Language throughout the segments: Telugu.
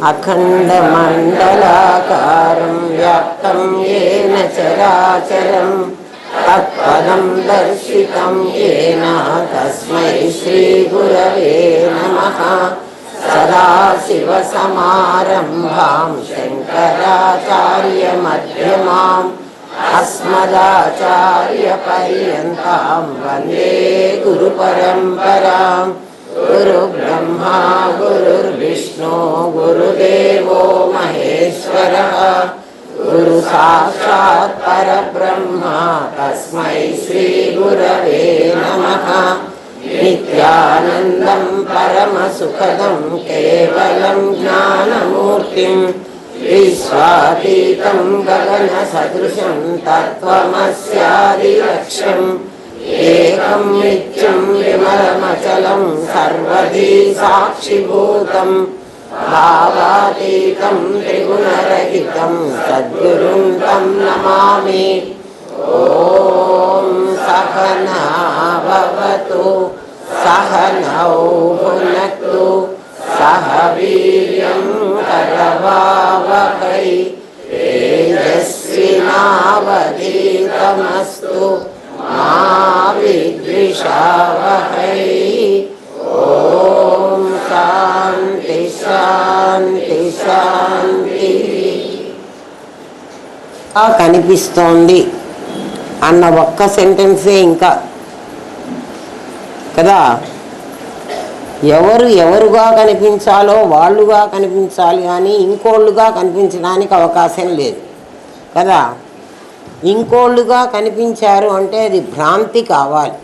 అఖండమండలాకారం వ్యాప్తం येन చరాచరం తత్పదం దర్శితం येन తస్మై శ్రీ గురవే నమః. సదాశివసమారంభాం శంకరాచార్యమధ్యమాం అస్మదాచార్యపర్యంతాం వందే గురుపరంపరాం. గురుబ్రహ్మా గురుర్విష్ణు గురుదేవో మహేశ్వరః. గురు సాక్షాత్ పరబ్రహ్మ తస్మై శ్రీ గురవే నమః. నిత్యానందం పరమసుఖదం కేవలం జ్ఞానమూర్తిం విశ్వాతీతం గగన సదృశం తత్వమస్యాదిలక్ష్యం. ఏకం నిత్యం విమలమచలం సర్వధీ సాక్షిభూతం భావాతీతం త్రిగుణరహితం సద్గురుం తం నమామి. ఓం సహనా భవతు సహనౌ భునక్తు సహ వీర్యం కరవావహై తేజస్వినావధీతమస్తు మా విద్విషావహై. ఓం శాంతి శాంతి శాంతి. కనిపిస్తోంది అన్న ఒక్క సెంటెన్సే ఇంకా కదా. ఎవరుగా కనిపించాలో వాళ్ళుగా కనిపించాలి కానీ ఇంకోళ్ళుగా కనిపించడానికి అవకాశం లేదు కదా. ఇంకోళ్ళుగా కనిపించారు అంటే అది భ్రాంతి కావాలి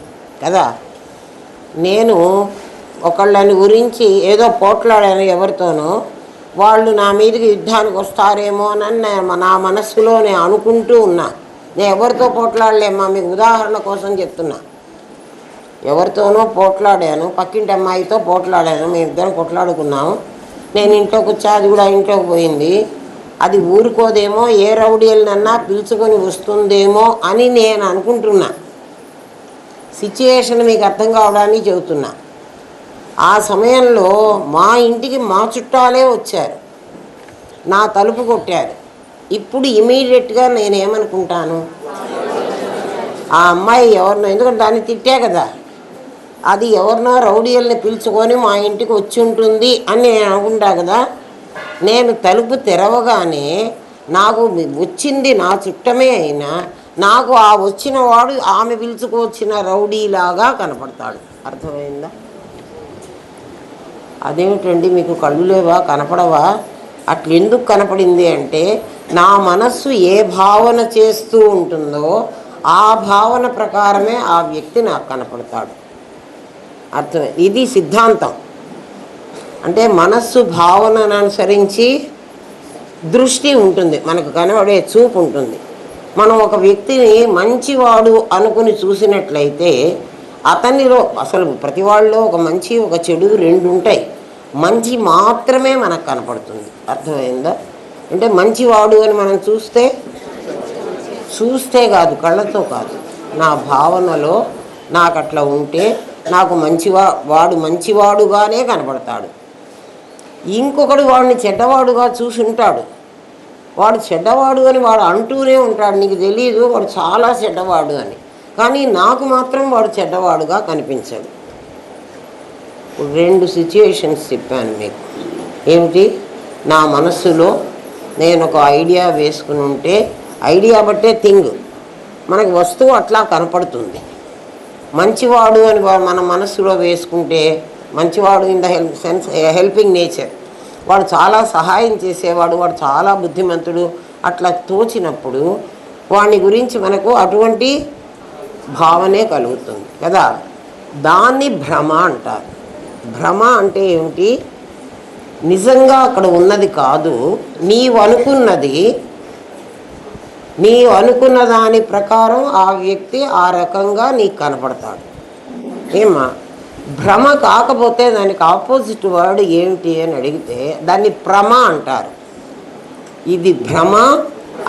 కదా. నేను ఒకళ్ళని గురించి ఏదో పోట్లాడాను ఎవరితోనో, వాళ్ళు నా మీదకి యుద్ధానికి వస్తారేమో అని నా మనస్సులో నేను అనుకుంటూ ఉన్నా. నేను ఎవరితో పోట్లాడలేమ్మా, మీకు ఉదాహరణ కోసం చెప్తున్నా. ఎవరితోనో పోట్లాడాను, పక్కింటి అమ్మాయితో పోట్లాడాను, మేము ఇద్దరం కొట్లాడుకున్నాము. నేను ఇంట్లోకి వచ్చా, అది కూడా ఇంట్లోకి పోయింది. అది ఊరుకోదేమో, ఏ రౌడీలనన్నా పిలుచుకొని వస్తుందేమో అని నేను అనుకుంటున్నా. సిచ్యుయేషన్ మీకు అర్థం కావడానికి చెబుతున్నా. ఆ సమయంలో మా ఇంటికి మా చుట్టాలే వచ్చారు, నా తలుపు కొట్టారు. ఇప్పుడు ఇమీడియట్గా నేనేమనుకుంటాను, ఆ అమ్మాయి ఎవరినో, ఎందుకంటే దాన్ని తిట్టా కదా, అది ఎవరినో రౌడీల్ని పిలుచుకొని మా ఇంటికి వచ్చి ఉంటుంది అని నేను అనుకుంటా కదా. నేను తలుపు తెరవగానే నాకు వచ్చింది నా చుట్టమే అయినా నాకు ఆ వచ్చిన వాడు ఆమె పిలుచుకొచ్చిన రౌడీలాగా కనపడతాడు. అర్థమైందా? అదేమిటండి మీకు కళ్ళు లేవా, కనపడవా? అట్లెందుకు కనపడింది అంటే నా మనస్సు ఏ భావన చేస్తూ ఉంటుందో ఆ భావన ప్రకారమే ఆ వ్యక్తి నాకు కనపడతాడు. అర్థమే. ఇది సిద్ధాంతం. అంటే మనస్సు భావనను అనుసరించి దృష్టి ఉంటుంది, మనకు కనబడే చూపు ఉంటుంది. మనం ఒక వ్యక్తిని మంచివాడు అనుకుని చూసినట్లయితే అతనిలో, అసలు ప్రతి వాళ్ళలో ఒక మంచి ఒక చెడు రెండు ఉంటాయి. మంచి మాత్రమే మనకు కనపడుతుంది. అర్థమైందా? అంటే మంచివాడు అని మనం చూస్తే కాదు, కళ్ళతో కాదు, నా భావనలో నాకు అట్లా ఉంటే నాకు వాడు మంచివాడుగానే కనపడతాడు. ఇంకొకడు వాడిని చెడ్డవాడుగా చూసి ఉంటాడు. వాడు చెడ్డవాడు అని వాడు అంటూనే ఉంటాడు, నీకు తెలియదు వాడు చాలా చెడ్డవాడు అని. కానీ నాకు మాత్రం వాడు చెడ్డవాడుగా కనిపించాడు. రెండు సిచ్యుయేషన్స్ చెప్పాను మీకు. ఏమిటి? నా మనస్సులో నేను ఒక ఐడియా వేసుకుని ఉంటే, ఐడియా బట్టే థింగ్ మనకు వస్తువు అట్లా కనపడుతుంది. మంచివాడు అని మన మనస్సులో వేసుకుంటే, మంచివాడు ఇన్ ద హెల్పింగ్ నేచర్, వాడు చాలా సహాయం చేసేవాడు, వాడు చాలా బుద్ధిమంతుడు అట్లా తోచినప్పుడు వాడిని గురించి మనకు అటువంటి భావనే కలుగుతుంది కదా. దాన్ని భ్రమ అంటారు. భ్రమ అంటే ఏమిటి? నిజంగా అక్కడ ఉన్నది కాదు, నీవు అనుకున్న దాని ప్రకారం ఆ వ్యక్తి ఆ రకంగా నీకు కనపడతాడు. ఏమా భ్రమ కాకపోతే దానికి ఆపోజిట్ వర్డ్ ఏమిటి అని అడిగితే దాన్ని ప్రమ అంటారు. ఇది భ్రమ,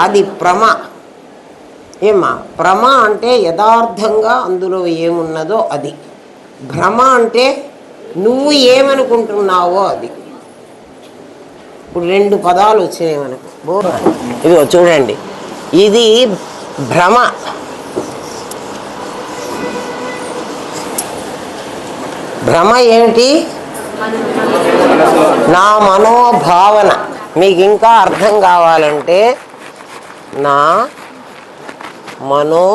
అది ప్రమ. ఏమా ప్రమ అంటే యథార్థంగా అందులో ఏమున్నదో అది. భ్రమ అంటే నువ్వు ఏమనుకుంటున్నావో అది. ఇప్పుడు 2 పదాలు వచ్చినాయి మనకు. ఇదిగో చూడండి, ఇది భ్రమ. భ్రమ ఏమిటి? నా మనోభావన. మీకు ఇంకా అర్థం కావాలంటే నా మనోభావన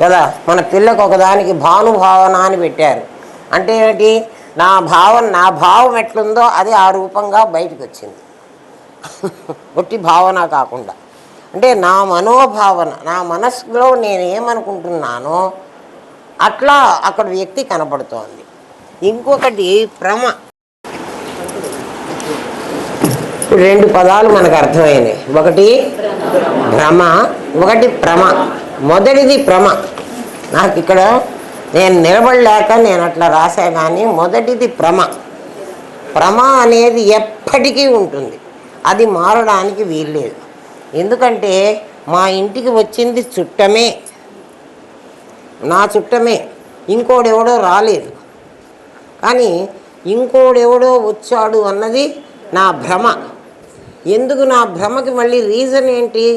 కదా. మన పిల్లకు ఒకదానికి భానుభావన అని పెట్టారు. అంటే ఏమిటి? నా భావం ఎట్లుందో అది ఆ రూపంగా బయటకు వచ్చింది. ఒట్టి భావన కాకుండా, అంటే నా మనోభావన, నా మనస్సులో నేను ఏమనుకుంటున్నానో అట్లా అక్కడ వ్యక్తి కనపడుతోంది. ఇంకొకటి భ్రమ. 2 పదాలు మనకు అర్థమైనాయి. ఒకటి భ్రమ, ఒకటి భ్రమ. మొదటిది భ్రమ. నాకు ఇక్కడ నేను నిలబడలేక నేను అట్లా రాసా, కానీ మొదటిది భ్రమ. భ్రమ అనేది ఎప్పటికీ ఉంటుంది, అది మారడానికి వీల్లేదు. ఎందుకంటే మా ఇంటికి వచ్చింది చుట్టమే, నా చుట్టమే, ఇంకోడెవడో రాలేదు. కానీ ఇంకోడెవడో వచ్చాడు అన్నది నా భ్రమ. ఎందుకు నా భ్రమకి మళ్ళీ రీజన్ ఏంటి?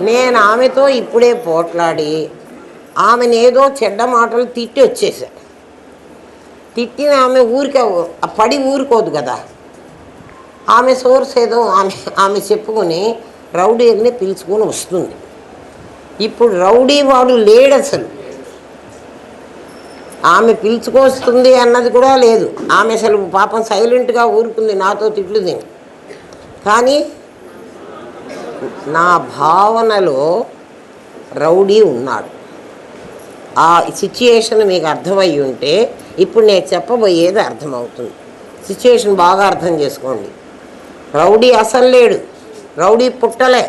నేను ఆమెతో ఇప్పుడే పోట్లాడి ఆమెను ఏదో చెడ్డ మాటలు తిట్టి వచ్చేసా. తిట్టిన ఆమె పడి ఊరుకోదు కదా. ఆమె సోర్స్ ఏదో ఆమె చెప్పుకొని రౌడీని పిలుచుకొని వస్తుంది. ఇప్పుడు రౌడీ వాడు లేడు అసలు. ఆమె పిలుచుకొస్తుంది అన్నది కూడా లేదు. ఆమె అసలు పాపం సైలెంట్గా ఊరుకుంది నాతో తిట్లు తిని. కానీ నా భావనలో రౌడీ ఉన్నాడు. ఆ సిచ్యుయేషన్ మీకు అర్థమయ్యి ఉంటే ఇప్పుడు నేను చెప్పబోయేది అర్థమవుతుంది. సిచ్యుయేషన్ బాగా అర్థం చేసుకోండి. రౌడీ అసలు లేడు, రౌడీ పుట్టలే.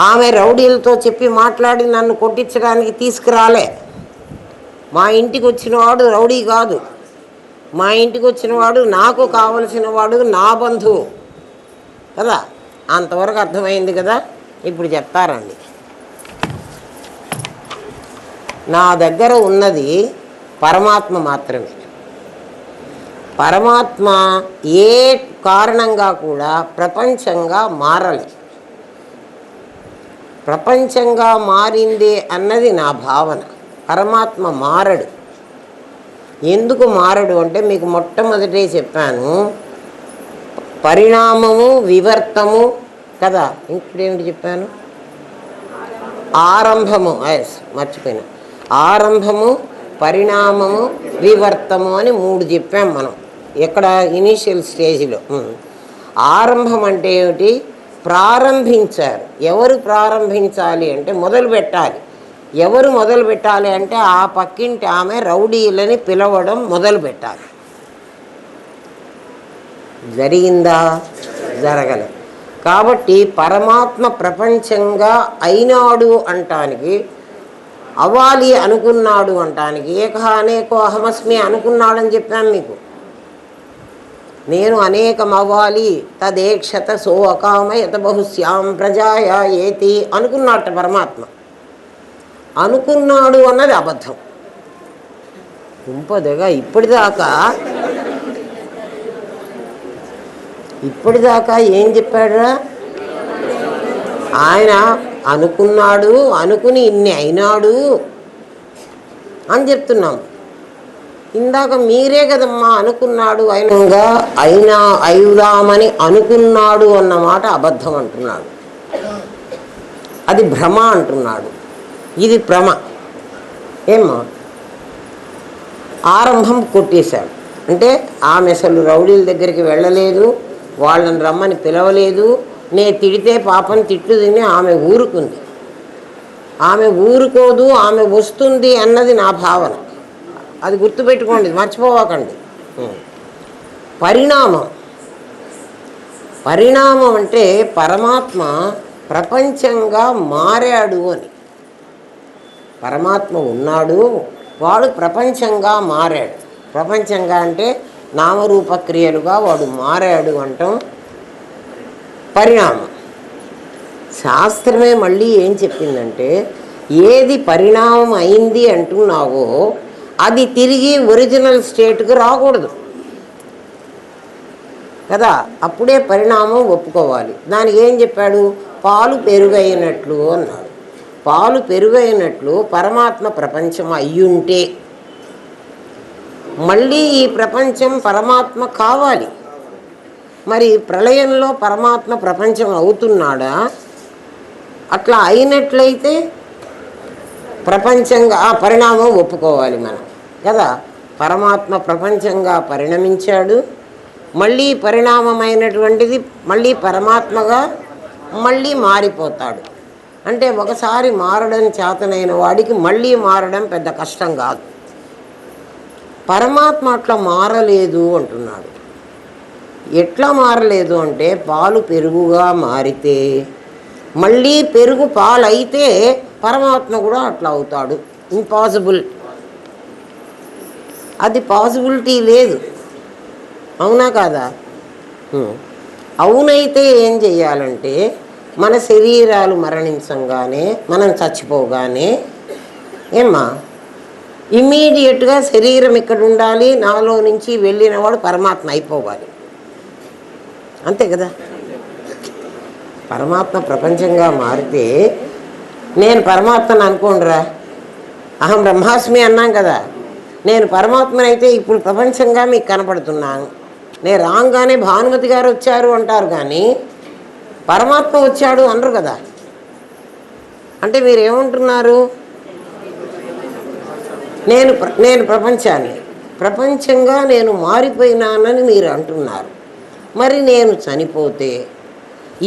ఆమె రౌడీలతో చెప్పి మాట్లాడి నన్ను కొట్టించడానికి తీసుకురాలే. మా ఇంటికి వచ్చినవాడు రౌడీ కాదు. మా ఇంటికి వచ్చినవాడు నాకు కావలసిన వాడు, నా బంధువు కదా. అంతవరకు అర్థమైంది కదా. ఇప్పుడు చెప్తారండి, నా దగ్గర ఉన్నది పరమాత్మ మాత్రమే. పరమాత్మ ఏ కారణంగా కూడా ప్రపంచంగా మారలేదు. ప్రపంచంగా మారింది అన్నది నా భావన. పరమాత్మ మారడు. ఎందుకు మారడు అంటే మీకు మొట్టమొదటే చెప్పాను, పరిణామము వివర్తము కదా. ఇంకోటేమిటి చెప్పాను? ఆరంభము. మర్చిపోయినా. ఆరంభము, పరిణామము, వివర్తము అని 3 చెప్పాం మనం ఎక్కడ ఇనీషియల్ స్టేజ్లో. ఆరంభం అంటే ఏమిటి? ప్రారంభించారు. ఎవరు ప్రారంభించాలి అంటే మొదలు పెట్టాలి. ఎవరు మొదలు పెట్టాలి అంటే ఆ పక్కింటి ఆమె రౌడీలని పిలవడం మొదలు పెట్టాలి. జరిగిందా? జరగలేదు. కాబట్టి పరమాత్మ ప్రపంచంగా అయినాడు అంటానికి, అవ్వాలి అనుకున్నాడు అంటానికి, ఏకహ అనేకో అహమస్మి అనుకున్నాడని చెప్పాను మీకు. నేను అనేకం అవ్వాలి, తదేక్షత సో అకామ యత బహుశ్యాం ప్రజాయ ఏతి అనుకున్నట్ట పరమాత్మ. అనుకున్నాడు అన్నది అబద్ధం. కుంపదగా ఇప్పటిదాకా ఏం చెప్పాడురా? ఆయన అనుకున్నాడు, అనుకుని ఇన్ని అయినాడు అని చెప్తున్నాం. ఇందాక మీరే కదమ్మా అనుకున్నాడు, అయిదామని అనుకున్నాడు అన్నమాట అబద్ధం అంటున్నాడు. అది భ్రమ అంటున్నాడు. ఇది భ్రమ. ఏమ్మా? ఆరంభం కొట్టేశాడు అంటే ఆమె అసలు రౌడీల దగ్గరికి వెళ్ళలేదు, వాళ్ళని రమ్మని పిలవలేదు. నేను తిడితే పాపం తిట్లు తిని ఆమె ఊరుకుంది. ఆమె ఊరుకోదు, ఆమె వస్తుంది అన్నది నా భావన. అది గుర్తుపెట్టుకోండి, మర్చిపోవకండి. పరిణామం అంటే పరమాత్మ ప్రపంచంగా మారాడు అని. పరమాత్మ ఉన్నాడు, వాడు ప్రపంచంగా మారాడు. ప్రపంచంగా అంటే నామరూపక్రియలుగా వాడు మారాడు అంటాం పరిణామం. శాస్త్రమే మళ్ళీ ఏం చెప్పిందంటే ఏది పరిణామం అయింది అంటున్నావో అది తిరిగి ఒరిజినల్ స్టేట్కి రాకూడదు కదా, అప్పుడే పరిణామం ఒప్పుకోవాలి. దానికి ఏం చెప్పాడు? పాలు పెరుగైనట్లు అన్నాడు. పాలు పెరుగైనట్లు పరమాత్మ ప్రపంచం అయ్యుంటే మళ్ళీ ఈ ప్రపంచం పరమాత్మ కావాలి. మరి ప్రళయంలో పరమాత్మ ప్రపంచం అవుతున్నాడా? అట్లా అయినట్లయితే ప్రపంచంగా ఆ పరిణామం ఒప్పుకోవాలి మనం కదా. పరమాత్మ ప్రపంచంగా పరిణమించాడు, మళ్ళీ పరిణామమైనటువంటిది మళ్ళీ పరమాత్మగా మళ్ళీ మారిపోతాడు. అంటే ఒకసారి మారడం చేతనైన వాడికి మళ్ళీ మారడం పెద్ద కష్టం కాదు. పరమాత్మ అట్లా మారలేదు అంటున్నాడు. ఎట్లా మారలేదు అంటే పాలు పెరుగుగా మారితే మళ్ళీ పెరుగు పాలు అయితే పరమాత్మ కూడా అట్లా అవుతాడు. ఇంపాసిబుల్, అది పాసిబిలిటీ లేదు. అవునా కాదా? అవునైతే ఏం చెయ్యాలంటే మన శరీరాలు మరణించంగానే మనం చచ్చిపోగానే ఏమ్మా ఇమ్మీడియట్గా శరీరం ఇక్కడ ఉండాలి, నాలో నుంచి వెళ్ళినవాడు పరమాత్మ అయిపోవాలి. అంతే కదా. పరమాత్మ ప్రపంచంగా మారితే నేను పరమాత్మను అనుకోండిరా, అహం బ్రహ్మాస్మి అన్నాం కదా, నేను పరమాత్మనైతే ఇప్పుడు ప్రపంచంగా మీకు కనపడుతున్నాను. నేను రాగానే భానుమతి గారు వచ్చారు అంటారు కానీ పరమాత్మ వచ్చాడు అనరు కదా. అంటే మీరు ఏమంటున్నారు? నేను ప్రపంచంగా నేను మారిపోయినానని మీరు అంటున్నారు. మరి నేను చనిపోతే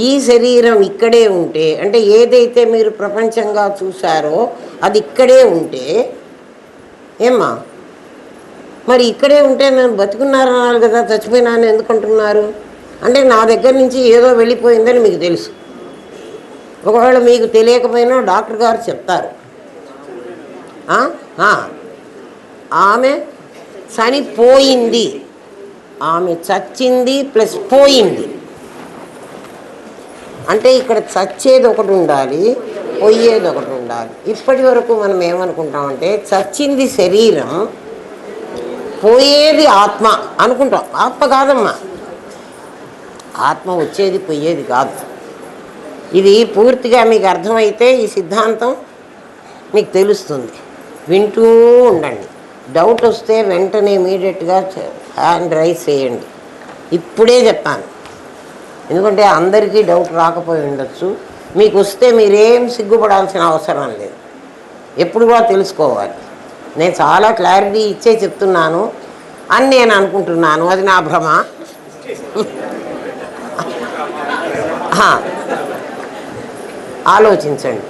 ఈ శరీరం ఇక్కడే ఉంటే, అంటే ఏదైతే మీరు ప్రపంచంగా చూశారో అది ఇక్కడే ఉంటే ఏమ్మా, మరి ఇక్కడే ఉంటే నేను బతుకున్నారన్నారు కదా, చచ్చిపోయినాను ఎందుకు అంటున్నారు? అంటే నా దగ్గర నుంచి ఏదో వెళ్ళిపోయిందని మీకు తెలుసు. ఒకవేళ మీకు తెలియకపోయినా డాక్టర్ గారు చెప్తారు, ఆమె చనిపోయింది, ఆమె చచ్చింది ప్లస్ పోయింది. అంటే ఇక్కడ చచ్చేది ఒకటి ఉండాలి, పోయేది ఒకటి ఉండాలి. ఇప్పటి వరకు మనం ఏమనుకుంటామంటే చచ్చింది శరీరం, పోయేది ఆత్మ అనుకుంటాం. ఆత్మ కాదమ్మా, ఆత్మ వచ్చేది పోయేది కాదు. ఇది పూర్తిగా మీకు అర్థమైతే ఈ సిద్ధాంతం మీకు తెలుస్తుంది. వింటూ ఉండండి. డౌట్ వస్తే వెంటనే ఇమీడియట్గా హ్యాండ్ రైజ్ చేయండి. ఇప్పుడే చెప్తాను, ఎందుకంటే అందరికీ డౌట్ రాకపోయి ఉండొచ్చు. మీకు వస్తే మీరేం సిగ్గుపడాల్సిన అవసరం లేదు, ఎప్పుడు కూడా తెలుసుకోవాలి. నేను చాలా క్లారిటీ ఇచ్చే చెప్తున్నాను అని నేను అనుకుంటున్నాను, అది నా భ్రమ. ఆలోచించండి.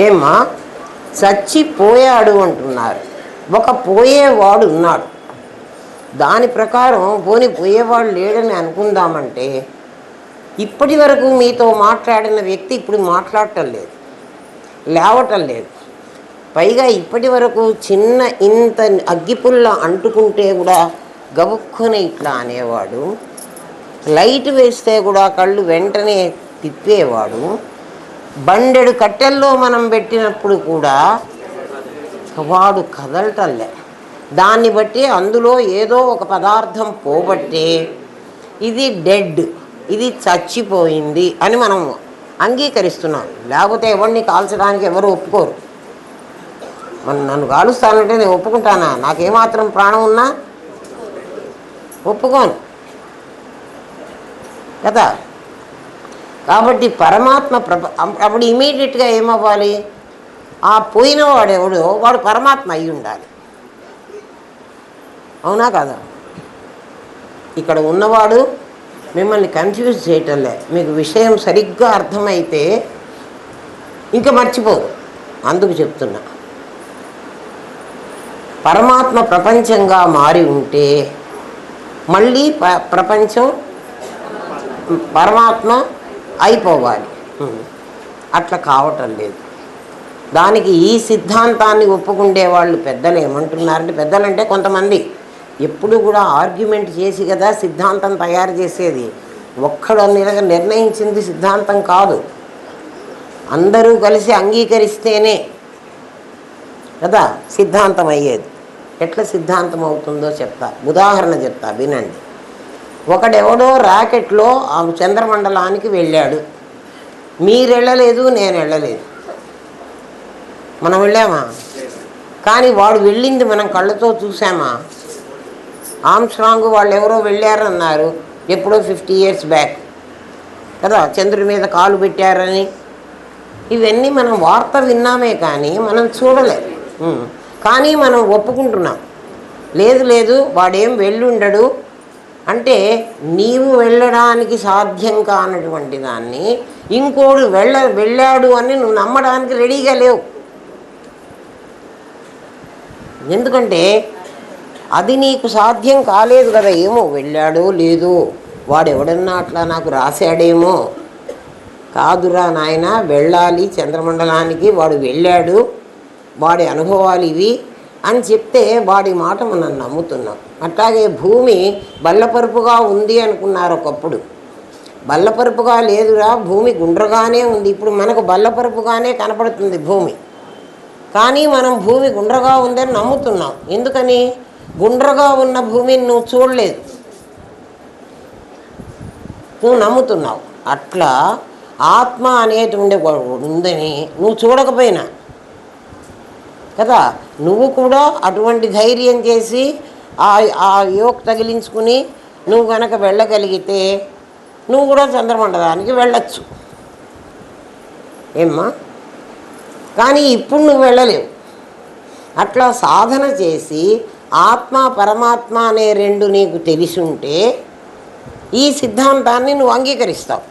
ఏమ్మా, చచ్చిపోయాడు అంటున్నారు, ఒక పోయేవాడు ఉన్నాడు. దాని ప్రకారం పోని పోయేవాడు లేడని అనుకుందామంటే ఇప్పటి వరకు మీతో మాట్లాడిన వ్యక్తి ఇప్పుడు మాట్లాడటం లేదు, లేవటం లేదు. పైగా ఇప్పటి వరకు చిన్న ఇంత అగ్గిపుల్ల అంటుకుంటే కూడా గబుక్కుని ఇట్లా అనేవాడు, లైట్ వేస్తే కూడా కళ్ళు వెంటనే తిప్పేవాడు, బండెడు కట్టెల్లో మనం పెట్టినప్పుడు కూడా వాడు కదలటల్లే. దాన్ని బట్టి అందులో ఏదో ఒక పదార్థం పోబట్టే ఇది డెడ్, ఇది చచ్చిపోయింది అని మనం అంగీకరిస్తున్నాం. లేకపోతే ఎవరిని కాల్చడానికి ఎవరు ఒప్పుకోరు. నన్ను కాలుస్తానంటే నేను ఒప్పుకుంటానా? నాకేమాత్రం ప్రాణం ఉన్నా ఒప్పుకోను కదా. కాబట్టి పరమాత్మ అప్పుడు ఇమీడియట్గా ఏమవ్వాలి? ఆ పోయిన వాడెవడో వాడు పరమాత్మ అయి ఉండాలి. అవునా కదా? ఇక్కడ ఉన్నవాడు మిమ్మల్ని కన్ఫ్యూజ్ చేయటంలే. మీకు విషయం సరిగ్గా అర్థమైతే ఇంకా మర్చిపోదు. అందుకు చెప్తున్నా, పరమాత్మ ప్రపంచంగా మారి ఉంటే మళ్ళీ ప్రపంచం పరమాత్మ అయిపోవాలి. అట్లా కావటం లేదు. దానికి ఈ సిద్ధాంతాన్ని ఒప్పుకుండే వాళ్ళు పెద్దలు ఏమంటున్నారంటే, పెద్దలంటే కొంతమంది ఎప్పుడు కూడా ఆర్గ్యుమెంట్ చేసి కదా సిద్ధాంతం తయారు చేసేది. ఒక్కడు నిర్ణయించింది సిద్ధాంతం కాదు. అందరూ కలిసి అంగీకరిస్తేనే కదా సిద్ధాంతం అయ్యేది. ఎట్లా సిద్ధాంతం అవుతుందో చెప్తా, ఉదాహరణ చెప్తా వినండి. ఒకడెవడో రాకెట్లో ఆ చంద్రమండలానికి వెళ్ళాడు. మీరు వెళ్ళలేదు, నేను వెళ్ళలేదు. మనం వెళ్ళామా? కానీ వాడు వెళ్ళింది మనం కళ్ళతో చూసామా? ఆమ్స్ట్రాంగ్ వాళ్ళు ఎవరో వెళ్ళారన్నారు ఎప్పుడో 50 years బ్యాక్ కదా, చంద్రుడి మీద కాలు పెట్టారని. ఇవన్నీ మనం వార్త విన్నామే కానీ మనం చూడలేదు. కానీ మనం ఒప్పుకుంటున్నాం, లేదు లేదు వాడేం వెళ్ళుండడు అంటే. నీవు వెళ్ళడానికి సాధ్యం కానటువంటి దాన్ని ఇంకోడు వెళ్ళాడు అని నువ్వు నమ్మడానికి రెడీగా లేవు. ఎందుకంటే అది నీకు సాధ్యం కాలేదు కదా. ఏమో వెళ్ళాడో లేదో, వాడు ఎవడన్నా అట్లా నాకు రాశాడేమో. కాదురా నాయన, వెళ్ళాలి చంద్రమండలానికి, వాడు వెళ్ళాడు, వాడి అనుభవాలు ఇవి అని చెప్తే వాడి మాట మనం నమ్ముతున్నాం. అట్లాగే భూమి బల్లపరుపుగా ఉంది అనుకున్నారు ఒకప్పుడు. బల్లపరుపుగా లేదురా, భూమి గుండ్రగానే ఉంది. ఇప్పుడు మనకు బల్లపరుపుగానే కనపడుతుంది భూమి, కానీ మనం భూమి గుండ్రగా ఉందని నమ్ముతున్నాం. ఎందుకని? గుండ్రగా ఉన్న భూమిని నువ్వు చూడలేదు, నువ్వు నమ్ముతున్నావు. అట్లా ఆత్మ అనేటువంటి ఉందని నువ్వు చూడకపోయినా కదా, నువ్వు కూడా అటువంటి ధైర్యం చేసి ఆ యోక్ తగిలించుకుని నువ్వు కనుక వెళ్ళగలిగితే నువ్వు కూడా చంద్రమండలానికి వెళ్ళచ్చు ఏమ్మా. కానీ ఇప్పుడు నువ్వు వెళ్ళలేవు. అట్లా సాధన చేసి ఆత్మ పరమాత్మ అనే రెండు నీకు తెలిసి ఉంటే ఈ సిద్ధాంతాన్ని నువ్వు అంగీకరిస్తావు.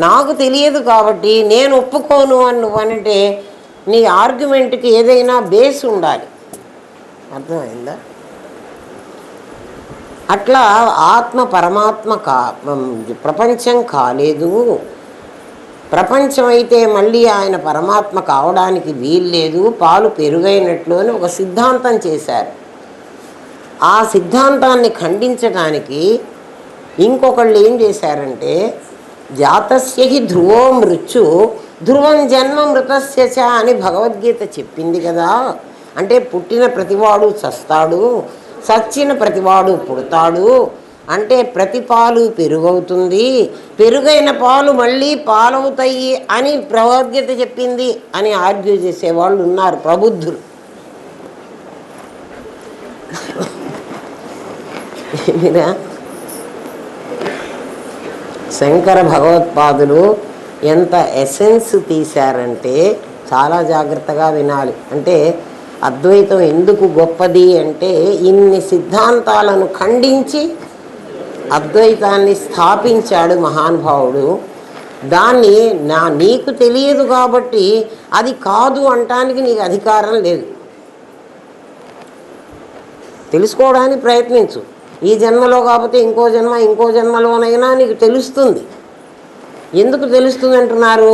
నాకు తెలియదు కాబట్టి నేను ఒప్పుకోను అని నువ్వనంటే నీ ఆర్గ్యుమెంట్కి ఏదైనా బేస్ ఉండాలి. అర్థమైందా? అట్లా ఆత్మ పరమాత్మ ప్రపంచం కాలేదు. ప్రపంచం అయితే మళ్ళీ ఆయన పరమాత్మ కావడానికి వీల్లేదు, పాలు పెరుగైనట్లు అని ఒక సిద్ధాంతం చేశారు. ఆ సిద్ధాంతాన్ని ఖండించడానికి ఇంకొకళ్ళు ఏం చేశారంటే, జాతస్య హి ధ్రువో మృత్యు ధ్రువం జన్మ మృతస్య చ అని భగవద్గీత చెప్పింది కదా. అంటే పుట్టిన ప్రతివాడు చస్తాడు, చచ్చిన ప్రతివాడు పుడతాడు. అంటే ప్రతి పాలు పెరుగవుతుంది, పెరుగైన పాలు మళ్ళీ పాలవుతాయి అని భగవద్గీత చెప్పింది అని ఆర్గ్యూ చేసేవాళ్ళు ఉన్నారు, ప్రబుద్ధులు. శంకర భగవత్పాదులు ఎంత ఎసెన్స్ తీశారంటే చాలా జాగ్రత్తగా వినాలి. అంటే అద్వైతం ఎందుకు గొప్పది అంటే ఇన్ని సిద్ధాంతాలను ఖండించి అద్వైతాన్ని స్థాపించాడు మహానుభావుడు. దాన్ని నీకు తెలియదు కాబట్టి అది కాదు అంటానికి నీకు అధికారం లేదు. తెలుసుకోవడానికి ప్రయత్నించు. ఈ జన్మలో కాకపోతే ఇంకో జన్మలోనైనా నీకు తెలుస్తుంది. ఎందుకు తెలుస్తుంది అంటున్నారు?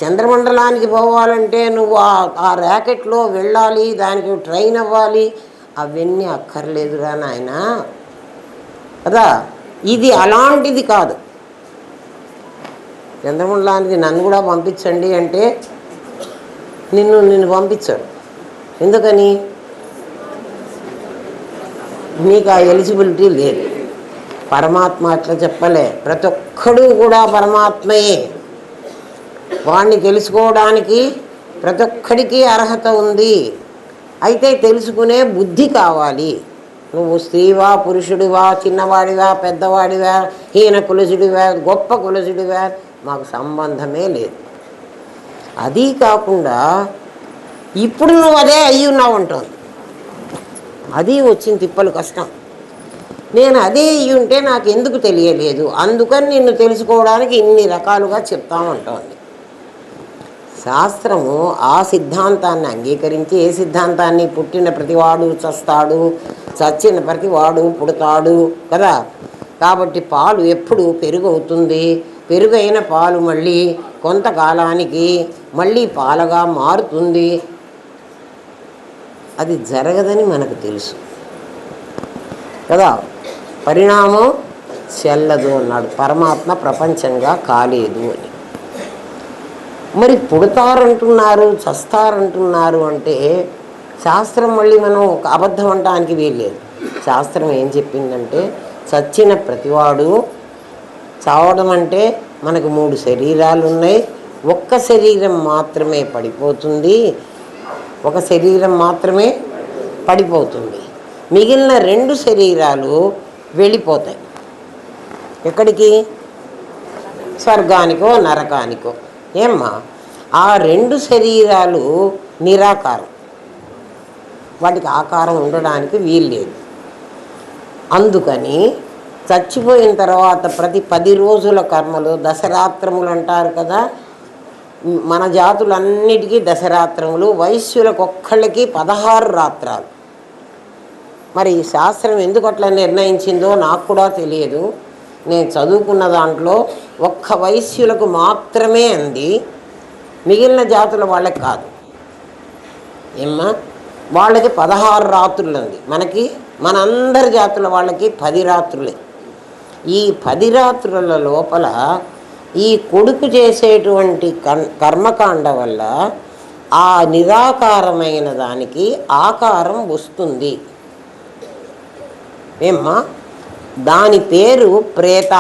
చంద్రమండలానికి పోవాలంటే నువ్వు ఆ ర్యాకెట్లో వెళ్ళాలి, దానికి ట్రైన్ అవ్వాలి, అవన్నీ అక్కర్లేదురా నాయన కదా. ఇది అలాంటిది కాదు. చంద్రమండలానికి నన్ను కూడా పంపించండి అంటే నిన్ను పంపించాడు. ఎందుకని? నీకు ఆ ఎలిజిబిలిటీ లేదు. పరమాత్మ అట్లా చెప్పలే. ప్రతి ఒక్కడు కూడా పరమాత్మయే. వాణ్ణి తెలుసుకోవడానికి ప్రతి ఒక్కడికి అర్హత ఉంది. అయితే తెలుసుకునే బుద్ధి కావాలి. నువ్వు స్త్రీవా పురుషుడివా, చిన్నవాడివా పెద్దవాడివా, హీన కులసుడివా గొప్ప కులసుడివా, మాకు సంబంధమే లేదు. అది కాకుండా ఇప్పుడు నువ్వు అదే అయ్యి ఉన్నావు అంటుంది. అది వచ్చిన తిప్పలు కష్టం. నేను అదే అయ్యి ఉంటే నాకు ఎందుకు తెలియలేదు, అందుకని నిన్ను తెలుసుకోవడానికి ఇన్ని రకాలుగా చెప్తామంటోంది శాస్త్రము. ఆ సిద్ధాంతాన్ని అంగీకరించి, ఏ సిద్ధాంతాన్ని? పుట్టిన ప్రతివాడు చస్తాడు, చచ్చిన ప్రతివాడు పుడతాడు కదా. కాబట్టి పాలు ఎప్పుడు పెరుగవుతుంది, పెరుగైన పాలు మళ్ళీ కొంతకాలానికి మళ్ళీ పాలగా మారుతుంది. అది జరగదని మనకు తెలుసు కదా. పరిణామం చెల్లదు అన్నాడు. పరమాత్మ ప్రపంచంగా కాలేదు అని. మరి పుడతారంటున్నారు, చస్తారంటున్నారు అంటే శాస్త్రం మళ్ళీ మనం ఒక అబద్ధం అనడానికి వీల్లేదు. శాస్త్రం ఏం చెప్పిందంటే చచ్చిన ప్రతివాడు చావడం అంటే మనకు 3 శరీరాలు ఉన్నాయి, ఒక్క శరీరం మాత్రమే పడిపోతుంది, ఒక శరీరం మాత్రమే పడిపోతుంది, మిగిలిన 2 శరీరాలు వెళ్ళిపోతాయి. ఎక్కడికి? స్వర్గానికో నరకానికో. ఏమ్మా, ఆ 2 శరీరాలు నిరాకారం, వాటికి ఆకారం ఉండడానికి వీల్లేదు. అందుకని చచ్చిపోయిన తర్వాత ప్రతి 10 రోజుల కర్మలు దశరాత్రములు అంటారు కదా. మన జాతులన్నిటికీ దశరాత్రములు, వైశ్యులకు ఒక్కళ్ళకి 16 రాత్రాలు. మరి ఈ శాస్త్రం ఎందుకు అట్లా నిర్ణయించిందో నాకు కూడా తెలియదు. నేను చదువుకున్న దాంట్లో ఒక్క వైశ్యులకు మాత్రమే అంది, మిగిలిన జాతుల వాళ్ళకి కాదు. ఏమ్మా, వాళ్ళకి 16 రాత్రులు ఉంది, మనకి మనందరి జాతుల వాళ్ళకి 10 రాత్రులే. ఈ 10 రాత్రుల లోపల ఈ కొడుకు చేసేటువంటి కర్మకాండ వల్ల ఆ నిరాకారమైన దానికి ఆకారం వస్తుంది. ఏమ్మా, దాని పేరు ప్రేత.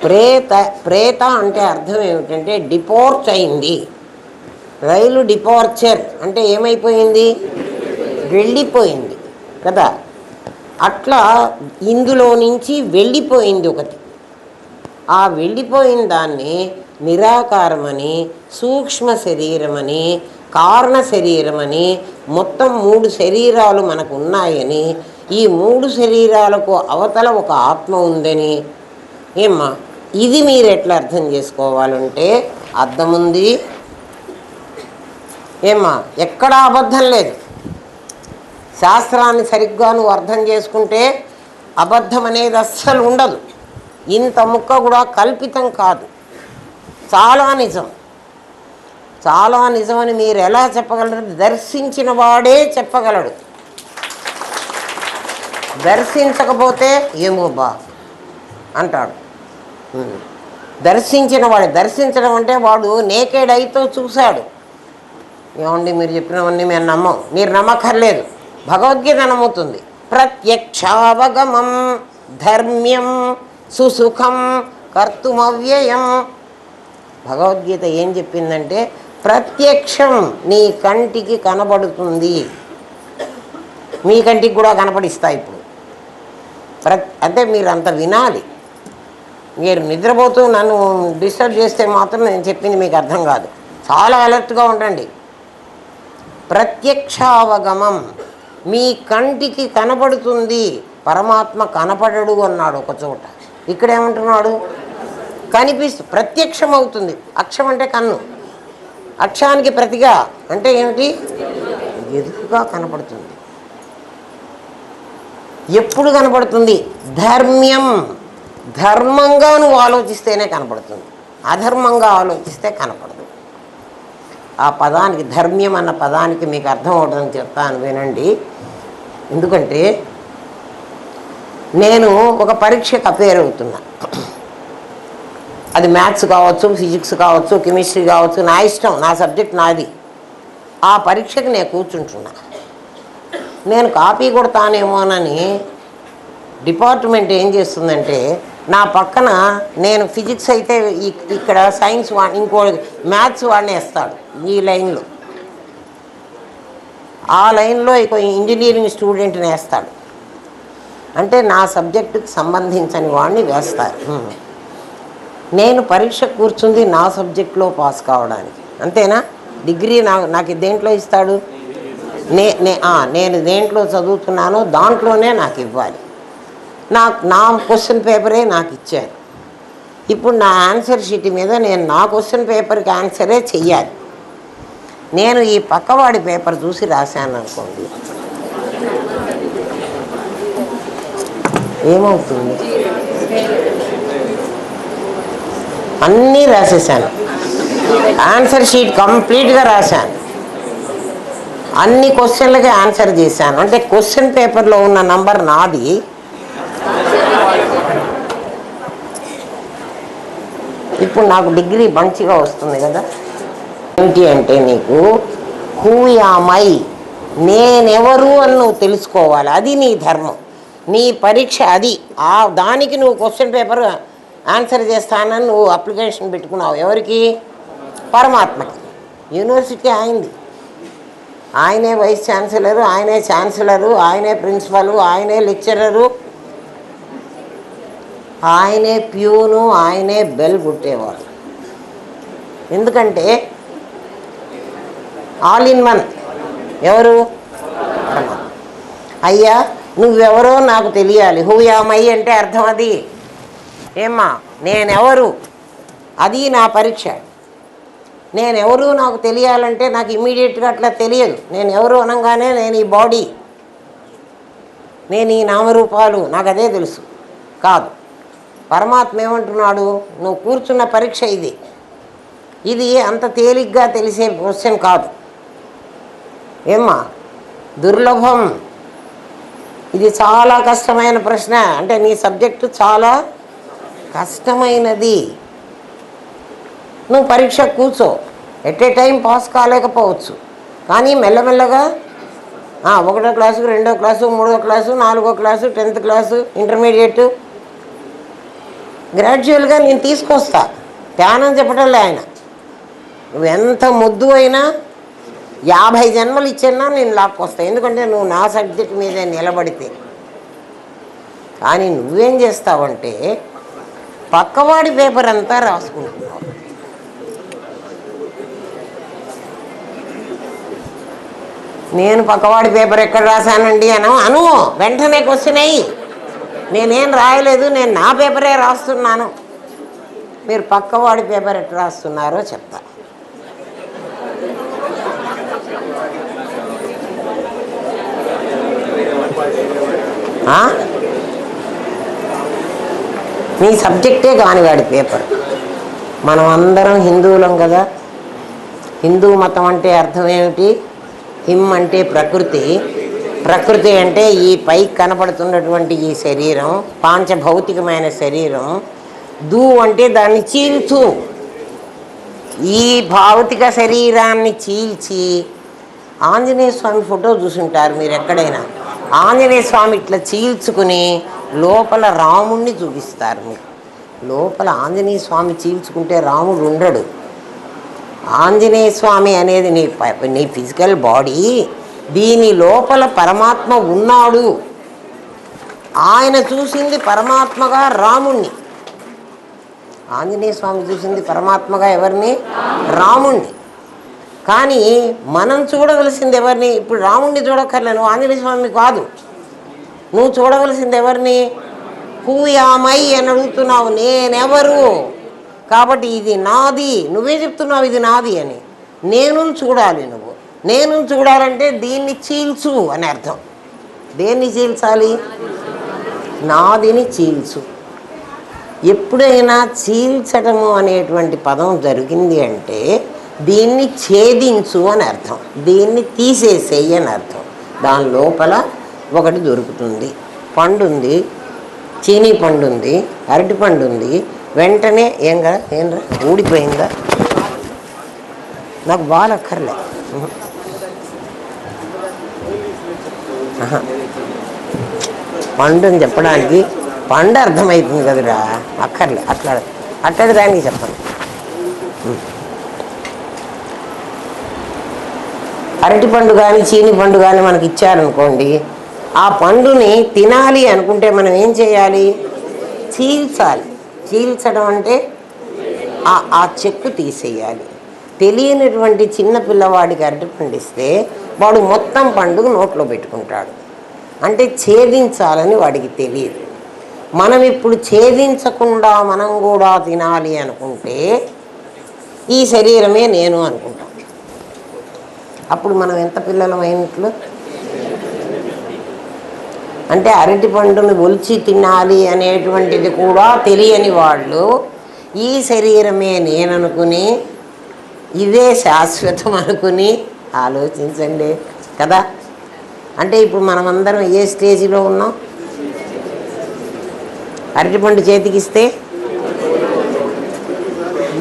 ప్రేత అంటే అర్థం ఏమిటంటే డిపోర్చ్ అయింది. రైలు డిపార్చర్ అంటే ఏమైపోయింది? వెళ్ళిపోయింది కదా. అట్లా ఇందులో నుంచి వెళ్ళిపోయింది ఒకటి. ఆ వెళ్ళిపోయిన దాన్ని నిరాకారమని, సూక్ష్మ శరీరమని, కారణ శరీరమని, మొత్తం 3 శరీరాలు మనకు ఉన్నాయని, ఈ 3 శరీరాలకు అవతల ఒక ఆత్మ ఉందని. ఏమ్మా, ఇది మీరు ఎట్లా అర్థం చేసుకోవాలంటే అర్థం ఉంది. ఏమ్మా, ఎక్కడా అబద్ధం లేదు. శాస్త్రాన్ని సరిగ్గా నువ్వు అర్థం చేసుకుంటే అబద్ధం అనేది అస్సలు ఉండదు. ఇంత ముక్క కూడా కల్పితం కాదు, చాలా నిజం. చాలా నిజమని మీరు ఎలా చెప్పగలరు? దర్శించిన వాడే చెప్పగలడు. దర్శించకపోతే ఏమో బా అంటాడు. దర్శించిన వాడే. దర్శించడం అంటే వాడు నేకెడ్ ఐతో చూశాడు. ఏమండి, మీరు చెప్పినవన్నీ మేము నమ్మం, మీరు నమ్మక్కర్లేదు, భగవద్గీత నమ్ముతుంది. ప్రత్యక్షావగమం ధర్మ్యం సుసుఖం కర్తుమవ్యయం. భగవద్గీత ఏం చెప్పిందంటే ప్రత్యక్షం, నీ కంటికి కనబడుతుంది. మీ కంటికి కూడా కనపడిస్తా ఇప్పుడు. అంటే మీరు అంత వినాలి. మీరు నిద్రపోతూ నన్ను డిస్టర్బ్ చేస్తే మాత్రం నేను చెప్పింది మీకు అర్థం కాదు. చాలా అలర్ట్గా ఉండండి. ప్రత్యక్షావగమం, మీ కంటికి కనపడుతుంది. పరమాత్మ కనపడడు అన్నాడు ఒక చోట. ఇక్కడేమంటున్నాడు? ప్రత్యక్షం అవుతుంది. అక్షం అంటే కన్ను, అక్షానికి ప్రతిగా అంటే ఏమిటి? ఎదురుగా కనపడుతుంది. ఎప్పుడు కనపడుతుంది? ధర్మ్యం, ధర్మంగా నువ్వు ఆలోచిస్తేనే కనపడుతుంది, అధర్మంగా ఆలోచిస్తే కనపడదు. ఆ పదానికి, ధర్మ్యం అన్న పదానికి మీకు అర్థం అవడం చెప్తాను వినండి. ఎందుకంటే నేను ఒక పరీక్షకు అపేర్ అవుతున్నా. అది మ్యాథ్స్ కావచ్చు, ఫిజిక్స్ కావచ్చు, కెమిస్ట్రీ కావచ్చు, నా ఇష్టం, నా సబ్జెక్ట్ నాది. ఆ పరీక్షకి నేను కూర్చుంటున్నా. నేను కాపీ కొడతానేమోనని డిపార్ట్మెంట్ ఏం చేస్తుందంటే నా పక్కన, నేను ఫిజిక్స్ అయితే ఇక్కడ సైన్స్ ఇంకో మ్యాథ్స్ వాడిని వేస్తాడు ఈ లైన్లో, ఆ లైన్లో ఇంకో ఇంజనీరింగ్ స్టూడెంట్ని వేస్తాడు. అంటే నా సబ్జెక్టుకి సంబంధించని వాడిని వేస్తారు. నేను పరీక్ష కూర్చుంది నా సబ్జెక్ట్లో పాస్ కావడానికి, అంతేనా? డిగ్రీ నాకు దేంట్లో ఇస్తాడు? నేను దేంట్లో చదువుతున్నానో దాంట్లోనే నాకు ఇవ్వాలి. నా క్వశ్చన్ పేపరే నాకు ఇచ్చారు. ఇప్పుడు నా ఆన్సర్ షీట్ మీద నేను నా క్వశ్చన్ పేపర్కి ఆన్సరే చెయ్యాలి. నేను ఈ పక్కవాడి పేపర్ చూసి రాశాను అనుకోండి, ఏమవుతుంది? అన్నీ రాసేసాను, ఆన్సర్ షీట్ కంప్లీట్గా రాశాను, అన్ని క్వశ్చన్లకి ఆన్సర్ చేశాను. అంటే క్వశ్చన్ పేపర్లో ఉన్న నంబర్ నాది, ఇప్పుడు నాకు డిగ్రీ మంచిగా వస్తుంది కదా. ఏంటి అంటే నీకు హూ యామై, నేనెవరు అని నువ్వు తెలుసుకోవాలి. అది నీ ధర్మం, నీ పరీక్ష అది. దానికి నువ్వు క్వశ్చన్ పేపర్ ఆన్సర్ చేస్తానని నువ్వు అప్లికేషన్ పెట్టుకున్నావు. ఎవరికి? పరమాత్మకి. యూనివర్సిటీ అయింది, ఆయనే వైస్ ఛాన్సలరు, ఆయనే ఛాన్సలరు, ఆయనే ప్రిన్సిపలు, ఆయనే లెక్చరరు, ఆయనే ప్యూను, ఆయనే బెల్ కుట్టేవాడు. ఎందుకంటే ఆల్ ఇన్ వన్. ఎవరు? అయ్యా నువ్వెవరో నాకు తెలియాలి. హూ యామై అంటే అర్థం అది. ఏమ్మా నేనెవరు, అది నా పరీక్ష. నేనెవరు నాకు తెలియాలంటే నాకు ఇమ్మీడియట్గా అట్లా తెలియదు. నేను ఎవరు అనగానే నేను ఈ బాడీ, నేను ఈ నామరూపాలు, నాకు అదే తెలుసు. కాదు, పరమాత్మ ఏమంటున్నాడు, నువ్వు కూర్చున్న పరీక్ష ఇది. ఇది అంత తేలిగ్గా తెలిసే క్వశ్చన్ కాదు. ఏమ్మా దుర్లభం, ఇది చాలా కష్టమైన ప్రశ్న. అంటే నీ సబ్జెక్టు చాలా కష్టమైనది. నువ్వు పరీక్ష కూర్చో, ఎట్ ఏ టైం పాస్ కాలేకపోవచ్చు, కానీ మెల్లమెల్లగా 1వ క్లాసు, 2వ క్లాసు, 3వ క్లాసు, 4వ క్లాసు, 10th క్లాసు, ఇంటర్మీడియట్, గ్రాడ్యువల్గా నేను తీసుకొస్తా. ధ్యానం చెప్పటంలే ఆయన. నువ్వు ఎంత ముద్దు అయినా 50 జన్మలు ఇచ్చినా నేను లాక్కొస్తా. ఎందుకంటే నువ్వు నా సబ్జెక్ట్ మీద నిలబడితే. కానీ నువ్వేం చేస్తావంటే పక్కవాడి పేపర్ అంతా రాసుకుంటున్నావు. నేను పక్కవాడి పేపర్ ఎక్కడ రాశానండి అను వెంటనే క్వశ్చన్ అయ్యి, నేనేం రాయలేదు, నేను నా పేపరే రాస్తున్నాను. మీరు పక్కవాడి పేపర్ ఎట్లా రాస్తున్నారో చెప్తా. నీ సబ్జెక్టే కాని వాడి పేపర్. మనం అందరం హిందువులం కదా. హిందూ మతం అంటే అర్థం ఏమిటి? హిమ్ అంటే ప్రకృతి, ప్రకృతి అంటే ఈ పైకి కనపడుతున్నటువంటి ఈ శరీరం, పాంచభౌతికమైన శరీరం. దూ అంటే దాన్ని చీల్చు. ఈ భౌతిక శరీరాన్ని చీల్చి, ఆంజనేయ స్వామి ఫోటో చూసుంటారు మీరు ఎక్కడైనా. ఆంజనేయ స్వామి ఇట్లా చీల్చుకుని లోపల రాముణ్ణి చూపిస్తారు మీరు. లోపల ఆంజనేయ స్వామి చీల్చుకుంటే రాముడు ఉండడు. ఆంజనేయ స్వామి అనేది నీ ఫిజికల్ బాడీ, దీని లోపల పరమాత్మ ఉన్నాడు. ఆయన చూసింది పరమాత్మగా రాముణ్ణి. ఆంజనేయ స్వామి చూసింది పరమాత్మగా ఎవరిని? రాముణ్ణి. కానీ మనం చూడవలసింది ఎవరిని? ఇప్పుడు రాముణ్ణి చూడక్కర్లే, నువ్వు ఆంజనేయ స్వామి కాదు. నువ్వు చూడవలసింది ఎవరిని? హూ యామై అని అడుగుతున్నావు, నేనెవరు. కాబట్టి ఇది నాది, నువ్వే చెప్తున్నావు ఇది నాది అని. నేను చూడాలి నువ్వు. నేను చూడాలంటే దీన్ని చీల్చు అని అర్థం. దేన్ని చీల్చాలి? నాదిని చీల్చు. ఎప్పుడైనా చీల్చడము అనేటువంటి పదం జరిగింది అంటే దీన్ని ఛేదించు అని అర్థం, దీన్ని తీసేసేయి అని అర్థం. దాని లోపల ఒకటి దొరుకుతుంది. పండు ఉంది, చీనీ పండు ఉంది, అరటి పండు ఉంది. వెంటనే ఏంరా ఊడిపోయిందా? నాకు బాగా అక్కర్లే. పండు అని చెప్పడానికి పండు అర్థమవుతుంది కదరా, అక్కర్లే. అట్లది కానీ చెప్పండి. అరటి పండు కానీ చీని పండు కానీ మనకి ఇచ్చారనుకోండి, ఆ పండుని తినాలి అనుకుంటే మనం ఏం చేయాలి? చీల్చాలి. చీల్చడం అంటే ఆ చెక్కు తీసేయాలి. తెలియనటువంటి చిన్న పిల్లవాడికి అరటి పండిస్తే వాడు మొత్తం పండుగ నోట్లో పెట్టుకుంటాడు. అంటే ఛేదించాలని వాడికి తెలియదు. మనం ఇప్పుడు ఛేదించకుండా మనం కూడా తినాలి అనుకుంటే ఈ శరీరమే నేను అనుకుంటాం. అప్పుడు మనం ఎంత పిల్లలం అయినట్లు? అంటే అరటి పండుని ఒలిచి తినాలి అనేటువంటిది కూడా తెలియని వాళ్ళు ఈ శరీరమే నేననుకుని, ఇదే శాశ్వతం అనుకుని ఆలోచించండి కదా. అంటే ఇప్పుడు మనమందరం ఏ స్టేజిలో ఉన్నాం? అరటిపండు చేతికిస్తే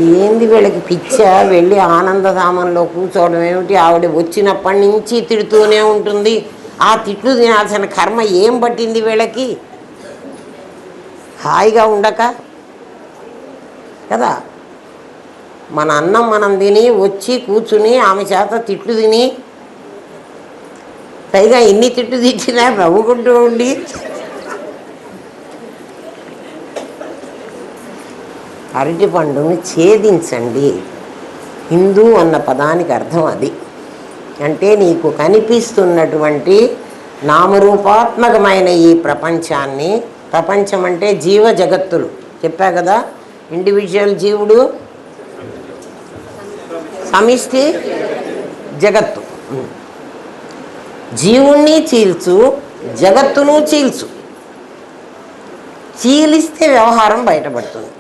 ఏంది వీళ్ళకి పిచ్చా, వెళ్ళి ఆనందధామంలో కూర్చోవడం ఏమిటి? ఆవిడ వచ్చినప్పటి నుంచి తిడుతూనే ఉంటుంది. ఆ తిట్లు తినాల్సిన కర్మ ఏం పట్టింది వీళ్ళకి? హాయిగా ఉండక కదా. మన అన్నం మనం తిని వచ్చి కూర్చుని ఆమె చేత తిట్లు తిని, పైగా ఎన్ని తిట్లు తిట్టినా నవ్వుకుంటూ ఉండి, అరటి పండుని ఛేదించండి. హిందూ అన్న పదానికి అర్థం అది. అంటే నీకు కనిపిస్తున్నటువంటి నామరూపాత్మకమైన ఈ ప్రపంచాన్ని, ప్రపంచం అంటే జీవ జగత్తులు చెప్పా కదా. ఇండివిజువల్ జీవుడు, సమిష్టి జగత్తు. జీవుణ్ణి చీల్చు, జగత్తును చీల్చు. చీలిస్తే వ్యవహారం బయటపడుతుంది.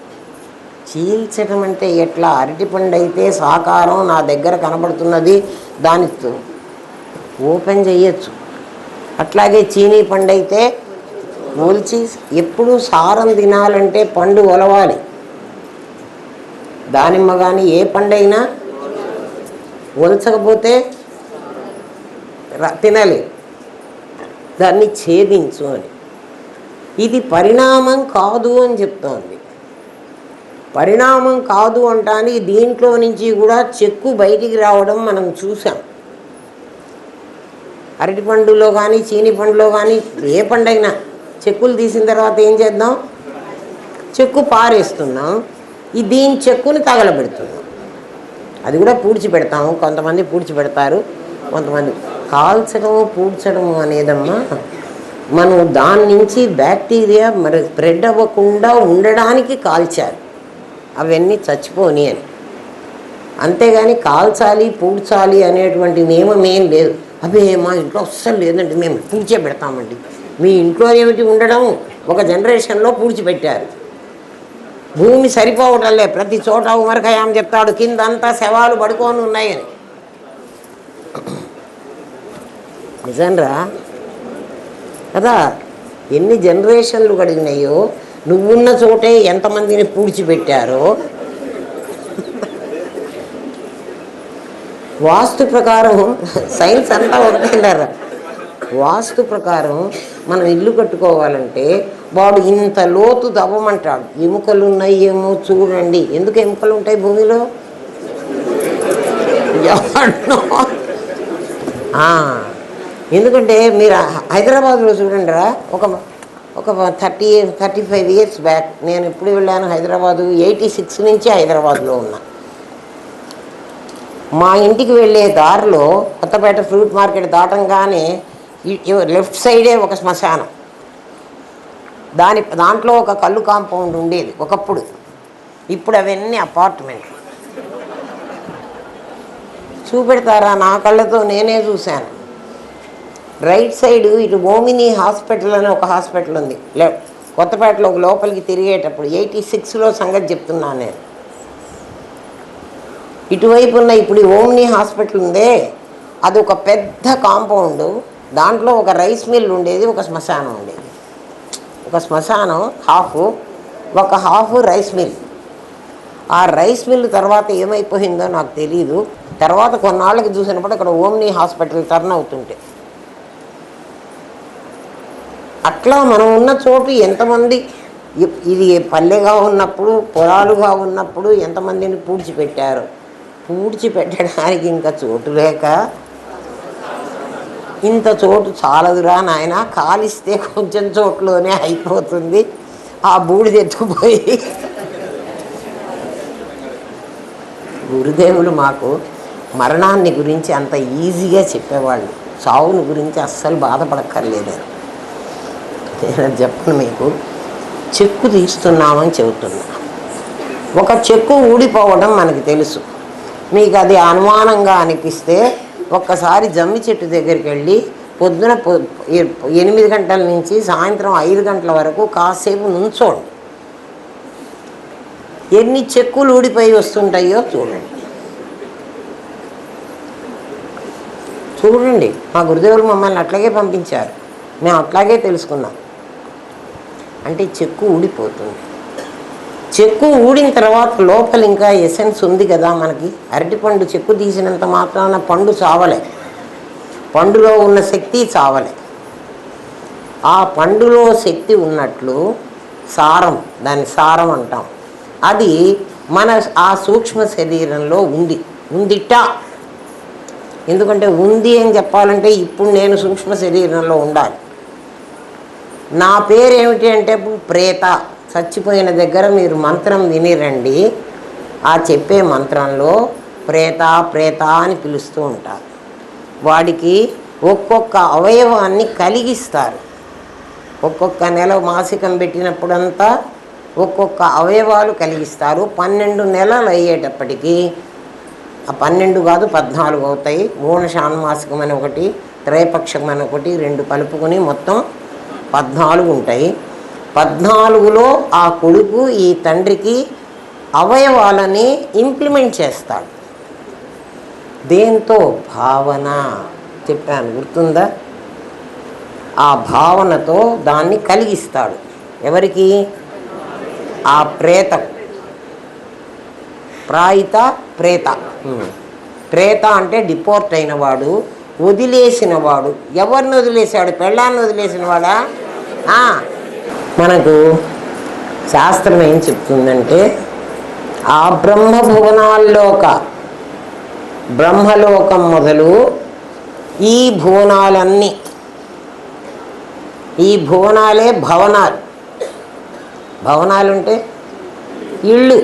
చీల్చడం అంటే ఎట్లా? అరటిపండు అయితే సాకారం నా దగ్గర కనబడుతున్నది, దాని ఓపెన్ చేయొచ్చు. అట్లాగే చీనీ పండు అయితే ఒలిచి, ఎప్పుడు సారం తినాలంటే పండు ఒలవాలి. దానిమ్మ కానీ ఏ పండైనా ఒలచకపోతే తినలే. దాన్ని ఛేదించు అని. ఇది పరిణామం కాదు అని చెప్తోంది. పరిణామం కాదు అంటానికి దీంట్లో నుంచి కూడా చెక్కు బయటికి రావడం మనం చూసాం. అరటిపండులో కానీ చీని పండులో కానీ ఏ పండైనా చెక్కులు తీసిన తర్వాత ఏం చేద్దాం? చెక్కు పారేస్తున్నాం. దీని చెక్కుని తగలబెడుతున్నాం. అది కూడా పూడ్చిపెడతాము. కొంతమంది పూడ్చిపెడతారు, కొంతమంది కాల్చడము పూడ్చడము అనేదమ్మా మనం దాని నుంచి బ్యాక్టీరియా మరి స్ప్రెడ్ అవ్వకుండా ఉండడానికి కాల్చాలి. అవన్నీ చచ్చిపోని అని. అంతేగాని కాల్చాలి పూడ్చాలి అనేటువంటి నియమం ఏం లేదు. అదే మా ఇంట్లో అస్సలు లేదండి, మేము పూడ్చే పెడతామండి. మీ ఇంట్లో ఏమిటి ఉండడం? ఒక జనరేషన్లో పూడ్చిపెట్టారు. భూమి సరిపోవటంలే, ప్రతి చోట ఉమరఖయాం చెప్తాడు కిందంతా శవాలు పడుకొని ఉన్నాయని. నిజంరా కదా. ఎన్ని జనరేషన్లు గడిగినాయో, నువ్వున్న చోటే ఎంతమందిని పూడ్చిపెట్టారో. వాస్తు ప్రకారం సైన్స్ అంతా ఒకటేంటారా. వాస్తు ప్రకారం మనం ఇల్లు కట్టుకోవాలంటే వాడు ఇంత లోతు తవ్వమంటాడు. ఎముకలు ఉన్నాయి ఏమో చూడండి. ఎందుకు ఎముకలు ఉంటాయి భూమిలో? ఎందుకంటే మీరు హైదరాబాద్లో చూడండి రా, ఒక 35 ఇయర్స్ బ్యాక్ నేను ఎప్పుడు వెళ్ళాను హైదరాబాదు. 86 నుంచి హైదరాబాద్లో ఉన్నా. మా ఇంటికి వెళ్ళే దారిలో కొత్తపేట ఫ్రూట్ మార్కెట్ దాటంగానే లెఫ్ట్ సైడే ఒక శ్మశానం. దాంట్లో ఒక కళ్ళు కాంపౌండ్ ఉండేది ఒకప్పుడు. ఇప్పుడు అవన్నీ అపార్ట్మెంట్లు. చూపెడతారా? నా కళ్ళతో నేనే చూశాను. రైట్ సైడ్ ఇటు ఓమిని హాస్పిటల్ అని ఒక హాస్పిటల్ ఉంది. కొత్తపేటలో లోపలికి తిరిగేటప్పుడు 86లో సంగతి చెప్తున్నాను నేను. ఇటువైపు ఉన్న ఇప్పుడు ఓమిని హాస్పిటల్ ఉందే, అది ఒక పెద్ద కాంపౌండ్. దాంట్లో ఒక రైస్ మిల్ ఉండేది, ఒక శ్మశానం ఉండేది. ఒక శ్మశానం ఒక హాఫ్ రైస్ మిల్. ఆ రైస్ మిల్ తర్వాత ఏమైపోయిందో నాకు తెలీదు. తర్వాత కొన్నాళ్ళకి చూసినప్పుడు అక్కడ ఓమిని హాస్పిటల్ టర్న్ అవుతుంటే, అట్లా మనం ఉన్న చోటు ఎంతమంది, ఇది పల్లెగా ఉన్నప్పుడు పొలాలుగా ఉన్నప్పుడు ఎంతమందిని పూడ్చిపెట్టారు. పూడ్చిపెట్టడానికి ఇంకా చోటు లేక, ఇంత చోటు చాలదురా నాయన, కాలిస్తే కొంచెం చోట్లోనే అయిపోతుంది. ఆ బూడిద ఎత్తుకుపోయి గురుదేవులు మాకు మరణాన్ని గురించి అంత ఈజీగా చెప్పేవాళ్ళు. చావుని గురించి అస్సలు బాధపడక్కర్లేదని. నేను చెప్పను మీకు. చెక్కు తీస్తున్నామని చెబుతున్నా. ఒక చెక్కు ఊడిపోవడం మనకి తెలుసు. మీకు అది అనుమానంగా అనిపిస్తే ఒక్కసారి జమ్మి చెట్టు దగ్గరికి వెళ్ళి పొద్దున 8 గంటల నుంచి సాయంత్రం 5 గంటల వరకు కాసేపు నుంచోండి. ఎన్ని చెక్కులు ఊడిపోయి వస్తుంటాయో చూడండి. చూడండి, మా గురుదేవులు మమ్మల్ని అట్లాగే పంపించారు. మేము అట్లాగే తెలుసుకున్నాం. అంటే చెక్కు ఊడిపోతుంది. చెక్కు ఊడిన తర్వాత లోపల ఇంకా ఎసెన్స్ ఉంది కదా మనకి. అరటిపండు చెక్కు తీసినంత మాత్రాన పండు చావలే, పండులో ఉన్న శక్తి చావలే. ఆ పండులో శక్తి ఉన్నట్లు సారం, దాన్ని సారం అంటాం, అది మన ఆ సూక్ష్మ శరీరంలో ఉందిట. ఎందుకంటే ఉంది అని చెప్పాలంటే ఇప్పుడు నేను సూక్ష్మ శరీరంలో ఉండాలి. నా పేరు ఏమిటి అంటే ప్రేత. చచ్చిపోయిన దగ్గర మీరు మంత్రం వినిరండి, ఆ చెప్పే మంత్రంలో ప్రేత ప్రేత అని పిలుస్తూ ఉంటారు. వాడికి ఒక్కొక్క అవయవాన్ని కలిగిస్తారు. ఒక్కొక్క నెల మాసికం పెట్టినప్పుడంతా ఒక్కొక్క అవయవాలు కలిగిస్తారు. 12 నెలలు అయ్యేటప్పటికీ, ఆ 12 కాదు 14 అవుతాయి. మూణ షాన్మాసికం అని ఒకటి, త్రైపక్షకం అని ఒకటి, 2 కలుపుకొని మొత్తం 14 ఉంటాయి. 14లో ఆ కొడుకు ఈ తండ్రికి అవయవాలని ఇంప్లిమెంట్ చేస్తాడు. దేంతో? భావన. చెప్పాను, గుర్తుందా? ఆ భావనతో దాన్ని కలిగిస్తాడు. ఎవరికి? ఆ ప్రేత. ప్రాయిత ప్రేత. ప్రేత అంటే డిపోర్ట్ అయినవాడు, వదిలేసినవాడు. ఎవరిని వదిలేశాడు? పెళ్ళాన్ని వదిలేసినవాడా? మనకు శాస్త్రం ఏం చెప్తుందంటే, ఆ బ్రహ్మభువనాల్లోక బ్రహ్మలోకం మొదలు ఈ భువనాలన్నీ, ఈ భువనాలే భవనాలు. భవనాలు అంటే ఇళ్ళు.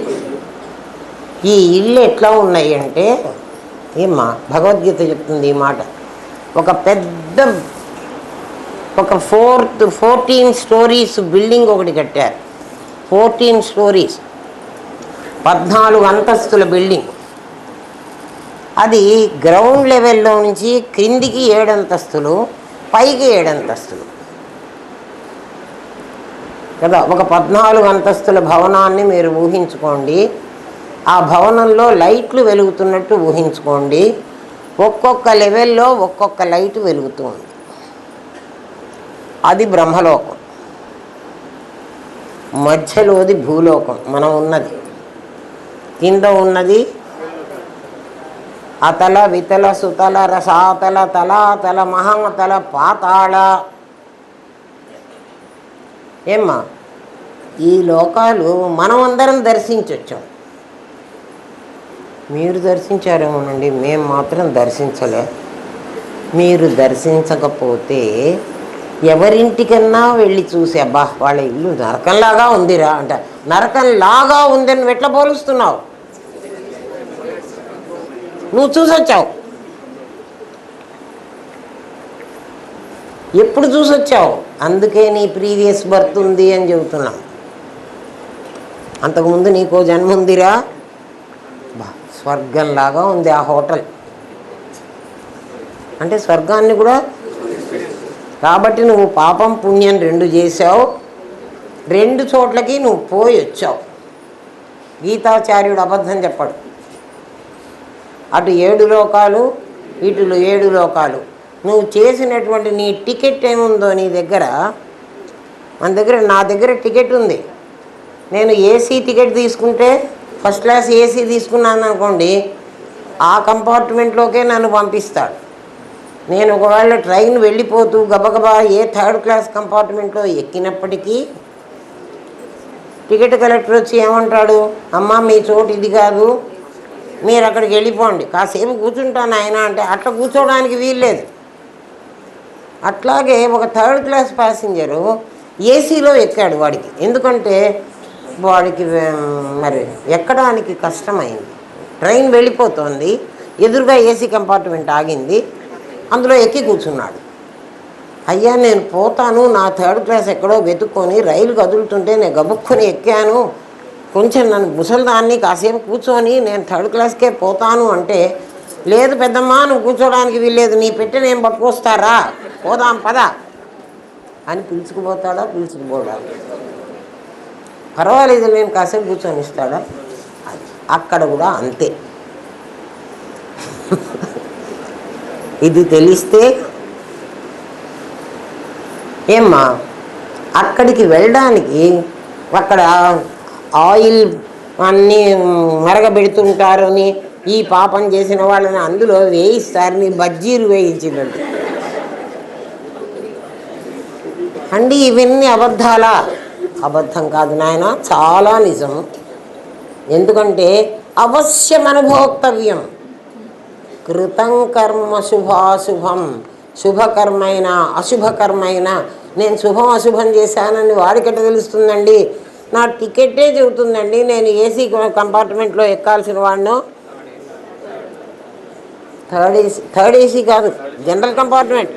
ఈ ఇళ్ళు ఎట్లా ఉన్నాయి అంటే, ఏమ్మా భగవద్గీత చెప్తుంది ఈ మాట. ఒక పెద్ద, ఒక 14 స్టోరీస్ బిల్డింగ్ ఒకటి కట్టారు. 14 స్టోరీస్, 14 అంతస్తుల బిల్డింగ్. అది గ్రౌండ్ లెవెల్లో నుంచి క్రిందికి 7 అంతస్తులు, పైకి 7 అంతస్తులు కదా. ఒక 14 అంతస్తుల భవనాన్ని మీరు ఊహించుకోండి. ఆ భవనంలో లైట్లు వెలుగుతున్నట్టు ఊహించుకోండి. ఒక్కొక్క లెవెల్లో ఒక్కొక్క లైట్ వెలుగుతూ ఉంది. అది బ్రహ్మలోకం. మధ్యలోది భూలోకం, మనం ఉన్నది. కింద ఉన్నది అతల వితల సుతల రసాతల తలాతల మహాతల పాతాళ. ఏమ్మా, ఈ లోకాలు మనమందరం దర్శించొచ్చాం. మీరు దర్శించారేమోనండి, మేము మాత్రం దర్శించలే. మీరు దర్శించకపోతే ఎవరింటికన్నా వెళ్ళి చూసి, అబ్బా వాళ్ళ ఇల్లు నరకంలాగా ఉందిరా అంట. నరకంలాగా ఉందని ఎట్లా పోలుస్తున్నావు? నువ్వు చూసొచ్చావు. ఎప్పుడు చూసొచ్చావు? అందుకే నీ ప్రీవియస్ బర్త్ ఉంది అని చెబుతున్నాం. అంతకుముందు నీకో జన్మ ఉందిరా. స్వర్గంలాగా ఉంది ఆ హోటల్ అంటే, స్వర్గాన్ని కూడా. కాబట్టి నువ్వు పాపం పుణ్యం 2 చేసావు. 2 చోట్లకి నువ్వు పోయి వచ్చావు. గీతాచార్యుడు అబద్ధం చెప్పడు. అటు 7 లోకాలు, ఇటులు 7 లోకాలు. నువ్వు చేసినటువంటి నీ టికెట్ ఏముందో నీ దగ్గర, నా దగ్గర టికెట్ ఉంది. నేను ఏసీ టికెట్ తీసుకుంటే, ఫస్ట్ క్లాస్ ఏసీ తీసుకున్నాను అనుకోండి, ఆ కంపార్ట్మెంట్లోకే నన్ను పంపిస్తాడు. నేను ఒకవేళ ట్రైన్ వెళ్ళిపోతూ గబగబా ఏ 3rd క్లాస్ కంపార్ట్మెంట్లో ఎక్కినప్పటికీ టికెట్ కలెక్టర్ వచ్చి ఏమంటాడు? అమ్మ మీ చోటు ఇది కాదు, మీరు అక్కడికి వెళ్ళిపోండి, కాసేపు కూర్చుంటాను ఆయన అంటే, అట్లా కూర్చోవడానికి వీల్లేదు. అట్లాగే ఒక 3rd క్లాస్ ప్యాసింజరు ఏసీలో ఎక్కాడు. వాడికి ఎందుకంటే వాడికి మరి ఎక్కడానికి కష్టమైంది. ట్రైన్ వెళ్ళిపోతుంది, ఎదురుగా ఏసీ కంపార్ట్మెంట్ ఆగింది, అందులో ఎక్కి కూర్చున్నాడు. అయ్యా నేను పోతాను, నా 3rd క్లాస్ ఎక్కడో వెతుక్కొని రైలు కదులుతుంటే నేను గబుక్కొని ఎక్కాను, కొంచెం నన్ను ముసలిదాన్ని కాసేపు కూర్చొని నేను 3rd క్లాస్కే పోతాను అంటే, లేదు పెద్దమ్మా నువ్వు కూర్చోడానికి వీల్లేదు, నీ పెట్టి నేను పట్టుకొస్తారా, పోదాం పద అని పిలుచుకుపోతాడా? పిలుచుకుపోడా? పర్వాలేదు నేను కాసేపు కూర్చొని ఇస్తాడా? అక్కడ కూడా అంతే. ఇది తెలిస్తే ఏమ్మా, అక్కడికి వెళ్ళడానికి అక్కడ ఆయిల్ అన్నీ మరగబెడుతుంటారని ఈ పాపం చేసిన వాళ్ళని అందులో వేయిస్తారని బజ్జీలు వేయించినట్టు అండి. ఇవన్నీ అబద్ధాలా? అబద్ధం కాదు నాయన, చాలా నిజం. ఎందుకంటే అవశ్యం అనుభోక్తవ్యం. కృతం కర్మ శుభాశుభం, శుభకర్మైనా అశుభకర్మైనా నేను శుభం అశుభం చేశానని వాడికట్ట తెలుస్తుందండి? నా టికెటే చెబుతుందండి నేను ఏసీ కంపార్ట్మెంట్లో ఎక్కాల్సిన వాడిను. థర్డ్ ఏసీ కాదు, జనరల్ కంపార్ట్మెంట్.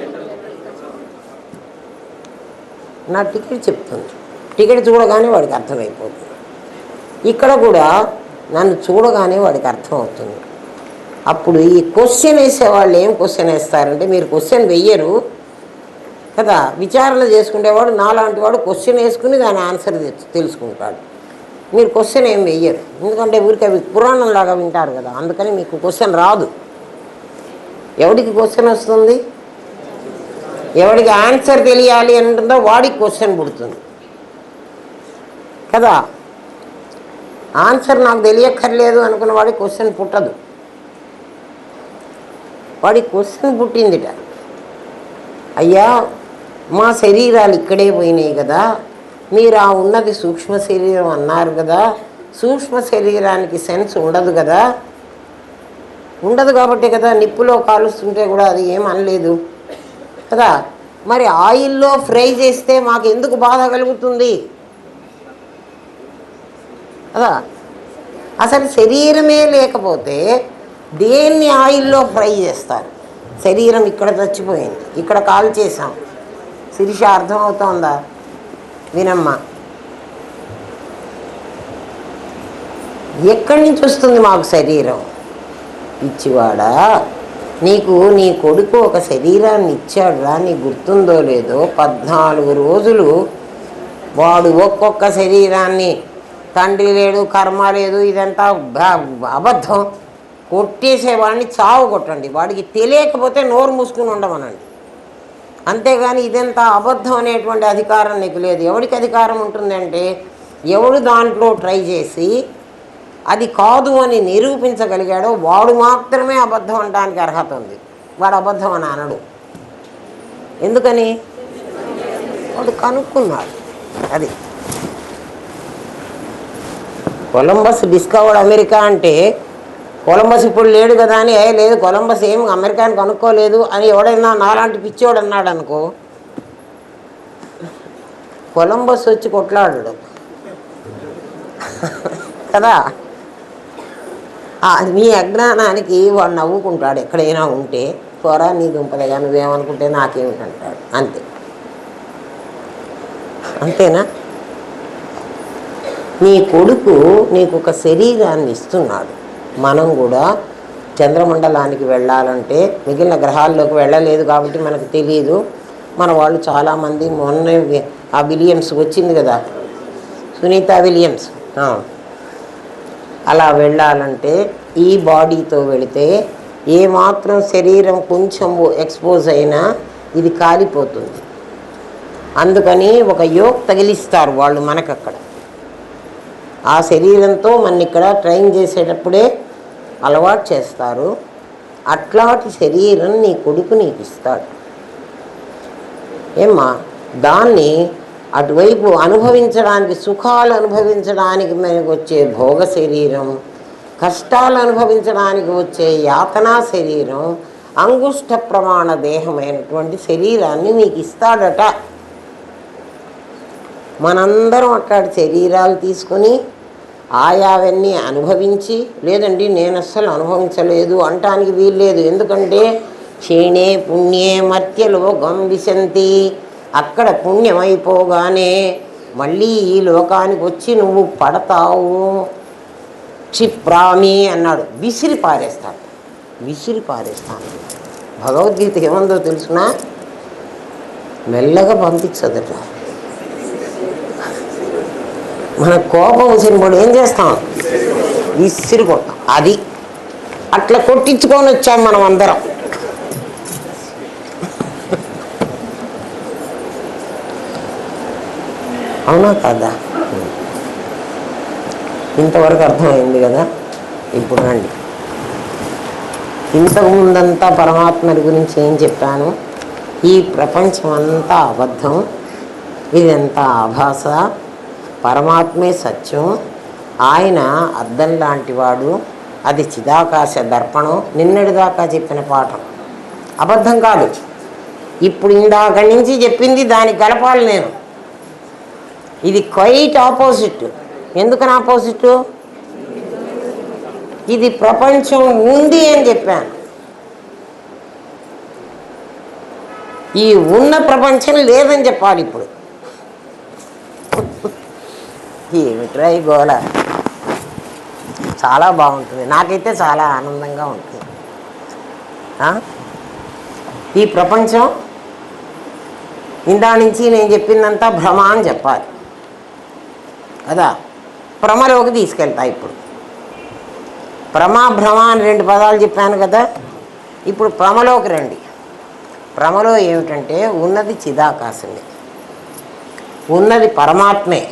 నా టికెట్ చెప్తుంది. టికెట్ చూడగానే వాడికి అర్థమైపోతుంది. ఇక్కడ కూడా నన్ను చూడగానే వాడికి అర్థమవుతుంది. అప్పుడు ఈ క్వశ్చన్ వేసేవాళ్ళు ఏం క్వశ్చన్ వేస్తారంటే, మీరు క్వశ్చన్ వెయ్యరు కదా, విచారణ చేసుకునేవాడు నాలాంటి వాడు క్వశ్చన్ వేసుకుని దాని ఆన్సర్ తెలుసుకుంటాడు. మీరు క్వశ్చన్ ఏం వెయ్యరు, ఎందుకంటే ఊరికి అవి పురాణంలాగా వింటారు కదా, అందుకని మీకు క్వశ్చన్ రాదు. ఎవడికి క్వశ్చన్ వస్తుంది? ఎవడికి ఆన్సర్ తెలియాలి అంటుందో వాడికి క్వశ్చన్ పుడుతుంది కదా. ఆన్సర్ నాకు తెలియక్కర్లేదు అనుకున్న వాడికి క్వశ్చన్ పుట్టదు. వాడికి క్వశ్చన్ పుట్టిందిట, అయ్యా మా శరీరాలు ఇక్కడే పోయినాయి కదా, మీరు ఆ ఉన్నది సూక్ష్మ శరీరం అన్నారు కదా, సూక్ష్మ శరీరానికి సెన్స్ ఉండదు కదా. ఉండదు కాబట్టి కదా నిప్పులో కాలుస్తుంటే కూడా అది ఏం అనలేదు కదా. మరి ఆయిల్లో ఫ్రై చేస్తే మాకు ఎందుకు బాధ కలుగుతుంది కదా. అసలు శరీరమే లేకపోతే దేన్ని ఆయిల్లో ఫ్రై చేస్తారు? శరీరం ఇక్కడ చచ్చిపోయింది, ఇక్కడ కాల్ చేసాం. శిరీష అర్థమవుతోందా? వినమ్మా, ఎక్కడి నుంచి వస్తుంది మాకు శరీరం? ఇచ్చివాడా, నీకు నీ కొడుకు ఒక శరీరాన్ని ఇచ్చాడురా, నీకు గుర్తుందో లేదో? 14 రోజులు వాడు ఒక్కొక్క శరీరాన్ని, తండ్రి లేడు కర్మ లేదు ఇదంతా అబద్ధం, కొట్టేసేవాడిని చావు కొట్టండి. వాడికి తెలియకపోతే నోరు మూసుకుని ఉండమనండి. అంతేగాని ఇదంతా అబద్ధం అనేటువంటి అధికారం నీకు లేదు. ఎవడికి అధికారం ఉంటుందంటే, ఎవడు దాంట్లో ట్రై చేసి అది కాదు అని నిరూపించగలిగాడో వాడు మాత్రమే అబద్ధం అనడానికి అర్హత ఉంది. వాడు అబద్ధం అని అనడు. ఎందుకని? వాడు కనుక్కున్నాడు. అది కొలంబస్ డిస్కవర్డ్ అమెరికా అంటే, కొలంబస్ ఇప్పుడు లేడు కదా అని, లేదు కొలంబస్ ఏం అమెరికాని కనుక్కోలేదు అని ఎవడైనా నాలాంటి పిచ్చోడు అన్నాడు అనుకో, కొలంబస్ వచ్చి కొట్లాడాడు కదా. నీ అజ్ఞానానికి వాడు నవ్వుకుంటాడు ఎక్కడైనా ఉంటే, పోరా నీ దుంపలేగా నువ్వేమనుకుంటే నాకేమిటంటాడు. అంతే, అంతేనా? నీ కొడుకు నీకు ఒక శరీరాన్ని ఇస్తున్నాడు. మనం కూడా చంద్రమండలానికి వెళ్ళాలంటే మిగిలిన గ్రహాల్లోకి వెళ్ళలేదు కాబట్టి మనకు తెలియదు. మన వాళ్ళు చాలామంది మొన్న ఆ విలియమ్స్ వచ్చింది కదా, సునీత విలియమ్స్, అలా వెళ్ళాలంటే ఈ బాడీతో వెళితే ఏమాత్రం శరీరం కొంచెం ఎక్స్పోజ్ అయినా ఇది కాలిపోతుంది. అందుకని ఒక యోక్ తగిలిస్తారు వాళ్ళు మనకక్కడ. ఆ శరీరంతో మన ఇక్కడ ట్రైన్ చేసేటప్పుడే అలవాటు చేస్తారు. అట్లాంటి శరీరం నీ కొడుకు నీకు ఇస్తాడు. ఏమ్మా, దాన్ని అటువైపు అనుభవించడానికి, సుఖాలు అనుభవించడానికి మనకు వచ్చే భోగ శరీరం, కష్టాలు అనుభవించడానికి వచ్చే యాతనా శరీరం, అంగుష్ట ప్రమాణ దేహమైనటువంటి శరీరాన్ని నీకు ఇస్తాడట. మనందరం అట్లాంటి శరీరాలు తీసుకొని ఆయావన్నీ అనుభవించి, లేదండి నేను అస్సలు అనుభవించలేదు అంటానికి వీల్లేదు. ఎందుకంటే క్షీణే పుణ్యే మర్త్యలోకం విశంతి, అక్కడ పుణ్యమైపోగానే మళ్ళీ ఈ లోకానికి వచ్చి నువ్వు పడతావు. క్షిప్రామి అన్నాడు, విసిరి పారేస్తాడు. విసిరి పారేస్తాను. భగవద్గీత ఏముందో తెలుసునా? మెల్లగా పంపించదట. మన కోపం వచ్చినప్పుడు ఏం చేస్తాం? విసిరి కొట్టాం. అది అట్లా కొట్టించుకొని వచ్చాం మనం అందరం. అవునా కాదా? ఇంతవరకు అర్థమైంది కదా. ఇప్పుడు రండి, ఇంతకు ముందంతా పరమాత్మని గురించి ఏం చెప్పాను? ఈ ప్రపంచం అంతా అబద్ధం, ఇదంతా ఆభాస, పరమాత్మే సత్యం, ఆయన అద్దం లాంటివాడు, అది చిదాకాశ దర్పణం. నిన్నటిదాకా చెప్పిన పాఠం అబద్ధం కాదు. ఇప్పుడు ఇందాక నుంచి చెప్పింది దానికి కలపాలి నేను. ఇది క్వైట్ ఆపోజిట్. ఎందుకని ఆపోజిట్? ఇది ప్రపంచం ఉంది అని చెప్పాను, ఈ ఉన్న ప్రపంచం లేదని చెప్పాలి ఇప్పుడు. ఏమిట్రా ఈ గోల? చాలా బాగుంటుంది, నాకైతే చాలా ఆనందంగా ఉంటుంది. ఈ ప్రపంచం ఇందా నుంచి నేను చెప్పిందంతా భ్రమ అని చెప్పాలి కదా. భ్రమలోకి తీసుకెళ్తా. ఇప్పుడు భ్రమ అని 2 పదాలు చెప్పాను కదా. ఇప్పుడు భ్రమలోకి రండి. భ్రమలో ఏమిటంటే ఉన్నది చిదాకాశమే, ఉన్నది పరమాత్మే.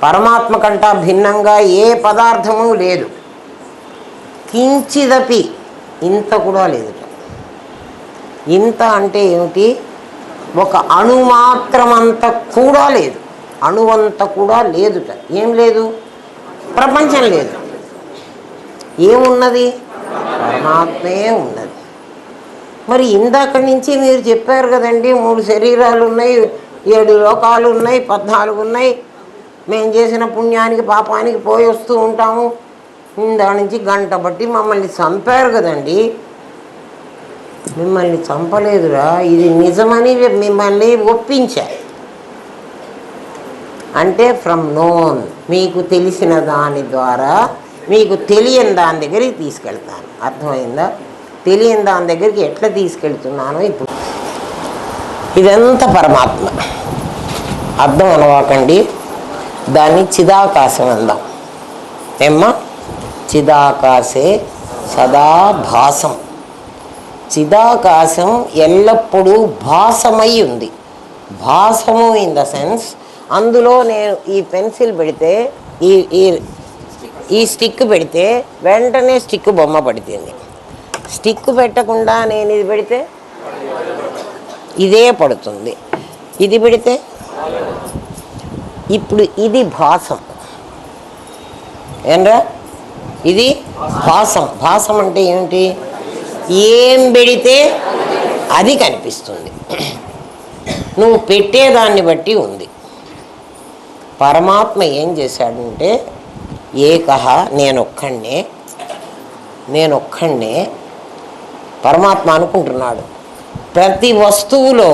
పరమాత్మ కంటా భిన్నంగా ఏ పదార్థము లేదు. కించిదపి, ఇంత కూడా లేదు. ఇంత అంటే ఏమిటి? ఒక అణుమాత్రమంత కూడా లేదు, అణువంత కూడా లేదుట. ఏం లేదు? ప్రపంచం లేదు. ఏమున్నది? పరమాత్మే ఉన్నది. మరి ఇందాక నుంచి మీరు చెప్పారు కదండి, 3 శరీరాలు ఉన్నాయి, 7 లోకాలు ఉన్నాయి, 14 ఉన్నాయి, మేము చేసిన పుణ్యానికి పాపానికి పోయి వస్తూ ఉంటాము. ఇందా నుంచి గంట బట్టి మమ్మల్ని చంపారు కదండి. మిమ్మల్ని చంపలేదురా, ఇది నిజమని మిమ్మల్ని ఒప్పించారు. అంటే ఫ్రమ్ నోన్, మీకు తెలిసిన దాని ద్వారా మీకు తెలియని దాని దగ్గరికి తీసుకెళ్తాను. అర్థమైందా? తెలియని దాని దగ్గరికి ఎట్లా తీసుకెళ్తున్నానో ఇప్పుడు. ఇదంతా పరమాత్మ. అర్థం అనవాకండి, దాన్ని చిదాకాశం అందాం. ఏమ్మా? చిదాకాశే సదా భాసం. చిదాకాశం ఎల్లప్పుడూ భాసమై ఉంది. భాసము ఇన్ ద సెన్స్, అందులో నేను ఈ పెన్సిల్ పెడితే, ఈ స్టిక్ పెడితే వెంటనే స్టిక్ బొమ్మ పడుతుంది. స్టిక్ పెట్టకుండా నేను ఇది పెడితే ఇదే పడుతుంది, ఇది పెడితే. ఇప్పుడు ఇది భాసం. ఏంరా? ఇది భాసం. భాసం అంటే ఏమిటి? ఏం పెడితే అది కనిపిస్తుంది. నువ్వు పెట్టేదాన్ని బట్టి ఉంది. పరమాత్మ ఏం చేశాడంటే, ఏకహ, నేనొక్కడే పరమాత్మ అనుకుంటున్నాడు. ప్రతి వస్తువులో,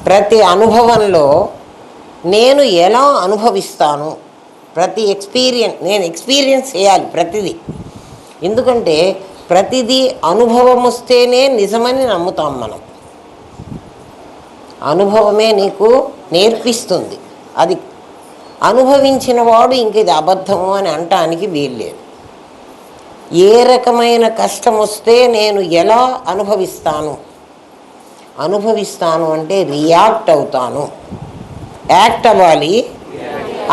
ప్రతి అనుభవంలో నేను ఎలా అనుభవిస్తాను, ప్రతి నేను ఎక్స్పీరియన్స్ చేయాలి ప్రతిదీ. ఎందుకంటే ప్రతిదీ అనుభవం వస్తేనే నిజమని నమ్ముతాం మనం. అనుభవమే నీకు నేర్పిస్తుంది. అది అనుభవించిన వాడు ఇంక ఇది అబద్ధము అని అనటానికి వీల్లేదు. ఏ రకమైన కష్టం వస్తే నేను ఎలా అనుభవిస్తాను అంటే రియాక్ట్ అవుతాను. యాక్ట్ అవ్వాలి,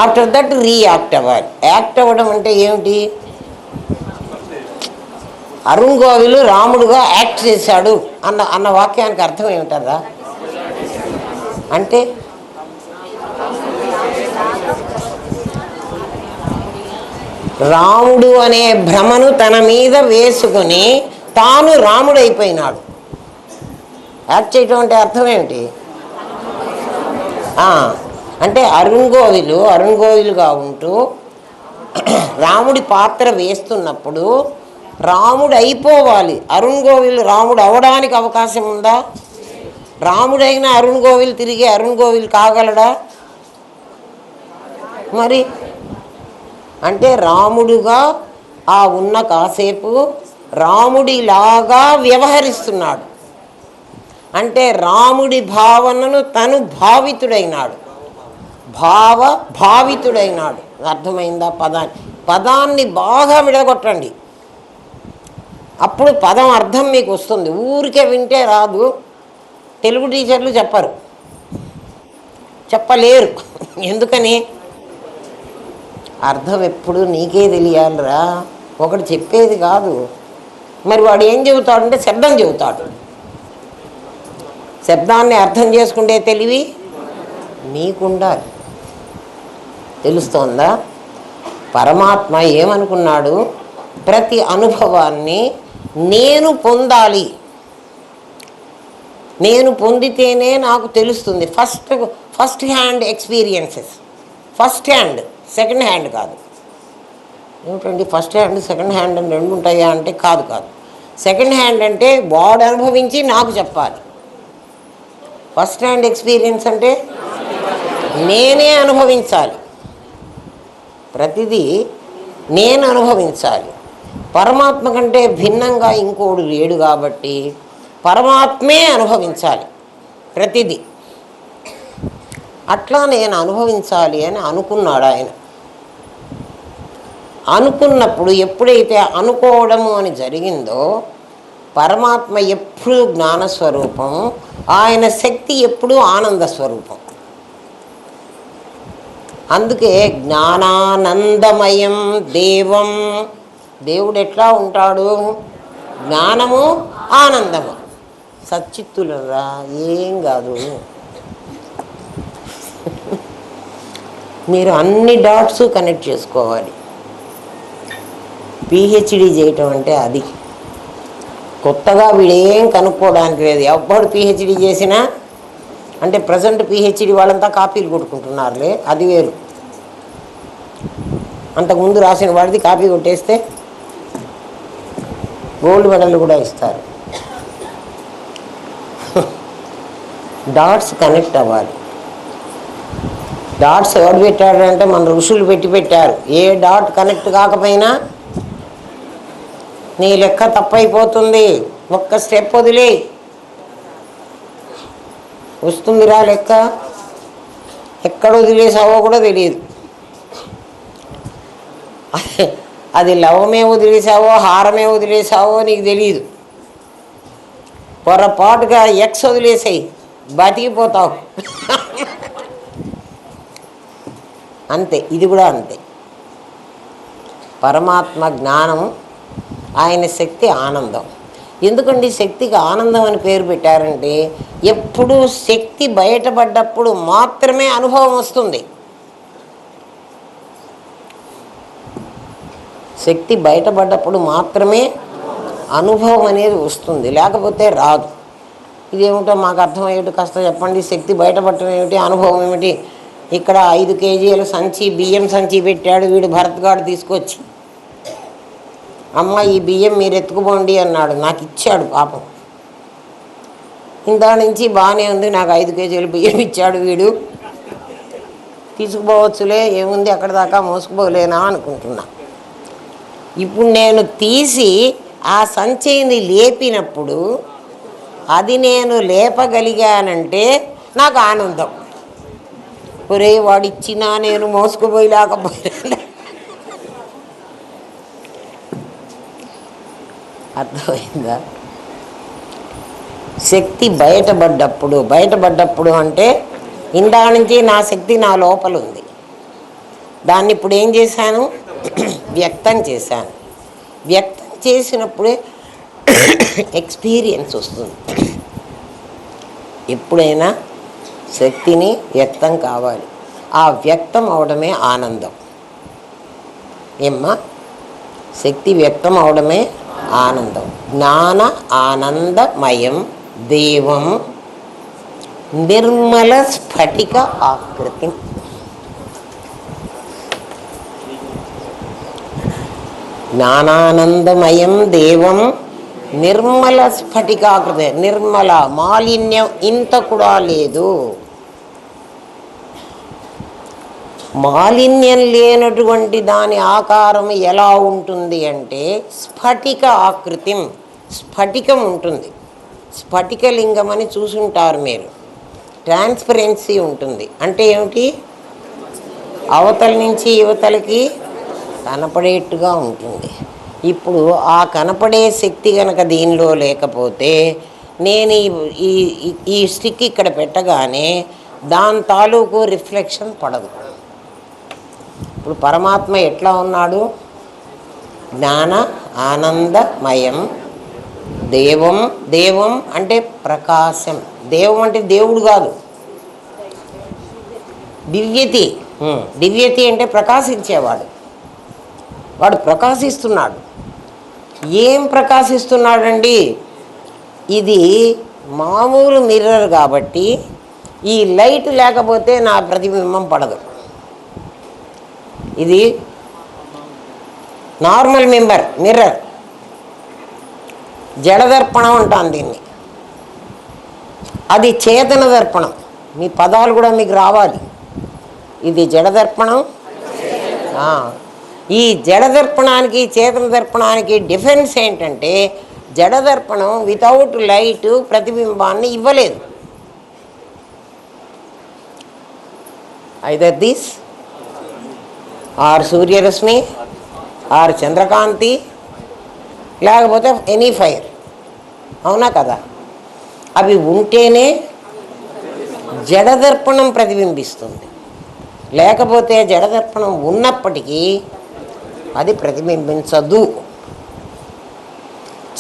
ఆఫ్టర్ దట్ రియాక్ట్ అవ్వాలి. యాక్ట్ అవ్వడం అంటే ఏమిటి? అరుణ్ గోవిల్ రాముడుగా యాక్ట్ చేశాడు అన్న వాక్యానికి అర్థం ఏమిటదా? అంటే రాముడు అనే భ్రమను తన మీద వేసుకుని తాను రాముడైపోయినాడు. యాక్ట్ చేయటం అంటే అర్థం ఏమిటి? అంటే అరుణ్ గోవిలుగా ఉంటూ రాముడి పాత్ర వేస్తున్నప్పుడు రాముడు అయిపోవాలి. అరుణ్ గోవిల్ రాముడు అవడానికి అవకాశం ఉందా? రాముడైన అరుణ్ గోవిల్ తిరిగి అరుణ్ గోవిల్ కాగలడా? మరి అంటే రాముడుగా ఆ ఉన్న కాసేపు రాముడిలాగా వ్యవహరిస్తున్నాడు. అంటే రాముడి భావనను తను భావితుడైనాడు. భావితుడైనాడు. అర్థమైందా? పదాన్ని బాగా విడగొట్టండి, అప్పుడు పదం అర్థం మీకు వస్తుంది. ఊరికే వింటే రాదు. తెలుగు టీచర్లు చెప్పలేరు. ఎందుకని? అర్థం ఎప్పుడు నీకే తెలియాలిరా, ఒకటి చెప్పేది కాదు. మరి వాడు ఏం చెబుతాడంటే శబ్దం చెబుతాడు. శబ్దాన్ని అర్థం చేసుకుంటే తెలివి నీకుండాలి. తెలుస్తోందా? పరమాత్మ ఏమనుకున్నాడు? ప్రతి అనుభవాన్ని నేను పొందాలి, నేను పొందితేనే నాకు తెలుస్తుంది. First hand experiences. First hand, second hand కాదు. ఏమిటండి ఫస్ట్ హ్యాండ్ సెకండ్ హ్యాండ్ అని రెండు ఉంటాయా అంటే కాదు. సెకండ్ హ్యాండ్ అంటే వాడు అనుభవించి నాకు చెప్పాలి. ఫస్ట్ హ్యాండ్ ఎక్స్పీరియన్స్ అంటే నేనే అనుభవించాలి. ప్రతిదీ నేను అనుభవించాలి. పరమాత్మ కంటే భిన్నంగా ఇంకోడు లేడు కాబట్టి పరమాత్మే అనుభవించాలి ప్రతిదీ. అట్లా నేను అనుభవించాలి అని అనుకున్నాడు ఆయన. అనుకున్నప్పుడు ఎప్పుడైతే అనుకోవడము అని జరిగిందో, పరమాత్మ ఎప్పుడూ జ్ఞానస్వరూపం, ఆయన శక్తి ఎప్పుడూ ఆనంద స్వరూపం. అందుకే జ్ఞానానందమయం దేవం. దేవుడు ఎట్లా ఉంటాడు? జ్ఞానము ఆనందము. సచ్చిత్తులరా ఏం కాదు. మీరు అన్ని డాట్స్ కనెక్ట్ చేసుకోవాలి. పిహెచ్డి చేయటం అంటే అది. కొత్తగా వీడేం కనుక్కోవడానికి లేదు. ఎవ్వడు పిహెచ్డి చేసినా అంటే ప్రజెంట్ పిహెచ్డి వాళ్ళంతా కాపీలు కొట్టుకుంటున్నారులే, అది వేరు. అంతకుముందు రాసిన వాడిది కాపీ కొట్టేస్తే గోల్డ్ మెడల్ కూడా ఇస్తారు. డాట్స్ కనెక్ట్ అవ్వాలి. డాట్స్ ఎవరు పెట్టాడు అంటే మన ఋషులు పెట్టారు. ఏ డాట్ కనెక్ట్ కాకపోయినా నీ లెక్క తప్పైపోతుంది. ఒక్క స్టెప్ వదిలే వస్తుందిరా లెక్క. ఎక్కడ వదిలేసావో కూడా తెలియదు. అది లవమే వదిలేసావో హారమే వదిలేసావో నీకు తెలియదు. పొరపాటుగా ఎక్స్ వదిలేసాయి, బతికిపోతావు. అంతే, ఇది కూడా అంతే. పరమాత్మ జ్ఞానం, ఆయన శక్తి ఆనందం. ఎందుకండి శక్తికి ఆనందం అని పేరు పెట్టారంటే, ఎప్పుడూ శక్తి బయటపడ్డప్పుడు మాత్రమే అనుభవం వస్తుంది. శక్తి బయటపడ్డప్పుడు మాత్రమే అనుభవం అనేది వస్తుంది, లేకపోతే రాదు. ఇదేమిటో మాకు అర్థమయ్యేటి కాస్త చెప్పండి. శక్తి బయటపడటం ఏమిటి, అనుభవం ఏమిటి? ఇక్కడ 5 కేజీల సంచి, బియ్యం సంచి పెట్టాడు వీడు భరత్గాడు తీసుకొచ్చి. అమ్మ ఈ బియ్యం మీరు ఎత్తుకుపోండి అన్నాడు. నాకు ఇచ్చాడు పాపం. ఇందా నుంచి బాగానే ఉంది, నాకు 5 కేజీల బియ్యం ఇచ్చాడు వీడు. తీసుకుపోవచ్చులే, ఏముంది అక్కడ దాకా మోసుకుపోలేనా అనుకుంటున్నా. ఇప్పుడు నేను తీసి ఆ సంచిని లేపినప్పుడు అది నేను లేపగలిగానంటే నాకు ఆనందం. ఒరే వాడిచ్చినా నేను మోసుకుపోయలేకపోయినా. అర్థమైందా? శక్తి బయటపడ్డప్పుడు అంటే ఇందా నుంచి నా శక్తి నా లోపల ఉంది. దాన్ని ఇప్పుడు ఏం చేశాను? వ్యక్తం చేశాను. వ్యక్తం చేసినప్పుడే ఎక్స్పీరియన్స్ వస్తుంది. ఎప్పుడైనా శక్తిని వ్యక్తం కావాలి. ఆ వ్యక్తం అవడమే ఆనందం. ఏమ్మా? శక్తి వ్యక్తం అవడమే ఆనందం. జ్ఞాన ఆనందమయం దేవం నిర్మల స్ఫటిక ఆకృతి. జ్ఞానానందమయం దేవం నిర్మల స్ఫటికాకృతి. నిర్మల, మాలిన్యం ఇంత కూడా లేదు. మాలిన్యం లేనటువంటి దాని ఆకారం ఎలా ఉంటుంది అంటే స్ఫటిక ఆకృతి. స్ఫటికం ఉంటుంది. స్ఫటికలింగం అని చూసుంటారు మీరు. ట్రాన్స్పరెన్సీ ఉంటుంది. అంటే ఏమిటి? అవతల నుంచి యువతలకి కనపడేట్టుగా ఉంటుంది. ఇప్పుడు ఆ కనపడే శక్తి కనుక దీనిలో లేకపోతే నేను ఈ స్టిక్ ఇక్కడ పెట్టగానే దాని తాలూకు రిఫ్లెక్షన్ పడదు. ఇప్పుడు పరమాత్మ ఎట్లా ఉన్నాడు? జ్ఞాన ఆనందమయం. దేవం, దేవం అంటే ప్రకాశం. దేవం అంటే దేవుడు కాదు, దివ్యతి. దివ్యతి అంటే ప్రకాశించేవాడు. వాడు ప్రకాశిస్తున్నాడు. ఏం ప్రకాశిస్తున్నాడండి? ఇది మామూలు మిర్రర్ కాబట్టి ఈ లైట్ లేకపోతే నా ప్రతిబింబం పడదు. ఇది నార్మల్ మిర్రర్. జడదర్పణం అంటాం దీన్ని. అది చేతన దర్పణం. మీ పదాలు కూడా మీకు రావాలి. ఇది జడదర్పణం. ఈ జడదర్పణానికి చేతన దర్పణానికి డిఫరెన్స్ ఏంటంటే, జడదర్పణం వితౌట్ లైట్ ప్రతిబింబాన్ని ఇవ్వలేదు. ఐదర్ దిస్ ఆర్ సూర్యరశ్మి ఆర్ చంద్రకాంతి, లేకపోతే ఎనీ ఫైర్. అవునా కదా? అవి ఉంటేనే జడదర్పణం ప్రతిబింబిస్తుంది. లేకపోతే జడదర్పణం ఉన్నప్పటికీ అది ప్రతిబింబించదు.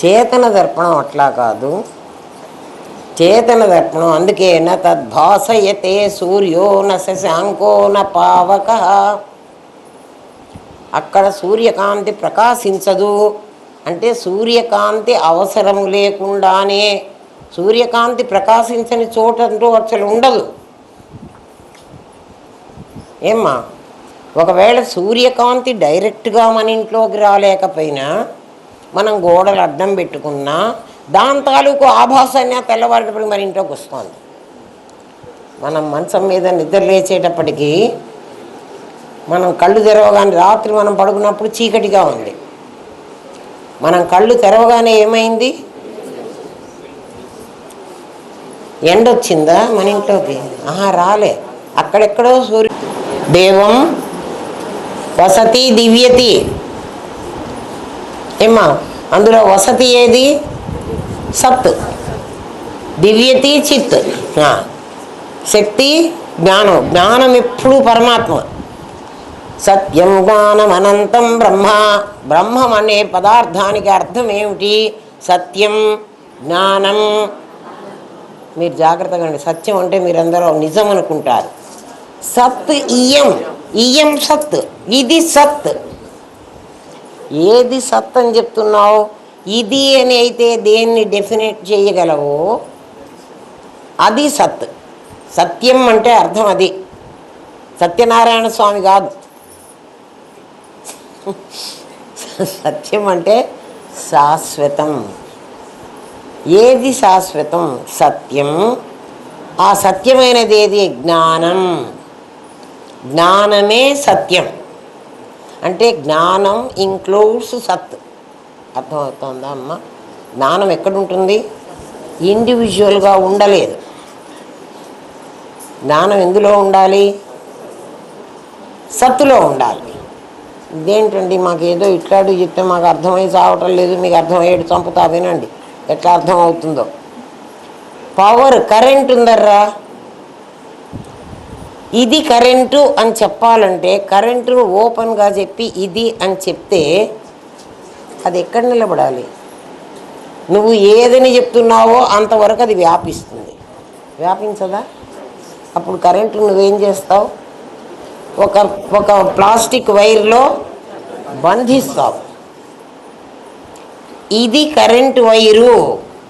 చేతన దర్పణం అట్లా కాదు. చేతన దర్పణం అందుకే న తద్భాసయతే సూర్యో న శశాంకో న పావక. అక్కడ సూర్యకాంతి ప్రకాశించదు అంటే సూర్యకాంతి అవసరం లేకుండానే, సూర్యకాంతి ప్రకాశించని చోటంటూ అసలు ఉండదు. ఏమ్మా, ఒకవేళ సూర్యకాంతి డైరెక్ట్గా మన ఇంట్లోకి రాలేకపోయినా మనం గోడలు అడ్డం పెట్టుకున్నా దాని తాలూకు ఆభాసాన్ని తెల్లవారేటప్పటికి మన ఇంట్లోకి వస్తుంది. మనం మంచం మీద నిద్ర లేచేటప్పటికీ మనం కళ్ళు తెరవగానే, రాత్రి మనం పడుకున్నప్పుడు చీకటిగా ఉంది, మనం కళ్ళు తెరవగానే ఏమైంది? ఎండొచ్చిందా మన ఇంట్లోకి? రాలే. అక్కడెక్కడో సూర్యు. దేవం వసతి దివ్యతి. ఏమ్మా, అందులో వసతి ఏది? సత్. దివ్యతి చిత్. శక్తి జ్ఞానం. జ్ఞానం ఎప్పుడూ పరమాత్మ. సత్యం జ్ఞానం అనంతం బ్రహ్మ. బ్రహ్మం అనే పదార్థానికి అర్థం ఏమిటి? సత్యం, జ్ఞానం. మీరు జాగ్రత్తగా అండి. సత్యం అంటే మీరందరూ నిజం అనుకుంటారు. సత్ ఇయం, ఇయం సత్, ఇది సత్. ఏది సత్ అని చెప్తున్నావు? ఇది అని అయితే దేన్ని డెఫినేట్ చేయగలవో అది సత్. సత్యం అంటే అర్థం అది. సత్యనారాయణ స్వామి కాదు. సత్యం అంటే శాశ్వతం. ఏది శాశ్వతం? సత్యం. ఆ సత్యమైనది ఏది? జ్ఞానం. జ్ఞానమే సత్యం. అంటే జ్ఞానం ఇంక్లూడ్స్ సత్. అర్థమవుతుందా అమ్మ? జ్ఞానం ఎక్కడుంటుంది? ఇండివిజువల్గా ఉండలేదు. జ్ఞానం ఎందులో ఉండాలి? సత్తులో ఉండాలి. ఇదేంటండి మాకు ఏదో ఇట్లాంటివి చెప్తే మాకు అర్థమై చావటం లేదు, మీకు అర్థమయ్యేది చంపుతా వినండి ఎట్లా అర్థం అవుతుందో. పవర్, కరెంట్ ఉందర్రా, ఇది కరెంటు అని చెప్పాలంటే కరెంటును ఓపెన్గా చెప్పి ఇది అని చెప్తే అది ఎక్కడ నిలబడాలి? నువ్వు ఏదని చెప్తున్నావో అంతవరకు అది వ్యాపిస్తుంది. వ్యాపించదా? అప్పుడు కరెంటు నువ్వేం చేస్తావు? ఒక ప్లాస్టిక్ వైర్లో బంధిస్తావు. ఇది కరెంటు వైరు,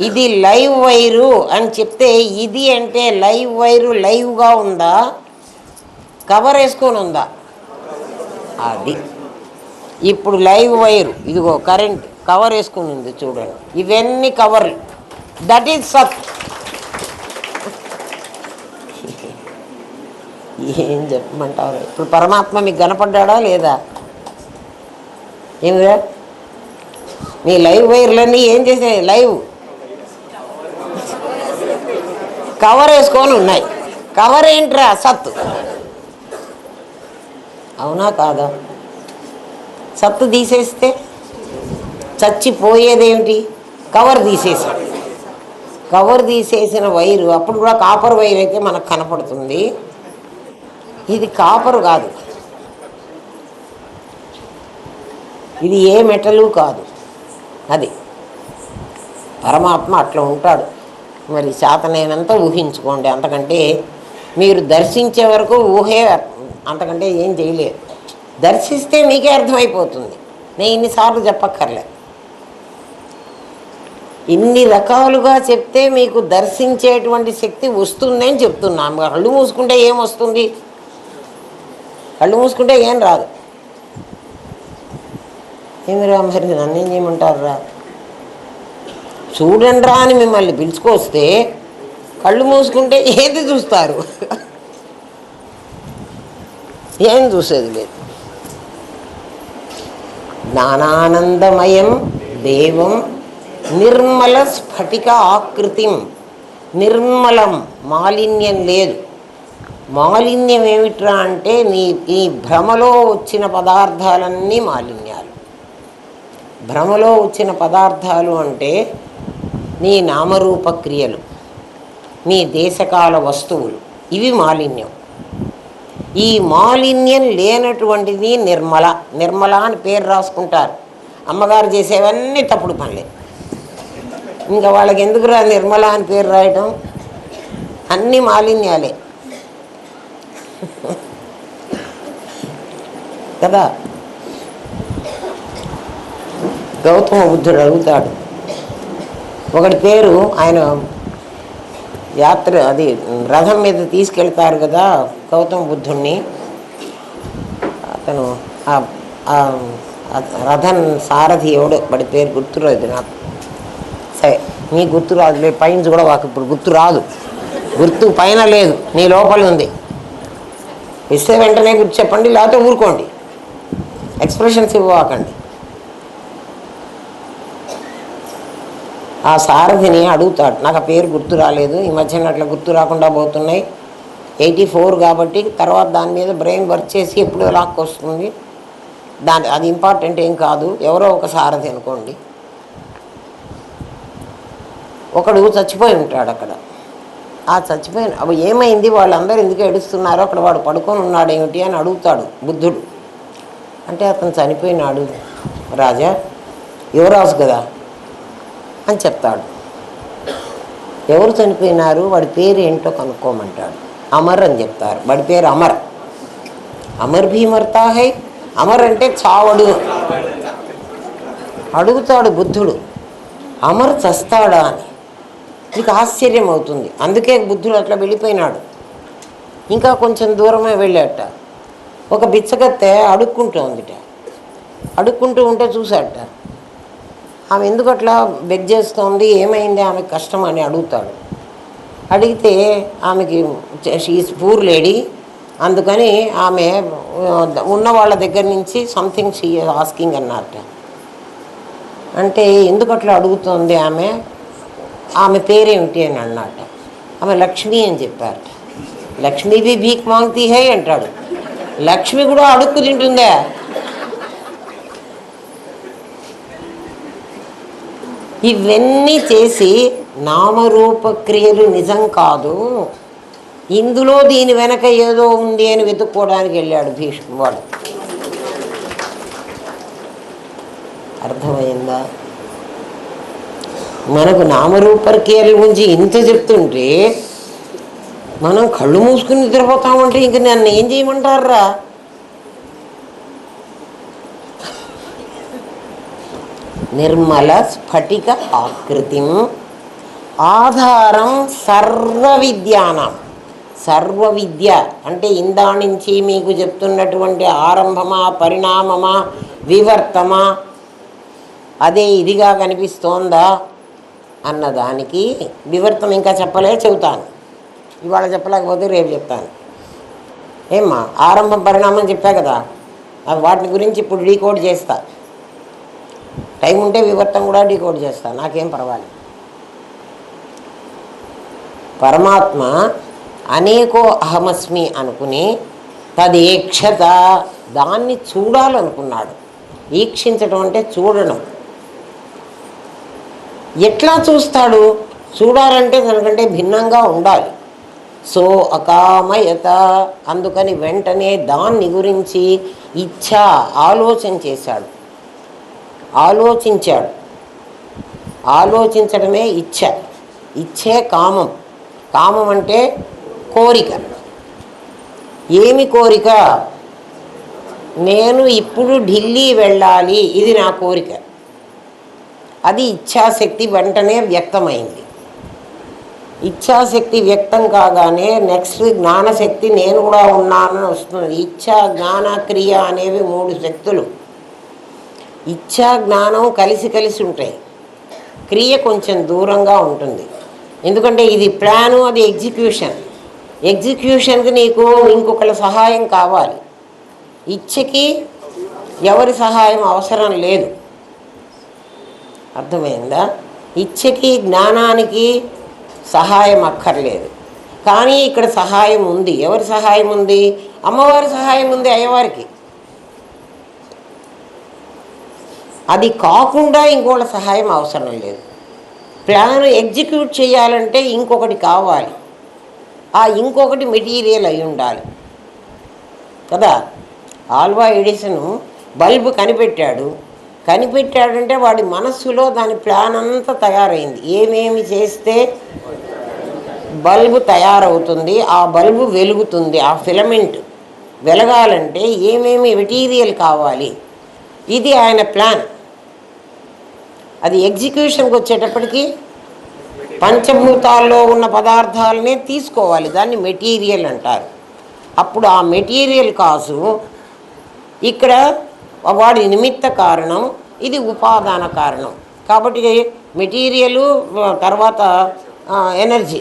ఇది లైవ్ వైరు అని చెప్తే ఇది అంటే లైవ్ వైరు లైవ్గా ఉందా, కవర్ వేసుకొని ఉందా? అది. ఇప్పుడు లైవ్ వైరు ఇదిగో కరెంట్ కవర్ వేసుకుని ఉంది చూడండి. ఇవన్నీ కవర్లు. దట్ ఈజ్ సత్. ఏం చెప్పమంటారు? ఇప్పుడు పరమాత్మ మీకు కనపడ్డా లేదా? ఏమిరా నీ లైవ్ వైర్లన్నీ ఏం చేసాయి? లైవ్ కవర్ వేసుకొని ఉన్నాయి. కవర్ ఏంట్రా? సత్తు. అవునా కాదా? సత్తు తీసేస్తే చచ్చిపోయేదేమిటి? కవర్ తీసేసాడు. కవర్ తీసేసిన వైరు అప్పుడు కూడా కాపర్ వైర్ అయితే మనకు కనపడుతుంది. ఇది కాపరు కాదు, ఇది ఏ మెటలు కాదు. అది పరమాత్మ అట్లా ఉంటాడు. మరి శాతనైనంత ఊహించుకోండి. అంతకంటే మీరు దర్శించే వరకు ఊహే, అంతకంటే ఏం చేయలేదు. దర్శిస్తే మీకే అర్థమైపోతుంది. నేను ఇన్నిసార్లు చెప్పక్కర్లే. ఇన్ని రకాలుగా చెప్తే మీకు దర్శించేటువంటి శక్తి వస్తుందని చెప్తున్నాను. కళ్ళు మూసుకుంటే ఏమొస్తుంది? కళ్ళు మూసుకుంటే ఏం రాదు. ఏమిరా మరి నన్నేం చేయమంటారా? చూడండి రా అని మిమ్మల్ని పిలుచుకొస్తే కళ్ళు మూసుకుంటే ఏది చూస్తారు? ఏం చూసేది లేదు. జ్ఞానానందమయం దేవం నిర్మల స్ఫటిక ఆకృతిం. నిర్మలం, మాలిన్యం లేదు. మాలిన్యం ఏమిట్రా అంటే ఈ భ్రమలో వచ్చిన పదార్థాలన్నీ మాలిన్యాలు. భ్రమలో వచ్చిన పదార్థాలు అంటే నీ నామరూప క్రియలు, నీ దేశకాల వస్తువులు, ఇవి మాలిన్యం. ఈ మాలిన్యం లేనటువంటిది నిర్మల. నిర్మల అని పేరు రాసుకుంటారు. అమ్మగారు చేసేవన్నీ తప్పుడు పనులే. ఇంకా వాళ్ళకి ఎందుకురా నిర్మల అని పేరు రాయటం? అన్నీ మాలిన్యాలే కదా. గౌతమ బుద్ధుడు అడుగుతాడు. ఒకటి పేరు, ఆయన యాత్ర అది రథం మీద తీసుకెళ్తారు కదా గౌతమ బుద్ధుణ్ణి. అతను రథం సారథి ఎవడో, వాడి పేరు గుర్తురాదు నాకు. సరే, నీ గుర్తు రాదులే, పైన కూడా వాకు ఇప్పుడు గుర్తు రాదు. గుర్తు పైన లేదు, నీ లోపల ఉంది. ఇస్తే వెంటనే గుర్తు చెప్పండి, లేకపోతే ఊరుకోండి. ఎక్స్ప్రెషన్స్ ఇవ్వకండి. ఆ సారథిని అడుగుతాడు. నాకు ఆ పేరు గుర్తు రాలేదు, ఈ మధ్యన అట్లా గుర్తు రాకుండా పోతున్నాయి. 84 కాబట్టి తర్వాత దాని మీద బ్రెయిన్ వర్క్ చేసి ఎప్పుడు లాక్కొస్తుంది. అది ఇంపార్టెంట్ ఏం కాదు, ఎవరో ఒక సారథి అనుకోండి. ఒకడు చచ్చిపోయి ఉంటాడు అక్కడ. ఆ చచ్చిపోయిన అవి ఏమైంది, వాళ్ళందరూ ఎందుకు ఏడుస్తున్నారో, అక్కడ వాడు పడుకొని ఉన్నాడు ఏమిటి అని అడుగుతాడు బుద్ధుడు. అంటే అతను చనిపోయినాడు రాజా, యువరాజు కదా అని చెప్తాడు. ఎవరు చనిపోయినారు, వాడి పేరు ఏంటో కనుక్కోమంటాడు. అమర్ అని చెప్తారు. వాడి పేరు అమర్. అమర్ భీ మర్తా హై. అమర్ అంటే చావడు. అడుగుతాడు బుద్ధుడు, అమర్ చస్తాడా అని. నీకు ఆశ్చర్యం అవుతుంది. అందుకే బుద్ధుడు అట్లా వెళ్ళిపోయినాడు. ఇంకా కొంచెం దూరమే వెళ్ళాట. ఒక బిచ్చగత్తె అడుక్కుంటోందిట. అడుక్కుంటూ ఉంటే చూశాట. ఆమె ఎందుకు అట్లా బెగ్ చేస్తోంది, ఏమైంది, ఆమెకు కష్టం అని అడుగుతాడు. అడిగితే ఆమెకి షీఈస్ పూర్ లేడీ, అందుకని ఆమె ఉన్న వాళ్ళ దగ్గర నుంచి సంథింగ్ షీ ఆస్కింగ్ అన్నట్ట. అంటే ఎందుకు అట్లా అడుగుతోంది ఆమె పేరేమిటి అని అన్నట్ట. ఆమె లక్ష్మి అని చెప్పారట. లక్ష్మీ బి భీక్ మాంగ్తీ హై అంటాడు. లక్ష్మి కూడా అడుక్కు తింటుందే. ఇవన్నీ చేసి నామరూప క్రియలు నిజం కాదు, ఇందులో దీని వెనక ఏదో ఉంది అని వెతుక్కోవడానికి వెళ్ళాడు భీష్ముడు. అర్థమైందా? మనకు నామరూప క్రియల గురించి ఇంత చెప్తుంటే మనం కళ్ళు మూసుకుని నిద్రపోతామంటే ఇంక నన్ను ఏం చేయమంటారా? నిర్మల స్ఫటిక ఆకృతిం ఆధారం సర్వ విద్యానం. సర్వ విద్య అంటే ఇందా నుంచి మీకు చెప్తున్నటువంటి ఆరంభమా, పరిణామమా, వివర్తమా, అదే ఇదిగా కనిపిస్తోందా అన్నదానికి వివర్తం ఇంకా చెబుతాను. ఇవాళ చెప్పలేకపోతే రేపు చెప్తాను. ఏమ్మా, ఆరంభం పరిణామం చెప్పా కదా, అది వాటిని గురించి ఇప్పుడు డీకోడ్ చేస్తా. టైం ఉంటే వివర్తం కూడా డీకోడ్ చేస్తా, నాకేం పర్వాలేదు. పరమాత్మ అనేకో అహమస్మి అనుకుని తదేక్షత, దాన్ని చూడాలనుకున్నాడు. ఈక్షించడం అంటే చూడడం. ఎట్లా చూస్తాడు? చూడాలంటే దానికంటే భిన్నంగా ఉండాలి. సో అకామయత, అందుకని వెంటనే దాన్ని గురించి ఆలోచన చేశాడు. ఆలోచించాడు. ఆలోచించడమే ఇచ్ఛ. ఇచ్చే కామం. కామం అంటే కోరిక. ఏమి కోరిక? నేను ఇప్పుడు ఢిల్లీ వెళ్ళాలి, ఇది నా కోరిక. అది ఇచ్ఛాశక్తి వెంటనే వ్యక్తమైంది. ఇచ్ఛాశక్తి వ్యక్తం కాగానే నెక్స్ట్ జ్ఞానశక్తి, నేను కూడా ఉన్నానని వస్తున్నది. ఇచ్ఛా జ్ఞాన క్రియ అనేవి 3 శక్తులు. ఇచ్ఛా జ్ఞానం కలిసి కలిసి ఉంటాయి, క్రియ కొంచెం దూరంగా ఉంటుంది. ఎందుకంటే ఇది ప్లాను, అది ఎగ్జిక్యూషన్. ఎగ్జిక్యూషన్కి నీకు ఇంకొకళ్ళ సహాయం కావాలి. ఇచ్ఛకి ఎవరి సహాయం అవసరం లేదు. అర్థమైందా? ఇచ్ఛకి జ్ఞానానికి సహాయం అక్కర్లేదు. కానీ ఇక్కడ సహాయం ఉంది. ఎవరి సహాయం ఉంది? అమ్మవారి సహాయం ఉంది అయ్యవారికి. అది కాకుండా ఇంకోళ్ళ సహాయం అవసరం లేదు. ప్లాన్ ఎగ్జిక్యూట్ చేయాలంటే ఇంకొకటి కావాలి. ఆ ఇంకొకటి మెటీరియల్ అయి ఉండాలి కదా. ఆల్వా ఎడిసన్ బల్బు కనిపెట్టాడంటే వాడి మనస్సులో దాని ప్లాన్ అంతా తయారైంది. ఏమేమి చేస్తే బల్బు తయారవుతుంది, ఆ బల్బు వెలుగుతుంది, ఆ ఫిలమెంట్ వెలగాలంటే ఏమేమి మెటీరియల్ కావాలి, ఇది ఆయన ప్లాన్. అది ఎగ్జిక్యూషన్కి వచ్చేటప్పటికి పంచభూతాల్లో ఉన్న పదార్థాలనే తీసుకోవాలి, దాన్ని మెటీరియల్ అంటారు. అప్పుడు ఆ మెటీరియల్ కాసు ఇక్కడ వాడి నిమిత్త కారణం, ఇది ఉపాదాన కారణం. కాబట్టి మెటీరియలు తర్వాత ఎనర్జీ.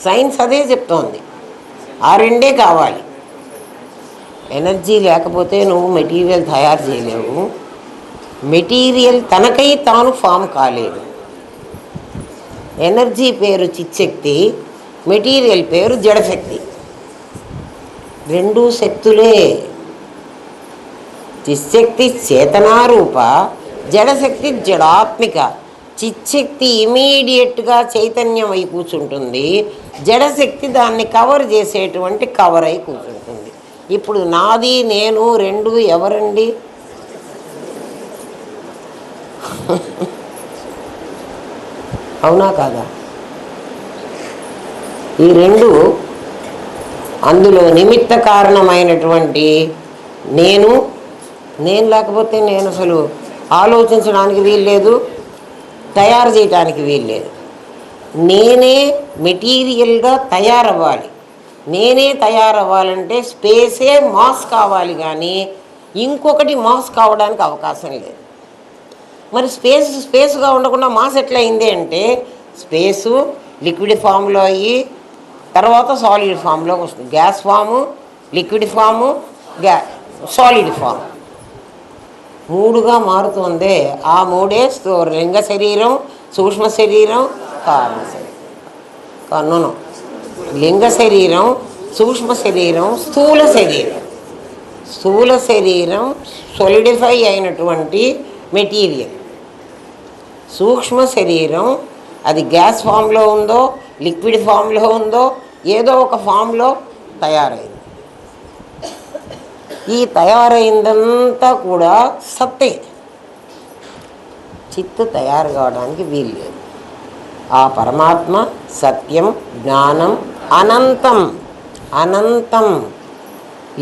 సైన్స్ అదే చెప్తోంది, ఆ రెండే కావాలి. ఎనర్జీ లేకపోతే నువ్వు మెటీరియల్ తయారు చేయలేవు. మెటీరియల్ తనకై తాను ఫామ్ కాలేదు. ఎనర్జీ పేరు చిచ్చక్తి, మెటీరియల్ పేరు జడశక్తి. 2 శక్తులే. చిచ్చక్తి చేతనారూప, జడశక్తి జడాత్మిక. చిచ్చక్తి ఇమీడియట్గా చైతన్యం అయి కూర్చుంటుంది, జడశక్తి దాన్ని కవర్ చేసేటువంటి కవర్ అయి కూర్చుంటుంది. ఇప్పుడు నాది నేను 2 ఎవరండి? అవునా కాదా? ఈ 2 అందులో నిమిత్త కారణమైనటువంటి నేను లేకపోతే నేను అసలు ఆలోచించడానికి వీల్లేదు, తయారు చేయడానికి వీల్లేదు. నేనే మెటీరియల్గా తయారవ్వాలి. నేనే తయారవ్వాలంటే స్పేసే మాస్ కావాలి, కానీ ఇంకొకటి మాస్ కావడానికి అవకాశం లేదు. మరి స్పేస్గా ఉండకుండా మాస్ ఎట్లా అయింది అంటే, స్పేసు లిక్విడ్ ఫామ్లో అయ్యి తర్వాత సాలిడ్ ఫామ్లోకి వస్తుంది. Gas form, liquid form, solid form 3గా మారుతుంది. ఆ 3ఏ లింగ శరీరం, సూక్ష్మ శరీరం, కారణ శరీరం. కన్నును లింగ శరీరం, సూక్ష్మ శరీరం, స్థూల శరీరం. స్థూల శరీరం సొలిడిఫై అయినటువంటి మెటీరియల్. సూక్ష్మ శరీరం అది గ్యాస్ ఫామ్లో ఉందో, లిక్విడ్ ఫామ్లో ఉందో, ఏదో ఒక ఫామ్లో తయారైంది. ఈ తయారైందంతా కూడా సత్తే. చిత్తు తయారు కావడానికి వీల్లేదు. ఆ పరమాత్మ సత్యం, జ్ఞానం, అనంతం. అనంతం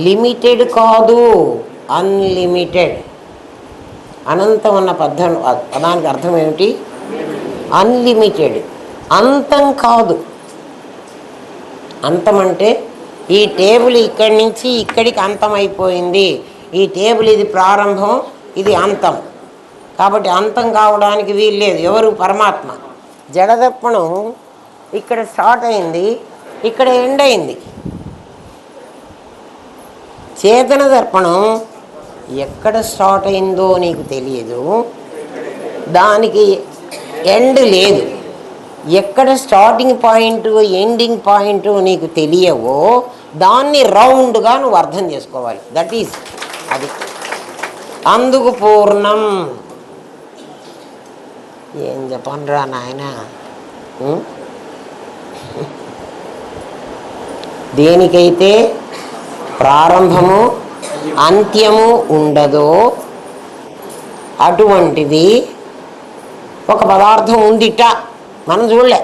లిమిటెడ్ కాదు, అన్లిమిటెడ్. అనంతం అన్న పదానికి అర్థం ఏమిటి? అన్లిమిటెడ్. అంతం కాదు. అంతం అంటే ఈ టేబుల్ ఇక్కడి నుంచి ఇక్కడికి అంతం అయిపోయింది, ఈ టేబుల్ ఇది ప్రారంభం, ఇది అంతం. కాబట్టి అంతం కావడానికి వీల్లేదు. ఎవరు? పరమాత్మ. జడదర్పణం ఇక్కడ స్టార్ట్ అయింది, ఇక్కడ ఎండ్ అయింది. చేతన దర్పణం ఎక్కడ స్టార్ట్ అయిందో నీకు తెలియదు, దానికి ఎండ్ లేదు. ఎక్కడ స్టార్టింగ్ పాయింట్ ఎండింగ్ పాయింట్ నీకు తెలియవో దాన్ని రౌండ్గా నువ్వు అర్థం చేసుకోవాలి. దట్ ఈజ్ అది. అందుకు పూర్ణం. ఏం చెప్పనురా నాయన. దేనికైతే ప్రారంభము అంత్యము ఉండదో అటువంటిది ఒక పదార్థం ఉందిట, మనం చూడలే.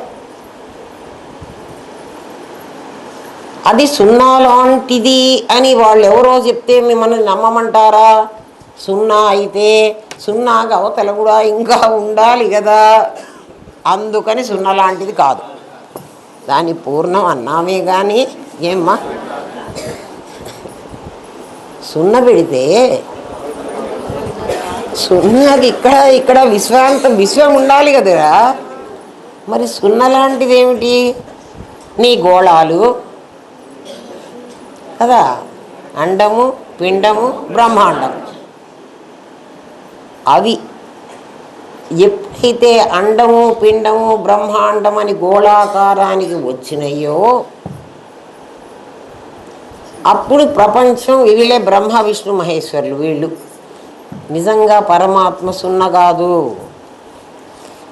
అది సున్నా లాంటిది అని వాళ్ళు ఎవరో చెప్తే మిమ్మల్ని నమ్మమంటారా? సున్నా అయితే సున్నాగా అవతల కూడా ఇంకా ఉండాలి కదా, అందుకని సున్నా లాంటిది కాదు. దాని పూర్ణం అన్నామే కానీ ఏమ్మా సున్న పెడితే సున్నాది ఇక్కడ ఇక్కడ విశ్వం ఉండాలి కదరా. మరి సున్న లాంటిది ఏమిటి? నీ గోళాలు కదా, అండము పిండము బ్రహ్మాండం. అవి ఎప్పుడైతే అండము పిండము బ్రహ్మాండం అని గోళాకారానికి వచ్చినాయో అప్పుడు ప్రపంచం వీళ్ళే బ్రహ్మ విష్ణు మహేశ్వరులు. వీళ్ళు నిజంగా పరమాత్మ సున్నా కాదు.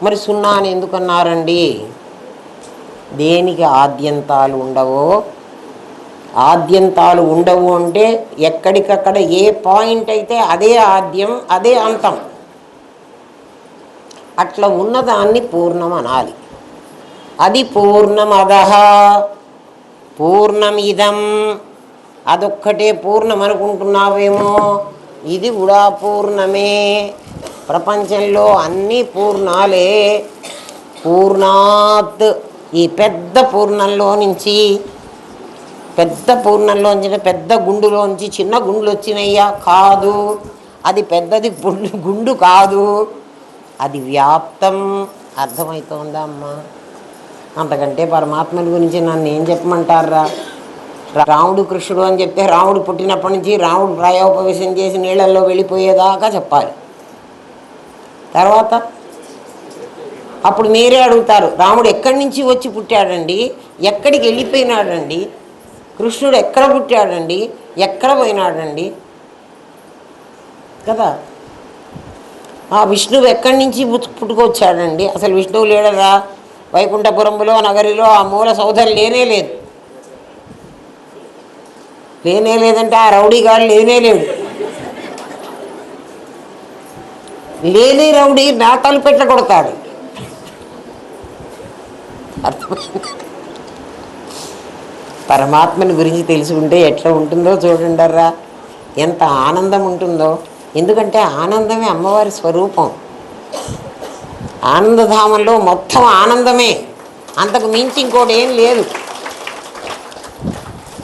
మరి సున్నా అని ఎందుకన్నారండి? దేనికి ఆద్యంతాలు ఉండవో, ఆద్యంతాలు ఉండవు అంటే ఎక్కడికక్కడ ఏ పాయింట్ అయితే అదే ఆద్యం అదే అంతం. అట్లా ఉన్నదాన్ని పూర్ణం అనాలి. అది పూర్ణమదః పూర్ణమిదం. అదొక్కటే పూర్ణం అనుకుంటున్నావేమో, ఇది కూడా పూర్ణమే. ప్రపంచంలో అన్నీ పూర్ణాలే. పూర్ణాత్ ఈ పెద్ద పూర్ణంలోంచి పెద్ద గుండులోంచి చిన్న గుండులు వచ్చినయ్యా కాదు. అది పెద్దది గుండు కాదు, అది వ్యాప్తం. అర్థమవుతోందా అమ్మా? అంతకంటే పరమాత్మని గురించి నన్ను ఏం చెప్పమంటారా? రాముడు కృష్ణుడు అని చెప్తే రాముడు పుట్టినప్పటి నుంచి రాముడు ప్రాయోపవేశం చేసి నీళ్ళల్లో వెళ్ళిపోయేదాకా చెప్పాలి. తర్వాత అప్పుడు మీరే అడుగుతారు, రాముడు ఎక్కడి నుంచి వచ్చి పుట్టాడండి, ఎక్కడికి వెళ్ళిపోయినాడండి, కృష్ణుడు ఎక్కడ పుట్టాడండి, ఎక్కడ పోయినాడండి కదా. ఆ విష్ణువు ఎక్కడి నుంచి పుట్టుకొచ్చాడండి? అసలు విష్ణువు లేడరా? వైకుంఠపురంలో నగరిలో ఆ మూల సౌధం లేనే లేదంటే ఆ రౌడీగాడు లేనే లేని రౌడీ నా తలుపెట్ల కొడతాడు. అర్థమైంది? పరమాత్మని గురించి తెలుసుకుంటే ఎట్లా ఉంటుందో చూడండిరా, ఎంత ఆనందం ఉంటుందో. ఎందుకంటే ఆనందమే అమ్మవారి స్వరూపం. ఆనందధామంలో మొత్తం ఆనందమే, అంతకు మించి ఇంకోటి ఏం లేదు,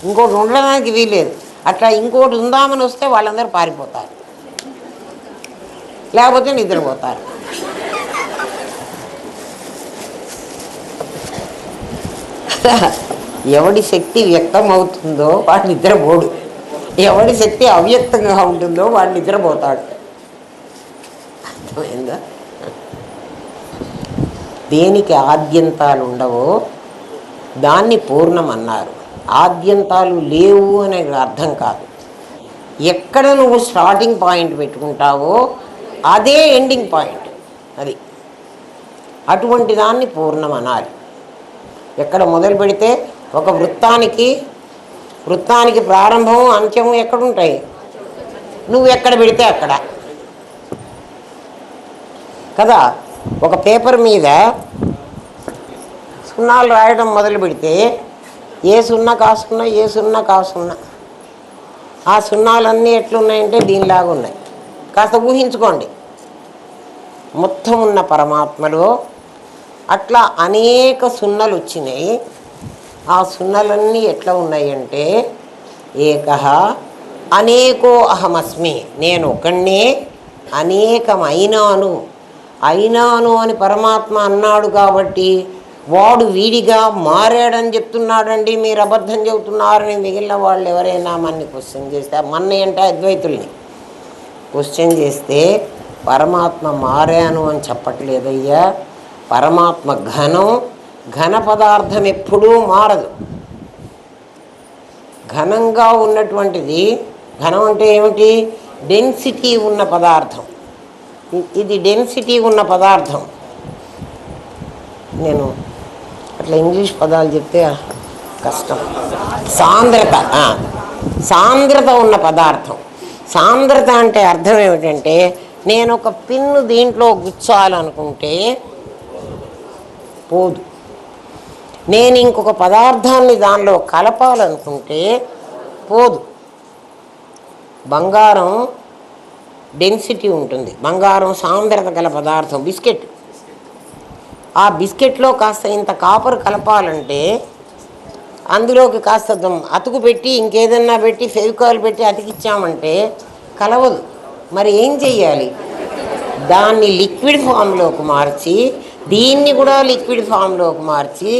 ఇంకోటి ఉండడానికి వీలేదు. అట్లా ఇంకోటి ఉందామని వస్తే వాళ్ళందరూ పారిపోతారు, లేకపోతే నిద్రపోతారు. ఎవడి శక్తి వ్యక్తం అవుతుందో వాడు నిద్రపోడు, ఎవడి శక్తి అవ్యక్తంగా ఉంటుందో వాడు నిద్రపోతాడు. అర్థమైందా? దేనికి ఆద్యంతాలు ఉండవో దాన్ని పూర్ణం అన్నారు. ఆద్యంతాలు లేవు అనే అర్థం కాదు. ఎక్కడ నువ్వు స్టార్టింగ్ పాయింట్ పెట్టుకుంటావో అదే ఎండింగ్ పాయింట్. అది అటువంటి దాన్ని పూర్ణం అనాలి. ఎక్కడ మొదలు పెడితే ఒక వృత్తానికి ప్రారంభము అంత్యము ఎక్కడుంటాయి? నువ్వు ఎక్కడ పెడితే అక్కడ కదా. ఒక పేపర్ మీద సున్నాలు రాయడం మొదలు పెడితే ఏ సున్నా కాసున్నా ఆ సున్నాలన్నీ ఎట్లున్నాయంటే దీనిలాగా ఉన్నాయి. కాస్త ఊహించుకోండి. మొత్తం ఉన్న పరమాత్మలో అట్లా అనేక సున్నలు వచ్చినాయి. ఆ సున్నలన్నీ ఎట్లా ఉన్నాయంటే ఏకః అనేకో అహమస్మి, నేను ఒకణ్ణే అనేకమైనాను అని పరమాత్మ అన్నాడు. కాబట్టి వాడు వీడిగా మారాడని చెప్తున్నాడండి. మీరు అబద్ధం చెబుతున్నారని మిగిలిన వాళ్ళు ఎవరైనా మన్ని క్వశ్చన్ చేస్తే, మన్ని అంటే అద్వైతుల్ని క్వశ్చన్ చేస్తే పరమాత్మ మారాను అని చెప్పట్లేదయ్యా. పరమాత్మ ఘన పదార్థం ఎప్పుడూ మారదు. ఘనంగా ఉన్నటువంటిది, ఘనం అంటే ఏమిటి? డెన్సిటీ ఉన్న పదార్థం. ఇది డెన్సిటీ ఉన్న పదార్థం. నేను అట్లా ఇంగ్లీష్ పదాలు చెప్తే కష్టం. సాంద్రత ఉన్న పదార్థం. సాంద్రత అంటే అర్థం ఏమిటంటే నేను ఒక పిన్ను దీంట్లో గుచ్చాలనుకుంటే పోదు. నేను ఇంకొక పదార్థాన్ని దానిలో కలపాలనుకుంటే పోదు. బంగారం డెన్సిటీ ఉంటుంది, బంగారం సాంద్రత గల పదార్థం. బిస్కెట్, ఆ బిస్కెట్లో కాస్త ఇంత కాపర్ కలపాలంటే అందులోకి కాస్త అతుకు పెట్టి ఇంకేదన్నా పెట్టి ఫెవికాల్ పెట్టి అతికిచ్చామంటే కలవదు. మరి ఏం చెయ్యాలి? దాన్ని లిక్విడ్ ఫామ్లోకి మార్చి దీన్ని కూడా లిక్విడ్ ఫామ్లోకి మార్చి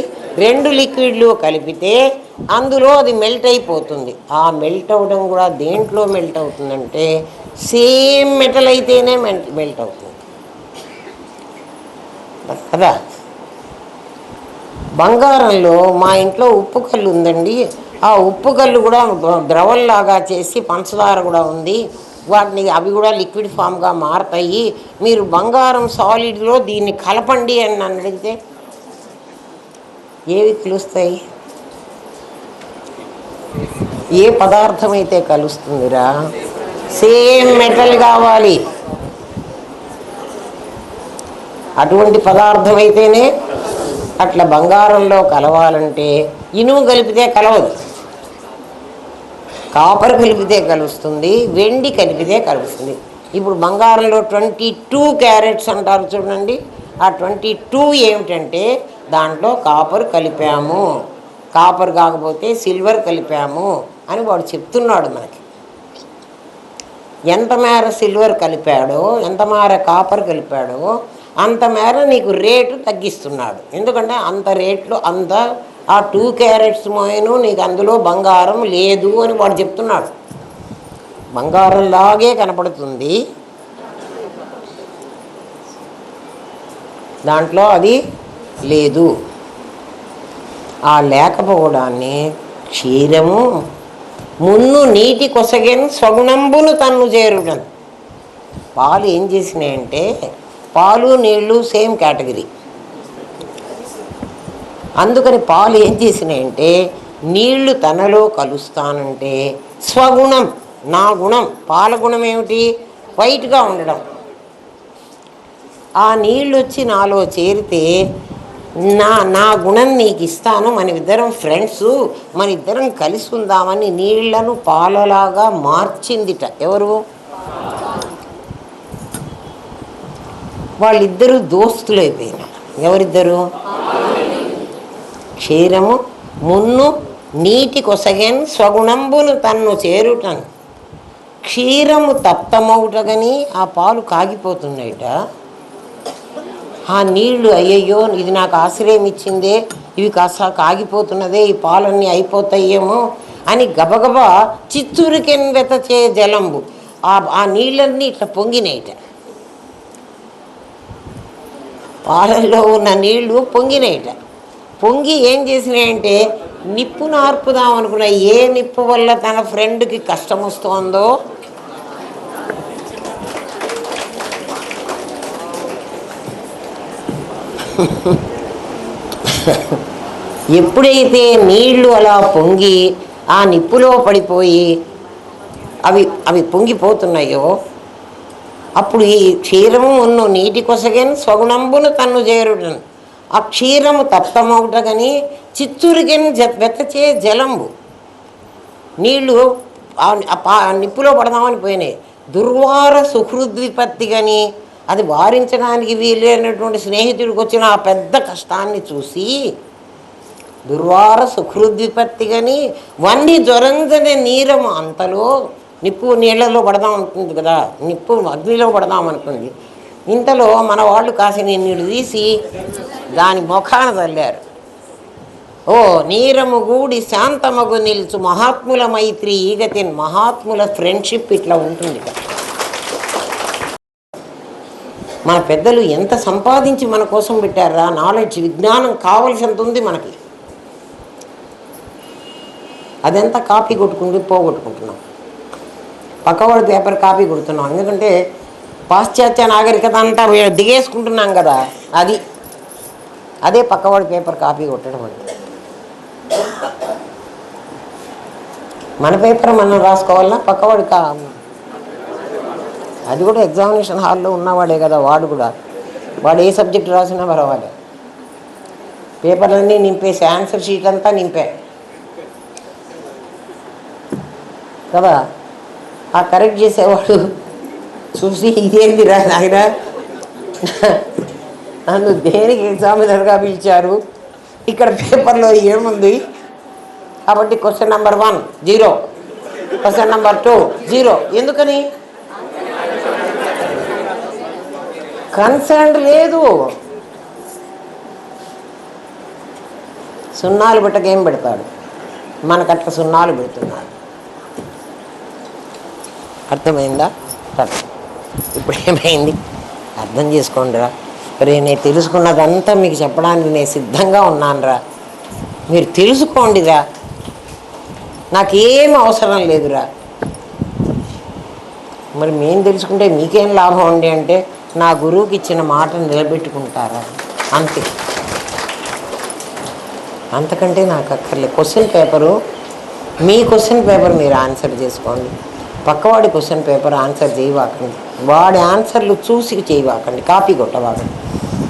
రెండు లిక్విడ్లు కలిపితే అందులో అది మెల్ట్ అయిపోతుంది. ఆ మెల్ట్ అవ్వడం కూడా దేంట్లో మెల్ట్ అవుతుందంటే సేమ్ మెటల్ అయితేనే మెల్ట్ అవుతుంది కదా. బంగారంలో మా ఇంట్లో ఉప్పు కల్లు ఉందండి, ఆ ఉప్పు కల్లు కూడా ద్రవంలాగా చేసి పంచదార కూడా ఉంది, వాటిని అవి కూడా లిక్విడ్ ఫామ్గా మారుతాయి, మీరు బంగారం సాలిడ్లో దీన్ని కలపండి అని నన్ను అడిగితే ఏవి కలుస్తాయి? ఏ పదార్థం అయితే కలుస్తుందిరా? సేమ్ మెటల్ కావాలి, అటువంటి పదార్థం అయితేనే. అట్లా బంగారంలో కలవాలంటే ఇనుము కలిపితే కలవదు, కాపర్ కలిపితే కలుస్తుంది, వెండి కలిపితే కలుస్తుంది. ఇప్పుడు బంగారంలో 22 క్యారెట్స్ అంటారు చూడండి, ఆ 22 ఏమిటంటే దాంట్లో కాపర్ కలిపాము, కాపర్ కాకపోతే సిల్వర్ కలిపాము అని వాడు చెప్తున్నాడు మనకి. ఎంత మేర సిల్వర్ కలిపాడో, ఎంత మేర కాపర్ కలిపాడో అంత మేర నీకు రేటు తగ్గిస్తున్నాడు. ఎందుకంటే అంత రేట్లు అంత ఆ 2 క్యారెట్స్ మోయను నీకు అందులో బంగారం లేదు అని వాడు చెప్తున్నాడు. బంగారంలాగే కనపడుతుంది, దాంట్లో అది లేదు. ఆ లేకపోవడాన్ని క్షీరము మున్ను నీటి కొసగెన్ స్వగుణంబును తన్ను చేరుడను. పాలు ఏం చేసినాయంటే, పాలు నీళ్ళు సేమ్ కేటగిరీ, అందుకని పాలు ఏం చేసినాయంటే నీళ్లు తనలో కలుస్తానంటే స్వగుణం, నా గుణం. పాల గుణం ఏమిటి? వైట్గా ఉండడం. ఆ నీళ్ళు వచ్చి నాలో చేరితే నా గుణం నీకు ఇస్తాను, మన ఇద్దరం ఫ్రెండ్స్, మన ఇద్దరం కలిసి ఉందామని నీళ్లను పాలలాగా మార్చిందిట. ఎవరు? వాళ్ళిద్దరూ దోస్తులు అయిపోయినారు. ఎవరిద్దరు? క్షీరము మున్ను నీటి కొసగెన్ స్వగుణంబును తన్ను చేరుటను. క్షీరము తప్తమవుటగని ఆ పాలు కాగిపోతున్నాయిట. ఆ నీళ్లు అయ్యయ్యో ఇది నాకు ఆశ్రయం ఇచ్చిందే, ఇవి కాస్త కాగిపోతున్నదే, ఈ పాలన్నీ అయిపోతాయేమో అని గబగబా చిత్తూరికెన్ వెతచే జలంబు, ఆ నీళ్ళన్నీ ఇట్లా పొంగినాయిట. పాలల్లో ఉన్న నీళ్లు పొంగినాయిట. పొంగి ఏం చేసినాయంటే నిప్పు నార్పుదాం అనుకున్న, ఏ నిప్పు వల్ల తన ఫ్రెండ్కి కష్టం వస్తుందో ఎప్పుడైతే నీళ్లు అలా పొంగి ఆ నిప్పులో పడిపోయి అవి పొంగిపోతున్నాయో అప్పుడు ఈ క్షీరము ఉన్ను నీటి కొసగని స్వగుణంబును తన్ను చేరుడను. ఆ క్షీరము తప్తమవుటగని చిత్తూరికని వెతచే జలంబు, నీళ్లు నిప్పులో పడదామని పోయినాయి. దుర్వార సుహృద్విపత్తి కానీ, అది వారించడానికి వీలైనటువంటి స్నేహితుడికి వచ్చిన ఆ పెద్ద కష్టాన్ని చూసి దుర్వార సుహృద్విపత్తి కానీ వన్ని జ్వరంజనే నీరము, అంతలో నిప్పు నీళ్ళలో పడదాం అనుకుంది కదా, నిప్పు అగ్నిలో పడదాం అనుకుంది. ఇంతలో మన వాళ్ళు కాసిన నీళ్ళు తీసి దాని ముఖాన చల్లారు. ఓ నీరము గూడి శాంతమగు నిల్చు మహాత్ముల మైత్రి ఈగతిన్. మహాత్ముల ఫ్రెండ్షిప్ ఇట్లా ఉంటుంది. మన పెద్దలు ఎంత సంపాదించి మన కోసం పెట్టారా, నాలెడ్జ్, విజ్ఞానం కావలసినంత ఉంది మనకి. అదంతా కాపీ పోగొట్టుకుంటున్నాం. పక్కవాడి పేపర్ కాపీ కొడుతున్నాం. ఎందుకంటే పాశ్చాత్య నాగరికత అంతా దిగేసుకుంటున్నాం కదా, అదే పక్కవాడి పేపర్ కాపీ కొట్టడం అంటే. మన పేపర్ మనం రాసుకోవాలన్నా పక్కవాడి అది కూడా ఎగ్జామినేషన్ హాల్లో ఉన్నవాడే కదా వాడు కూడా. వాడు ఏ సబ్జెక్ట్ రాసినా పర్వాలే. పేపర్లన్నీ నింపేసి ఆన్సర్ షీట్ అంతా నింపా కదా. ఆ కరెక్ట్ చేసేవాడు చూసి ఇదేంది రా నాయన, నన్ను దేనికి ఎగ్జామినర్గా పిలిచారు, ఇక్కడ పేపర్లో ఏముంది కాబట్టి క్వశ్చన్ నెంబర్ 1 0, క్వశ్చన్ నెంబర్ 2 0. ఎందుకని? కన్సర్న్ లేదు. సున్నాలు పెట్టకేం పెడతాడు, మనకట్ల సున్నాలు పెడుతున్నాడు. అర్థమైందా? ఇప్పుడు ఏమైంది అర్థం చేసుకోండిరా. రే నేను తెలుసుకున్నదంతా మీకు చెప్పడానికి నేను సిద్ధంగా ఉన్నానురా, మీరు తెలుసుకోండిరా, నాకేం అవసరం లేదురా. మరి మేము తెలుసుకుంటే మీకేం లాభం ఉండి అంటే నా గురువుకి ఇచ్చిన మాటను నిలబెట్టుకుంటారా, అంతే. అంతకంటే నాకు అక్కర్లే. క్వశ్చన్ పేపరు మీ క్వశ్చన్ పేపర్ మీరు ఆన్సర్ చేసుకోండి, పక్కవాడి క్వశ్చన్ పేపర్ ఆన్సర్ చేయవాకండి, వాడి ఆన్సర్లు చూసి చేయవాకండి, కాపీ కొట్టవాకండి.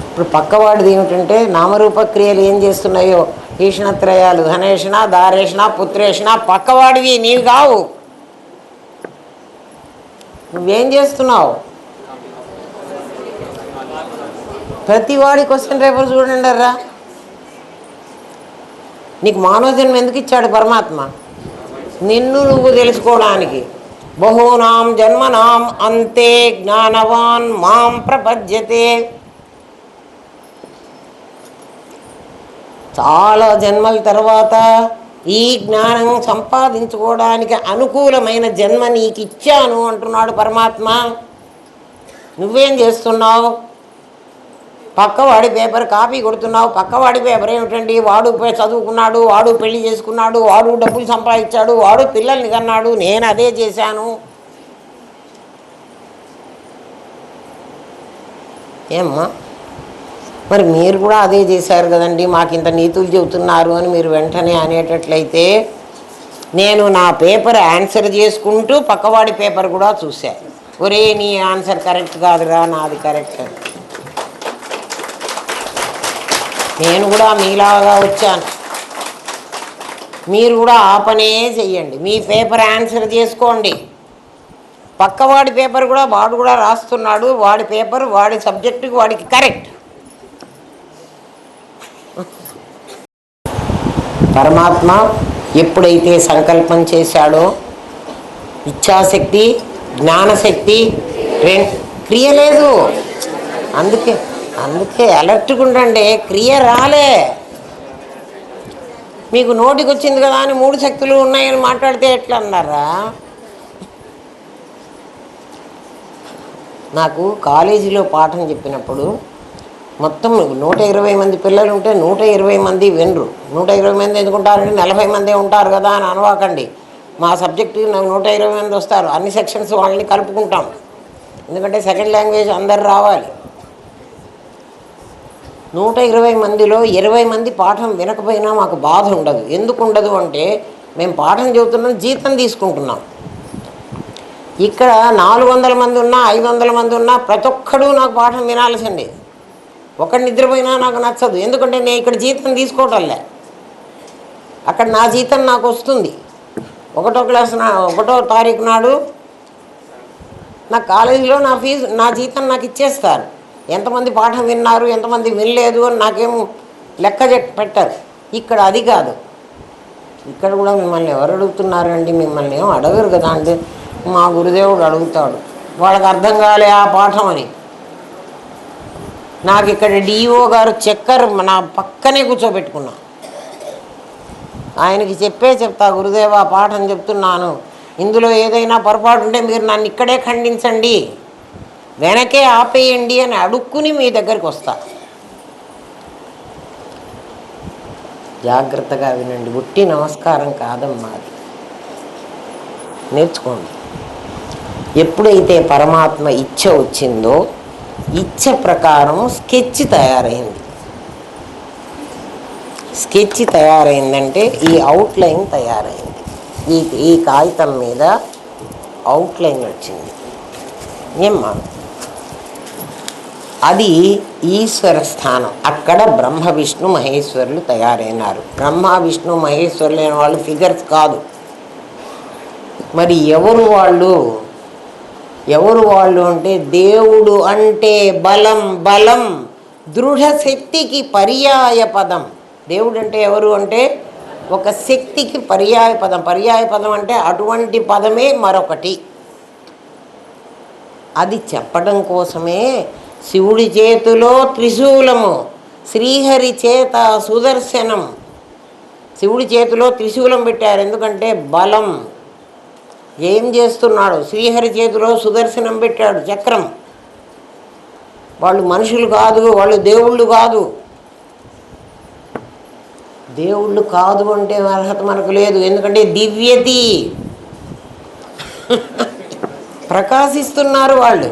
ఇప్పుడు పక్కవాడిది ఏమిటంటే నామరూప క్రియలు ఏం చేస్తున్నాయో, ఈషణత్రయాలు ధనేషణ దారేషణ పుత్రేషణ పక్కవాడివి, నీవి కావు. నువ్వేం చేస్తున్నావు? ప్రతివాడి క్వశ్చన్ పేపర్ చూడండి రా. నీకు మానవ జన్మ ఎందుకు ఇచ్చాడు పరమాత్మ? నిన్ను నువ్వు తెలుసుకోవడానికి. బహూనాం జన్మనాం అంతే జ్ఞానవాన్ మాం ప్రపద్యతే. చాలా జన్మల తర్వాత ఈ జ్ఞానం సంపాదించుకోవడానికి అనుకూలమైన జన్మ నీకు ఇచ్చాను అంటున్నాడు పరమాత్మ. నువ్వేం చేస్తున్నావు? పక్కవాడి పేపర్ కాపీ కొడుతున్నావు. పక్కవాడి పేపర్ ఏమిటండి, వాడు చదువుకున్నాడు, వాడు పెళ్లి చేసుకున్నాడు, వాడు డబ్బులు సంపాదించాడు, వాడు పిల్లల్ని కన్నాడు, నేను అదే చేశాను. ఏమ్మా మరి మీరు కూడా అదే చేశారు కదండి, మాకు ఇంత నీతులు చెబుతున్నారు అని మీరు వెంటనే అనేటట్లయితే, నేను నా పేపర్ ఆన్సర్ చేసుకుంటూ పక్కవాడి పేపర్ కూడా చూశాను. ఒరే నీ ఆన్సర్ కరెక్ట్ కాదురా, నాది కరెక్ట్. నేను కూడా మీలాగా వచ్చాను, మీరు కూడా ఆ పనే చెయ్యండి. మీ పేపర్ ఆన్సర్ చేసుకోండి, పక్కవాడి పేపర్ కూడా వాడు కూడా రాస్తున్నాడు, వాడి పేపర్ వాడి సబ్జెక్టుకి వాడికి కరెక్ట్. పరమాత్మ ఎప్పుడైతే సంకల్పం చేశాడో ఇచ్ఛాశక్తి జ్ఞానశక్తి క్రియ లేదు. అందుకే అలర్ట్గా ఉండండి. క్రియ రాలే. మీకు నోటికి వచ్చింది కదా అని 3 శక్తులు ఉన్నాయని మాట్లాడితే ఎట్లా అన్నారా? నాకు కాలేజీలో పాఠం చెప్పినప్పుడు మొత్తం 120 మంది పిల్లలు ఉంటే 120 మంది వినరు. 120 మంది ఎందుకుంటారంటే 40 మందే ఉంటారు కదా అని అనవాకండి. మా సబ్జెక్టు 120 మంది వస్తారు, అన్ని సెక్షన్స్ వాళ్ళని కలుపుకుంటాం, ఎందుకంటే సెకండ్ లాంగ్వేజ్ అందరు రావాలి. 120 మందిలో 20 మంది పాఠం వినకపోయినా మాకు బాధ ఉండదు. ఎందుకు ఉండదు అంటే మేము పాఠం చెబుతున్నాం, జీతం తీసుకుంటున్నాం. ఇక్కడ 400 మంది ఉన్నా 500 మంది ఉన్నా ప్రతి ఒక్కడూ నాకు పాఠం వినాల్సిందే. ఒకటి నిద్రపోయినా నాకు నచ్చదు, ఎందుకంటే నేను ఇక్కడ జీతం తీసుకోవటంలే, అక్కడ నా జీతం నాకు వస్తుంది. 1వ క్లాస్ 1వ తారీఖు నాడు నా కాలేజీలో నా ఫీజు నా జీతం నాకు ఇచ్చేస్తారు. ఎంతమంది పాఠం విన్నారు ఎంతమంది వినలేదు అని నాకేం లెక్క పెట్టారు. ఇక్కడ అది కాదు. ఇక్కడ కూడా మిమ్మల్ని ఎవరు అడుగుతున్నారండి? మిమ్మల్ని ఏం అడగరు కదా అండి. మా గురుదేవుడు అడుగుతాడు, వాళ్ళకి అర్థం కాలే ఆ పాఠం అని. నాకు ఇక్కడ డిఓ గారు చక్కర్ నా పక్కనే కూర్చోబెట్టుకున్నా. ఆయనకి చెప్తా, గురుదేవ పాఠం చెప్తున్నాను, ఇందులో ఏదైనా పొరపాటు ఉంటే మీరు నన్ను ఇక్కడే ఖండించండి, వెనకే ఆపేయండి అని అడుక్కుని మీ దగ్గరికి వస్తా. జాగ్రత్తగా వినండి, ఉట్టి నమస్కారం కాదమ్మా, అది నేర్చుకోండి. ఎప్పుడైతే పరమాత్మ ఇచ్ఛ వచ్చిందో ఇచ్ఛ ప్రకారం స్కెచ్ తయారైంది. స్కెచ్ తయారైందంటే ఈ అవుట్లైన్ తయారైంది. ఈ కాగితం మీద అవుట్లైన్ వచ్చింది. ఏమ్మా అది ఈశ్వర స్థానం. అక్కడ బ్రహ్మ విష్ణు మహేశ్వరులు తయారైనారు. బ్రహ్మ విష్ణు మహేశ్వరులు అయిన వాళ్ళు ఫిగర్స్ కాదు. మరి ఎవరు వాళ్ళు అంటే దేవుడు అంటే బలం, బలం దృఢ శక్తికి పర్యాయ పదం. దేవుడు అంటే ఎవరు అంటే ఒక శక్తికి పర్యాయ పదం. పర్యాయ పదం అంటే అటువంటి పదమే మరొకటి. అది చెప్పడం కోసమే శివుడి చేతిలో త్రిశూలము, శ్రీహరి చేత సుదర్శనం. శివుడి చేతిలో త్రిశూలం పెట్టారు, ఎందుకంటే బలం. ఏం చేస్తున్నాడు? శ్రీహరి చేతిలో సుదర్శనం పెట్టాడు, చక్రం. వాళ్ళు మనుషులు కాదు, వాళ్ళు దేవుళ్ళు కాదు. దేవుళ్ళు కాదు అంటే అర్హత మనకు లేదు, ఎందుకంటే దివ్యతి ప్రకాశిస్తున్నారు వాళ్ళు.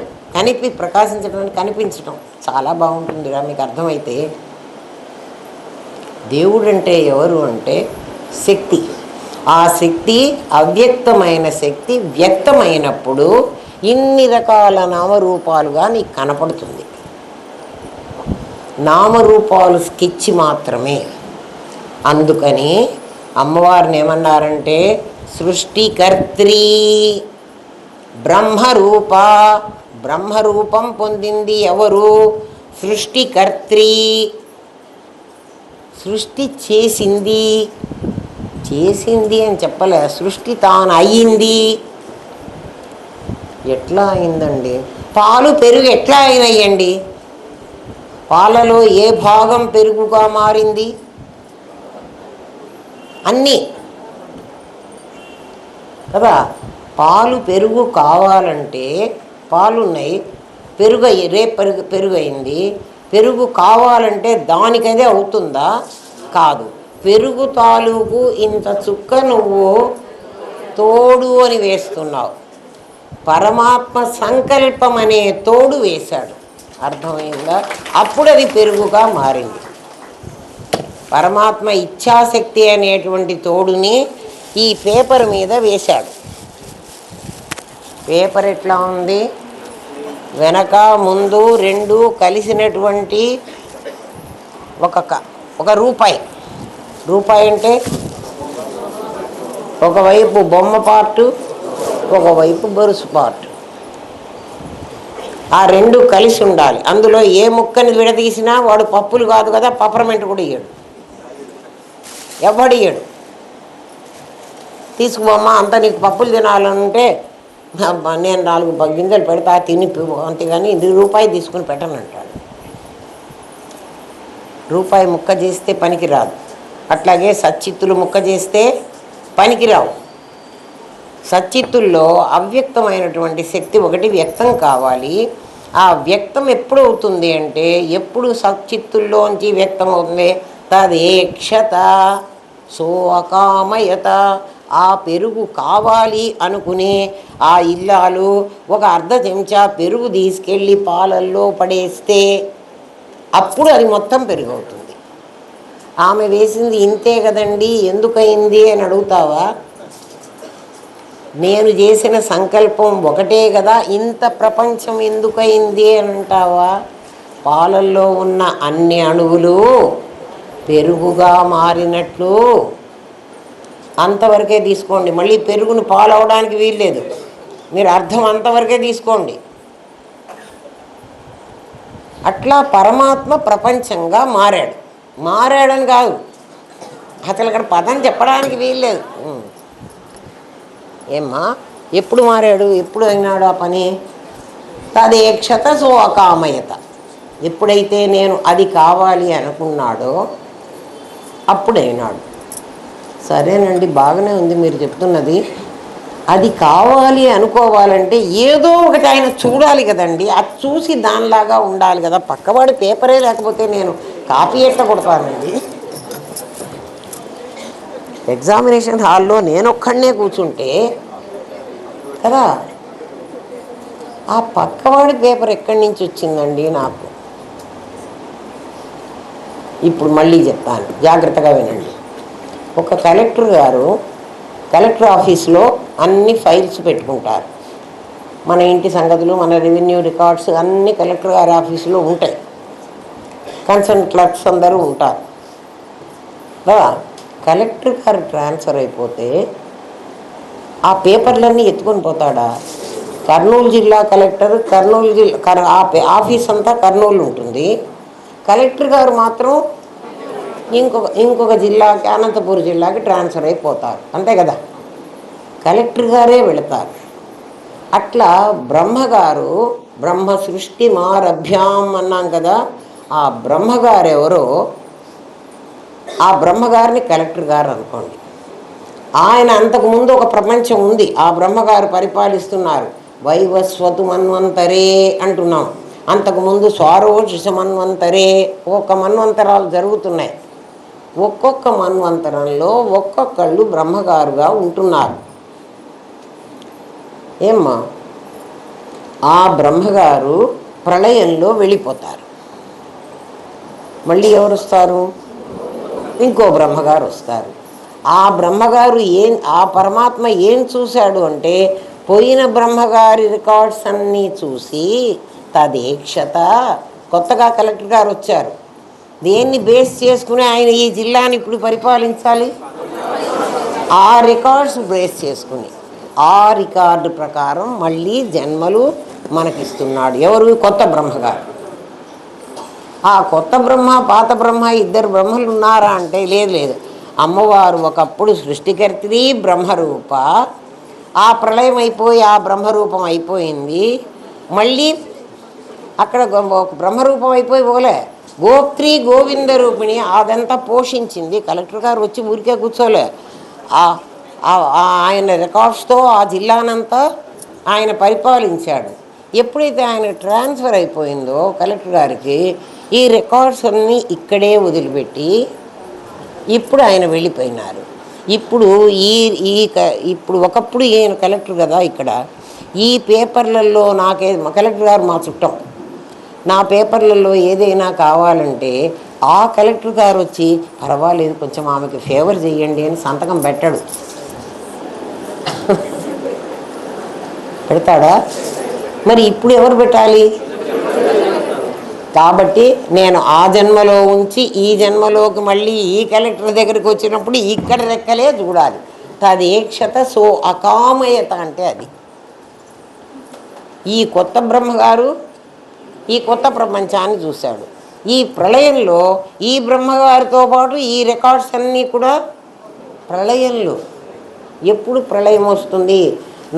ప్రకాశించడానికి కనిపించడం చాలా బాగుంటుందిరా మీకు అర్థమైతే. దేవుడు అంటే ఎవరు అంటే శక్తి. ఆ శక్తి అవ్యక్తమైన శక్తి వ్యక్తమైనప్పుడు ఇన్ని రకాల నామరూపాలుగా నీకు కనపడుతుంది. నామరూపాలు స్కెచ్ మాత్రమే. అందుకని అమ్మవారిని ఏమన్నారంటే సృష్టికర్త్రీ బ్రహ్మరూప. బ్రహ్మరూపం పొందింది ఎవరు? సృష్టికర్త్రీ. సృష్టి చేసింది అని చెప్పలే, సృష్టి తాను అయ్యింది. ఎట్లా అయిందండి? పాలు పెరుగు ఎట్లా అయినాయండి? పాలలో ఏ భాగం పెరుగుగా మారింది? అన్నీ కదా. పాలు పెరుగు కావాలంటే పాలున్నాయి, పెరుగు అయింది. పెరుగు కావాలంటే దానికదే అవుతుందా? కాదు. పెరుగు తాలూకు ఇంత చుక్క నువ్వు తోడు అని వేస్తున్నావు. పరమాత్మ సంకల్పం అనే తోడు వేశాడు, అర్థమైందా? అప్పుడు అది పెరుగుగా మారింది. పరమాత్మ ఇచ్ఛాశక్తి అనేటువంటి తోడుని ఈ పేపర్ మీద వేశాడు. పేపర్ ఎట్లా ఉంది? వెనక ముందు రెండు కలిసినటువంటి ఒక రూపాయి. రూపాయి అంటే ఒకవైపు బొమ్మ పార్టు, ఒకవైపు బరుసు పార్టు. ఆ రెండు కలిసి ఉండాలి. అందులో ఏ ముక్కని విడదీసినా వాడు పప్పులు కాదు కదా, పపరమెంట్ కూడా ఇయ్యడు, ఎవడియ్యడు. తీసుకుపోమ్మా అంతా నీకు పప్పులు తినాలంటే నేను 4 గింజలు పెడతా తిని అంతేగాని రూపాయి తీసుకుని పెట్టనంటాడు. రూపాయి ముక్క చేస్తే పనికిరాదు. అట్లాగే సచ్చిత్తులు ముక్క చేస్తే పనికిరావు. సచ్చిత్తుల్లో అవ్యక్తమైనటువంటి శక్తి ఒకటి వ్యక్తం కావాలి. ఆ వ్యక్తం ఎప్పుడు అవుతుంది అంటే ఎప్పుడు సచ్చిత్తుల్లోంచి వ్యక్తం అవుతుంది? తదేక్షత సో అకామయత. ఆ పెరుగు కావాలి అనుకుని ఆ ఇల్లాలు ఒక అర్ధ చెంచా పెరుగు తీసుకెళ్ళి పాలల్లో పడేస్తే అప్పుడు అది మొత్తం పెరుగు అవుతుంది. ఆమె వేసింది ఇంతే కదండి, ఎందుకయింది అని అడుగుతావా? నేను చేసిన సంకల్పం ఒకటే కదా, ఇంత ప్రపంచం ఎందుకయింది అని అంటావా? పాలల్లో ఉన్న అన్ని అణువులు పెరుగుగా మారినట్లు అంతవరకే తీసుకోండి. మళ్ళీ పెరుగును పాలవడానికి వీల్లేదు. మీరు అర్థం అంతవరకే తీసుకోండి. అట్లా పరమాత్మ ప్రపంచంగా మారాడని కాదు, అసలు ఇక్కడ పదం చెప్పడానికి వీల్లేదు. ఏమ్మా ఎప్పుడు మారాడు? ఎప్పుడు అయినాడు ఆ పని? తదేక్షత సో అకామయత. ఎప్పుడైతే నేను అది కావాలి అనుకున్నాడో అప్పుడైనాడు. సరేనండి, బాగానే ఉంది మీరు చెప్తున్నది. అది కావాలి అనుకోవాలంటే ఏదో ఒకటి ఆయన చూడాలి కదండి. అది చూసి దానిలాగా ఉండాలి కదా. పక్కవాడి పేపరే లేకపోతే నేను కాపీ ఎట్లా కొడతానండి? ఎగ్జామినేషన్ హాల్లో నేను ఒక్కడనే కూర్చుంటే కదా, ఆ పక్కవాడి పేపర్ ఎక్కడి నుంచి వచ్చిందండి నాకు? ఇప్పుడు మళ్ళీ చెప్తాను, జాగ్రత్తగా వినండి. ఒక కలెక్టర్ గారు కలెక్టర్ ఆఫీస్లో అన్ని ఫైల్స్ పెట్టుకుంటారు. మన ఇంటి సంగతులు, మన రెవెన్యూ రికార్డ్స్ అన్నీ కలెక్టర్ గారి ఆఫీసులో ఉంటాయి. కన్సర్న్ క్లర్క్స్ అందరూ ఉంటారు కదా. కలెక్టర్ గారు ట్రాన్స్ఫర్ అయిపోతే ఆ పేపర్లన్నీ ఎత్తుకొని పోతాడా? కర్నూలు జిల్లా కలెక్టర్, కర్నూలు జిల్లా ఆఫీస్ అంతా కర్నూలు ఉంటుంది. కలెక్టర్ గారు మాత్రం ఇంకొక జిల్లాకి, అనంతపూర్ జిల్లాకి ట్రాన్స్ఫర్ అయిపోతారు, అంతే కదా. కలెక్టర్ గారే వెళతారు. అట్లా బ్రహ్మగారు, బ్రహ్మ సృష్టి మారభ్యాం అన్నాం కదా, ఆ బ్రహ్మగారు ఎవరో, ఆ బ్రహ్మగారిని కలెక్టర్ గారు అనుకోండి. ఆయన అంతకుముందు ఒక ప్రపంచం ఉంది, ఆ బ్రహ్మగారు పరిపాలిస్తున్నారు. వైవస్వతు మన్వంతరే అంటున్నాం. అంతకుముందు స్వారోషిష మన్వంతరే, ఒక్క మన్వంతరాలు జరుగుతున్నాయి. ఒక్కొక్క మన్వంతరంలో ఒక్కొక్కళ్ళు బ్రహ్మగారుగా ఉంటున్నారు. ఏమ్మా, ఆ బ్రహ్మగారు ప్రళయంలో వెళ్ళిపోతారు. మళ్ళీ ఎవరు వస్తారు? ఇంకో బ్రహ్మగారు వస్తారు. ఆ బ్రహ్మగారు ఆ పరమాత్మ ఏం చూశాడు అంటే, పోయిన బ్రహ్మగారి రికార్డ్స్ అన్నీ చూసి తదేక్షత, కొత్తగా కలెక్టర్ గారు వచ్చారు. దేన్ని బేస్ చేసుకుని ఆయన ఈ జిల్లాని ఇప్పుడు పరిపాలించాలి? ఆ రికార్డ్స్ బేస్ చేసుకుని, ఆ రికార్డు ప్రకారం మళ్ళీ జన్మలు మనకిస్తున్నాడు. ఎవరు? కొత్త బ్రహ్మగారు. ఆ కొత్త బ్రహ్మ, పాత బ్రహ్మ, ఇద్దరు బ్రహ్మలు ఉన్నారా అంటే లేదు. అమ్మవారు ఒకప్పుడు సృష్టికర్తి బ్రహ్మరూప, ఆ ప్రళయం అయిపోయి ఆ బ్రహ్మరూపం అయిపోయింది. మళ్ళీ అక్కడ ఒక బ్రహ్మరూపం అయిపోయి పోలే, గోప్త్రి గోవింద రూపిణి అదంతా పోషించింది. కలెక్టర్ గారు వచ్చి ఊరికే కూర్చోలే, ఆయన రికార్డ్స్తో ఆ జిల్లానంతా ఆయన పరిపాలించాడు. ఎప్పుడైతే ఆయన ట్రాన్స్ఫర్ అయిపోయిందో కలెక్టర్ గారికి, ఈ రికార్డ్స్ అన్నీ ఇక్కడే వదిలిపెట్టి ఇప్పుడు ఆయన వెళ్ళిపోయినారు. ఇప్పుడు ఇప్పుడు ఒకప్పుడు ఈయన కలెక్టర్ కదా, ఇక్కడ ఈ పేపర్లలో కలెక్టర్ గారు మా చుట్టం, నా పేపర్లలో ఏదైనా కావాలంటే ఆ కలెక్టర్ గారు వచ్చి పర్వాలేదు కొంచెం ఆమెకి ఫేవర్ చేయండి అని సంతకం పెట్టాడు. పెడతాడా? మరి ఇప్పుడు ఎవరు పెట్టాలి? కాబట్టి నేను ఆ జన్మలో ఉంచి ఈ జన్మలోకి మళ్ళీ ఈ కలెక్టర్ దగ్గరికి వచ్చినప్పుడు ఇక్కడ రెక్కలే చూడాలి. తదేక్షత సో అకామయత అంటే అది. ఈ కొత్త బ్రహ్మగారు ఈ కొత్త ప్రపంచాన్ని చూశాడు. ఈ ప్రళయంలో ఈ బ్రహ్మగారితో పాటు ఈ రికార్డ్స్ అన్నీ కూడా ప్రళయంలో. ఎప్పుడు ప్రళయం వస్తుంది?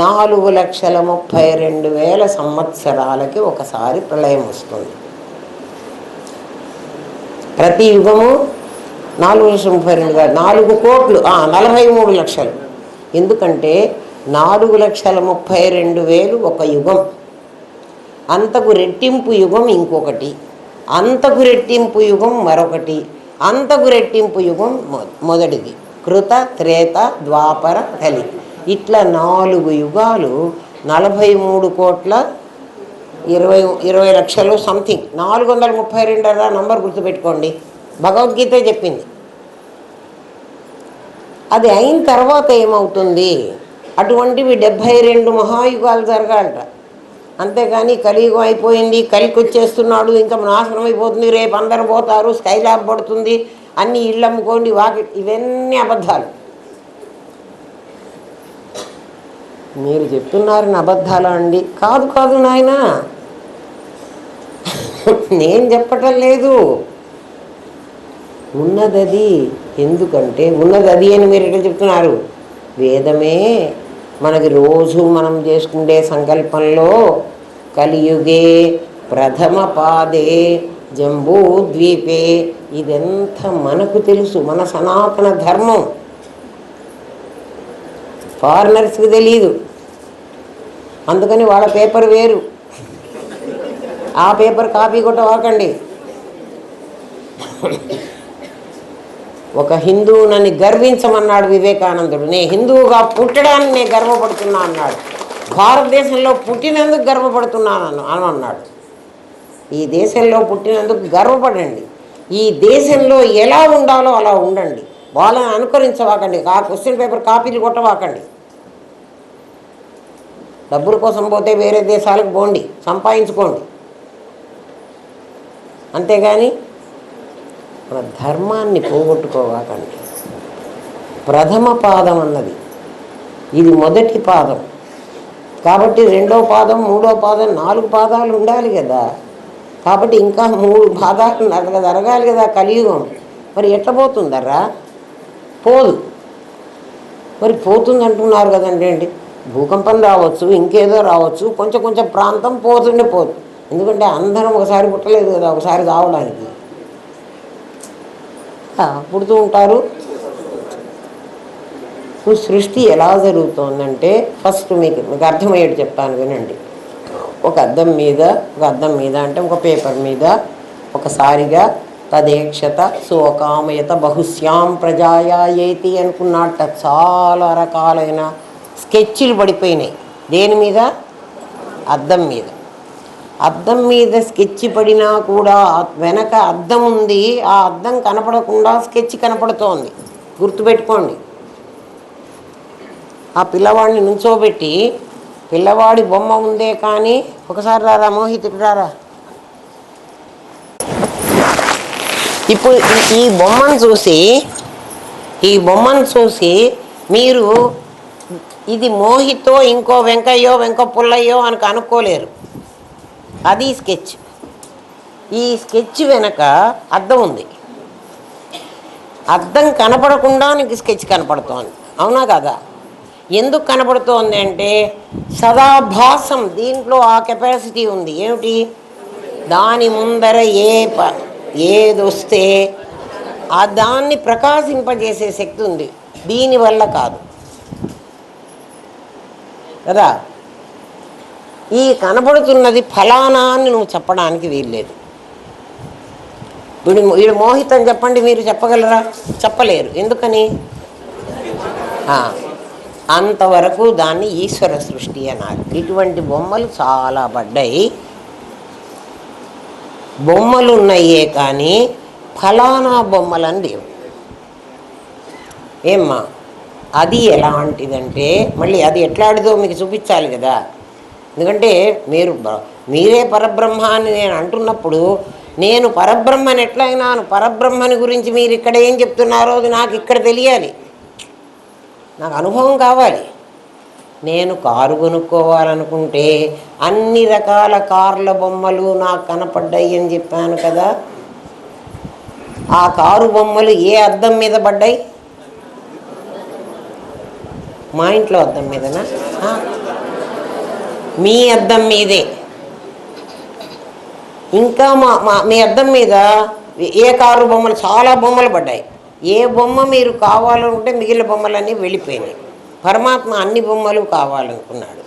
4,32,000 సంవత్సరాలకి ఒకసారి ప్రళయం వస్తుంది. ప్రతి యుగము 4,32,000 4 కోట్లు 43 లక్షలు. ఎందుకంటే 4,32,000 ఒక యుగం, అంతకు రెట్టింపు యుగం ఇంకొకటి, అంతకు రెట్టింపు యుగం మరొకటి, అంతకు రెట్టింపు యుగం మొదటిది. కృత, త్రేత, ద్వాపర, కలి, ఇట్లా 4 యుగాలు. 43,20 లక్షలు సంథింగ్. 432 నంబర్ గుర్తుపెట్టుకోండి, భగవద్గీత చెప్పింది. అది అయిన తర్వాత ఏమవుతుంది? అటువంటివి 72 మహాయుగాలు జరగాలట. అంతేగాని కలియుగం అయిపోయింది, కలికి వచ్చేస్తున్నాడు, ఇంకా నాశనం అయిపోతుంది, రేపు అందరు పోతారు, స్కైలాబ్ పడుతుంది, అన్ని ఇళ్ళు అమ్ముకోండి, ఇవన్నీ అబద్ధాలు. మీరు చెప్తున్నారని అబద్ధాలా అండి? కాదు నాయన, నేను చెప్పటం లేదు. ఉన్నదది. ఎందుకంటే ఉన్నదది అని మీరు ఎక్కడ చెప్తున్నారు? వేదమే మనకి రోజు మనం చేసుకునే సంకల్పంలో కలియుగే ప్రథమ పాదే జంబూద్వీపే, ఇదెంత మనకు తెలుసు, మన సనాతన ధర్మం. ఫారినర్స్కి తెలియదు, అందుకని వాళ్ళ పేపర్ వేరు. ఆ పేపర్ కాపీ కొట్టవాకండి. ఒక హిందువునని గర్వించమన్నాడు వివేకానందుడు. నేను హిందువుగా పుట్టడానికి నేను గర్వపడుతున్నా అన్నాడు. భారతదేశంలో పుట్టినందుకు గర్వపడుతున్నాను అని అన్నాడు. ఈ దేశంలో పుట్టినందుకు గర్వపడండి. ఈ దేశంలో ఎలా ఉండాలో అలా ఉండండి. వాళ్ళని అనుకరించవాకండి. ఆ క్వశ్చన్ పేపర్ కాపీలు కొట్టవాకండి. డబ్బుల కోసం పోతే వేరే దేశాలకు పోండి, సంపాదించుకోండి, అంతేగాని మన ధర్మాన్ని పోగొట్టుకోవాకండి. ప్రథమ పాదం అన్నది ఇది, మొదటి పాదం కాబట్టి రెండో పాదం, మూడో పాదం, 4 పాదాలు ఉండాలి కదా. కాబట్టి ఇంకా 3 పాదాలు జరగాలి కదా కలియుగం. మరి ఎట్లా పోతుందర్రా? పోదు. మరి పోతుంది అంటున్నారు కదండి. అండి భూకంపం రావచ్చు, ఇంకేదో రావచ్చు, కొంచెం కొంచెం ప్రాంతం పోతుండే పోదు. ఎందుకంటే అందరం ఒకసారి పుట్టలేదు కదా, ఒకసారి కావడానికి పుడుతూ ఉంటారు. సృష్టి ఎలా జరుగుతోందంటే ఫస్ట్ మీకు అర్థమయ్యేది చెప్తాను వినండి. ఒక అద్దం మీద అంటే ఒక పేపర్ మీద ఒకసారిగా తదేక్షత సోకామయత బహుశ్యాం ప్రజాయేతి అనుకున్నట్ట చాలా రకాలైన స్కెచ్లు పడిపోయినాయి. దేని మీద? అద్దం మీద. అద్దం మీద స్కెచ్ పడినా కూడా వెనక అద్దం ఉంది, ఆ అద్దం కనపడకుండా స్కెచ్ కనపడుతోంది. గుర్తుపెట్టుకోండి. ఆ పిల్లవాడిని నుంచోబెట్టి పిల్లవాడి బొమ్మ ఉందే కానీ, ఒకసారి రారా మోహితుడు రారా, ఇప్పుడు ఈ బొమ్మను చూసి మీరు ఇది మోహితో ఇంకో వెంకయ్యో వెంకో పుల్లయ్యో అని కనుక్కోలేరు. అది స్కెచ్. ఈ స్కెచ్ వెనక అద్దం ఉంది. అద్దం కనపడకుండా నీకు స్కెచ్ కనపడుతోంది, అవునా కదా? ఎందుకు కనపడుతోంది అంటే సదాభాసం, దీంట్లో ఆ కెపాసిటీ ఉంది. ఏమిటి? దాని ముందర ఏది వస్తే ఆ దాన్ని ప్రకాశింపజేసే శక్తి ఉంది. దీనివల్ల కాదు కదా. ఈ కనబడుతున్నది ఫలానా అని నువ్వు చెప్పడానికి వీల్లేదు. వీడు మోహితం చెప్పండి, మీరు చెప్పగలరా? చెప్పలేరు. ఎందుకని? అంతవరకు దాన్ని ఈశ్వర సృష్టి అన్నారు. ఇటువంటి బొమ్మలు చాలా పడ్డాయి. బొమ్మలు ఉన్నాయే కానీ ఫలానా బొమ్మలని లేవు. ఏమ్మా, అది ఎలాంటిదంటే మళ్ళీ అది ఎట్లాంటిదో మీకు చూపించాలి కదా. ఎందుకంటే మీరే పరబ్రహ్మ అని నేను అంటున్నప్పుడు, నేను పరబ్రహ్మని ఎట్లయినాను, పరబ్రహ్మని గురించి మీరు ఇక్కడ ఏం చెప్తున్నారో అది నాకు ఇక్కడ తెలియాలి, నాకు అనుభవం కావాలి. నేను కారు కొనుక్కోవాలనుకుంటే అన్ని రకాల కార్ల బొమ్మలు నాకు కనపడ్డాయి అని చెప్పాను కదా. ఆ కారు బొమ్మలు ఏ అద్దం మీద పడ్డాయి? మా ఇంట్లో అద్దం మీదనా? మీ అద్దం మీదే. ఇంకా మీ అద్దం మీద ఏ కారు బొమ్మలు, చాలా బొమ్మలు పడ్డాయి. ఏ బొమ్మ మీరు కావాలనుకుంటే మిగిలిన బొమ్మలన్నీ వెళ్ళిపోయినాయి. పరమాత్మ అన్ని బొమ్మలు కావాలనుకున్నాడు.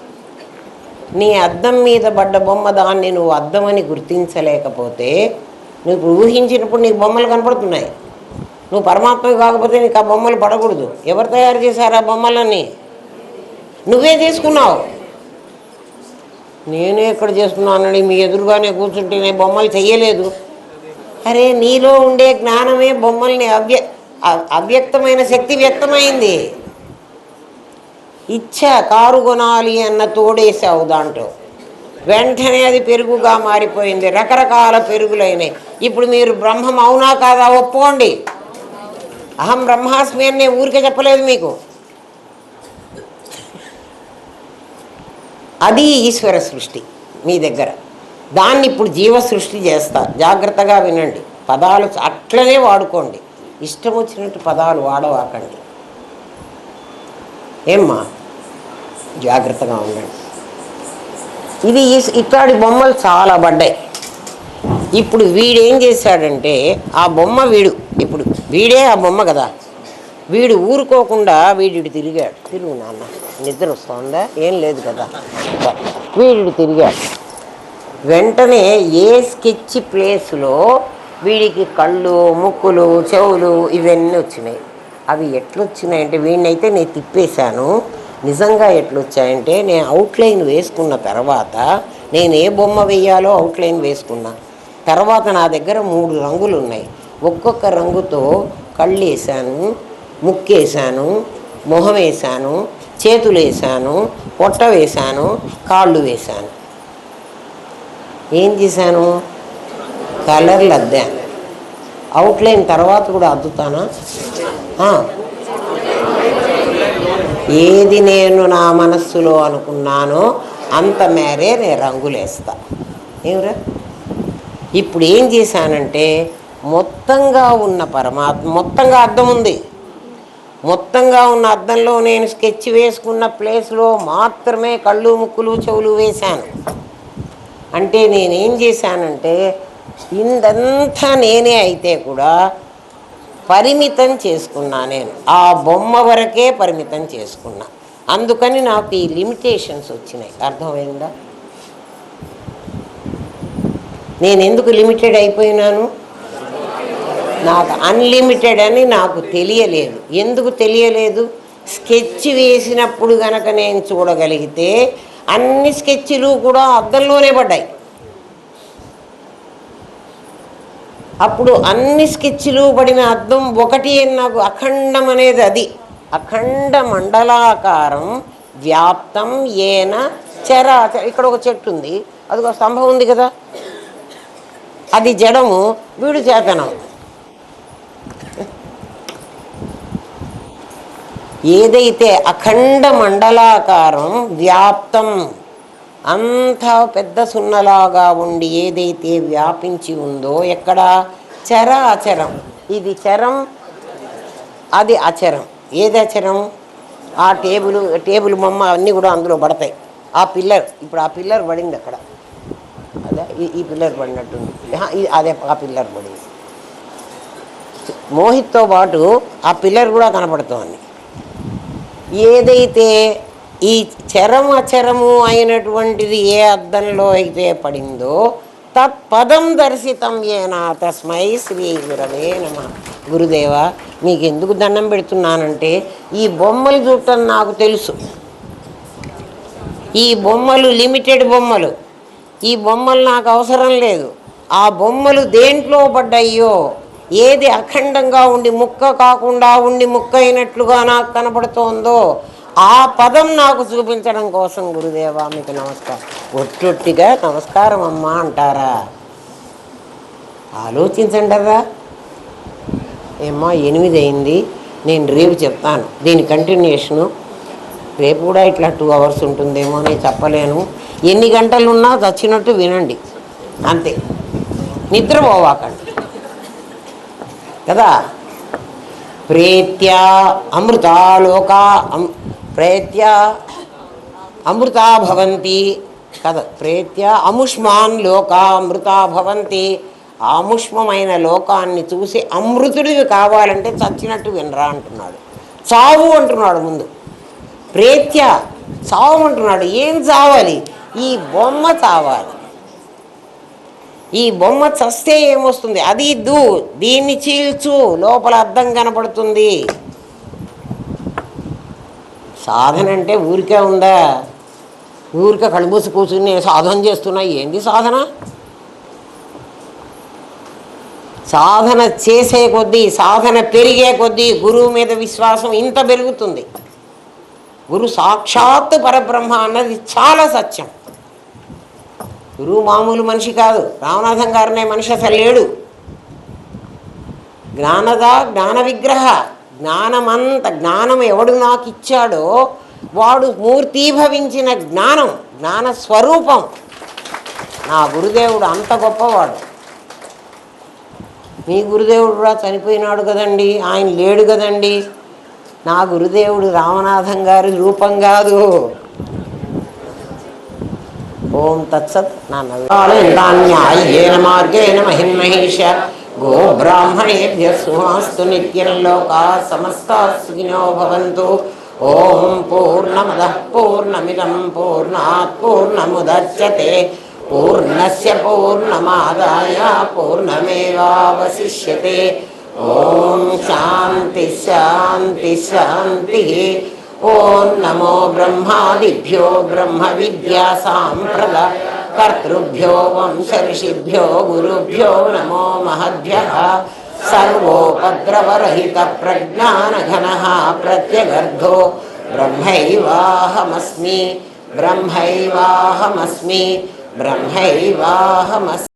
నీ అద్దం మీద పడ్డ బొమ్మ దాన్ని నువ్వు అద్దమని గుర్తించలేకపోతే, నువ్వు ఊహించినప్పుడు నీకు బొమ్మలు కనపడుతున్నాయి. నువ్వు పరమాత్మ కాకపోతే నీకు ఆ బొమ్మలు పడకూడదు. ఎవరు తయారు చేశారు ఆ బొమ్మలన్నీ? నువ్వే చేసుకున్నావు. నేనే ఎక్కడ చేసుకున్నానని మీ ఎదురుగానే కూర్చుంటే నేను బొమ్మలు చెయ్యలేదు. అరే, నీలో ఉండే జ్ఞానమే బొమ్మల్ని అవ్యక్తమైన శక్తి వ్యక్తమైంది. ఇచ్చా కారు కొనాలి అన్న తోడేసావు దాంట్లో, వెంటనే అది పెరుగుగా మారిపోయింది. రకరకాల పెరుగులైనాయి. ఇప్పుడు మీరు బ్రహ్మం అవునా కాదా ఒప్పుకోండి. అహం బ్రహ్మాస్మి అని నేను ఊరికే చెప్పలేదు మీకు. అది ఈశ్వర సృష్టి మీ దగ్గర. దాన్ని ఇప్పుడు జీవ సృష్టి చేస్తా. జాగ్రత్తగా వినండి. పదాలు అట్లనే వాడుకోండి. ఇష్టం వచ్చినట్టు పదాలు వాడవాకండి. ఏమ్మా, జాగ్రత్తగా ఉండండి. ఇది ఇట్లాంటి బొమ్మలు చాలా పడ్డాయి. ఇప్పుడు వీడేం చేశాడంటే, ఆ బొమ్మ ఇప్పుడు వీడే ఆ బొమ్మ కదా, వీడు ఊరుకోకుండా వీడి తిరిగాడు. తిరుగు నాన్న, నిద్ర వస్తుందా? ఏం లేదు కదా. వీడు తిరిగాడు. వెంటనే ఏ స్కెచ్ ప్లేస్లో వీడికి కళ్ళు, ముక్కులు, చెవులు ఇవన్నీ వచ్చినాయి. అవి ఎట్లొచ్చినాయంటే, వీడినైతే నేను తిప్పేశాను. నిజంగా ఎట్లొచ్చాయంటే, నేను అవుట్లైన్ వేసుకున్న తర్వాత, నేను ఏ బొమ్మ వేయాలో అవుట్లైన్ వేసుకున్నా తర్వాత నా దగ్గర 3 రంగులు ఉన్నాయి. ఒక్కొక్క రంగుతో కళ్ళు వేసాను, ముక్కేసాను, మొహం వేసాను, చేతులు వేసాను, పొట్ట వేశాను, కాళ్ళు వేశాను. ఏం చేశాను? కలర్లు అద్దాను. అవుట్లైన్ తర్వాత కూడా అద్దుతానా? ఏది నేను నా మనస్సులో అనుకున్నానో అంత మేరే నేను రంగులేస్తా. ఏమిరా? ఇప్పుడు ఏం చేశానంటే మొత్తంగా ఉన్న పరమాత్మ, మొత్తంగా అద్దం ఉంది, మొత్తంగా ఉన్న అద్దంలో నేను స్కెచ్ వేసుకున్న ప్లేస్లో మాత్రమే కళ్ళు, ముక్కులు, చెవులు వేశాను. అంటే నేనేం చేశానంటే ఇందంతా నేనే అయితే కూడా పరిమితం చేసుకున్నా. నేను ఆ బొమ్మ వరకే పరిమితం చేసుకున్నా. అందుకని నాకు ఈ లిమిటేషన్స్ వచ్చినాయి. అర్థమైందా? నేను ఎందుకు లిమిటెడ్ అయిపోయినాను? నాకు అన్లిమిటెడ్ అని నాకు తెలియలేదు. ఎందుకు తెలియలేదు? స్కెచ్ వేసినప్పుడు గనక నేను చూడగలిగితే అన్ని స్కెచ్లు కూడా అద్దంలోనే పడ్డాయి. అప్పుడు అన్ని స్కెచ్లు పడిన అద్దం ఒకటి నాకు అఖండం అనేది, అది అఖండ మండలాకారం వ్యాప్తం ఏన చరాచర. ఇక్కడ ఒక చెట్టు ఉంది, అది ఒక స్తంభం ఉంది కదా, అది జడము, వీడు చేతనం. ఏదైతే అఖండ మండలాకారం వ్యాప్తం, అంతా పెద్ద సున్నలాగా ఉండి ఏదైతే వ్యాపించి ఉందో, ఎక్కడ? చరాచరం. ఇది చరం, అది అచరం. ఏది అచరం? ఆ టేబుల్ బొమ్మ అన్నీ కూడా అందులో పడతాయి. ఆ పిల్లర్, ఇప్పుడు ఆ పిల్లర్ పడింది అక్కడ, అదే ఈ పిల్లర్ పడినట్టుంది, అదే ఆ పిల్లర్ పడింది. మోహిత్తో పాటు ఆ పిల్లర్ కూడా కనపడుతోంది. ఏదైతే ఈ చరము అచరము అయినటువంటిది ఏ అద్దంలో అయితే పడిందో తత్పదం దర్శితం ఏనా తస్మై శ్రీ గురవే నమః. గురుదేవ, మీకు ఎందుకు దండం పెడుతున్నానంటే ఈ బొమ్మలు చూడటం నాకు తెలుసు. ఈ బొమ్మలు లిమిటెడ్ బొమ్మలు, ఈ బొమ్మలు నాకు అవసరం లేదు. ఆ బొమ్మలు దేంట్లో పడ్డాయో, ఏది అఖండంగా ఉండి ముక్క కాకుండా ఉండి ముక్క అయినట్లుగా నాకు కనపడుతోందో ఆ పదం నాకు చూపించడం కోసం గురుదేవా మీకు నమస్కారం. ఒట్టొట్టిగా నమస్కారం అమ్మా అంటారా? ఆలోచించండరా. ఏమ్మా 8 అయింది, నేను రేపు చెప్తాను దీని కంటిన్యూషను. రేపు కూడా ఇట్లా 2 hours ఉంటుందేమో నేను చెప్పలేను. ఎన్ని గంటలు ఉన్నా చచ్చినట్టు వినండి అంతే, నిద్రపోవాకండి కదా. ప్రేత్యా అమృతాలోకా ప్రేత్య అమృతా భవంతి కదా. ప్రేత్య అముష్మాన్ లోకా అమృతా భవంతి. అముష్మమైన లోకాన్ని చూసి అమృతుడివి కావాలంటే చచ్చినట్టు వినరా అంటున్నాడు. చావు అంటున్నాడు ముందు. ప్రేత్య చావు అంటున్నాడు. ఏం చావాలి? ఈ బొమ్మ చావాలి. ఈ బొమ్మ చస్తే ఏమొస్తుంది? అది ఇద్దు, దీన్ని చీల్చు, లోపల అద్దం కనపడుతుంది. సాధన అంటే ఊరికే ఉందా? ఊరికే కడుబూసి కూర్చుని నేను సాధన చేస్తున్నా. ఏంది సాధన? సాధన చేసే కొద్దీ, సాధన పెరిగే కొద్దీ గురువు మీద విశ్వాసం ఇంత పెరుగుతుంది. గురు సాక్షాత్ పరబ్రహ్మ అన్నది చాలా సత్యం. గురువు మామూలు మనిషి కాదు. రామనాథం గారనే మనిషి అసలు లేడు. జ్ఞాన విగ్రహ. జ్ఞానం ఎవడు నాకు ఇచ్చాడో వాడు మూర్తీభవించిన జ్ఞానం, జ్ఞాన స్వరూపం. నా గురుదేవుడు అంత గొప్పవాడు. మీ గురుదేవుడు కూడా చనిపోయినాడు కదండి, ఆయన లేడు కదండి. నా గురుదేవుడు రామనాథం గారి రూపం కాదు. ఓం తత్సత్. నాన్యాయేన మార్గేణ మహిమహేష గో బ్రాహ్మణేభ్యః శుభమస్తు నిత్యం లోకాః సమస్తాః సుఖినో భవంతు. ఓం పూర్ణమదః పూర్ణమిదం పూర్ణాత్ పూర్ణముదచ్యతే పూర్ణస్య పూర్ణమాదాయ పూర్ణమేవావశిష్యతే. ఓం శాంతి శాంతి శాంతి. ఓం నమో బ్రహ్మాదిభ్యో బ్రహ్మ విద్యా సాంప్రదాయ కర్తృభ్యో వంశ ఋషిభ్యో గురుభ్యో నమో మహద్భ్యః. సర్వోపద్రవరహిత ప్రజ్ఞానఘనః ప్రత్యగర్ధో బ్రహ్మైవాహమస్మి బ్రహ్మైవాహమస్మి బ్రహ్మైవాహమస్మి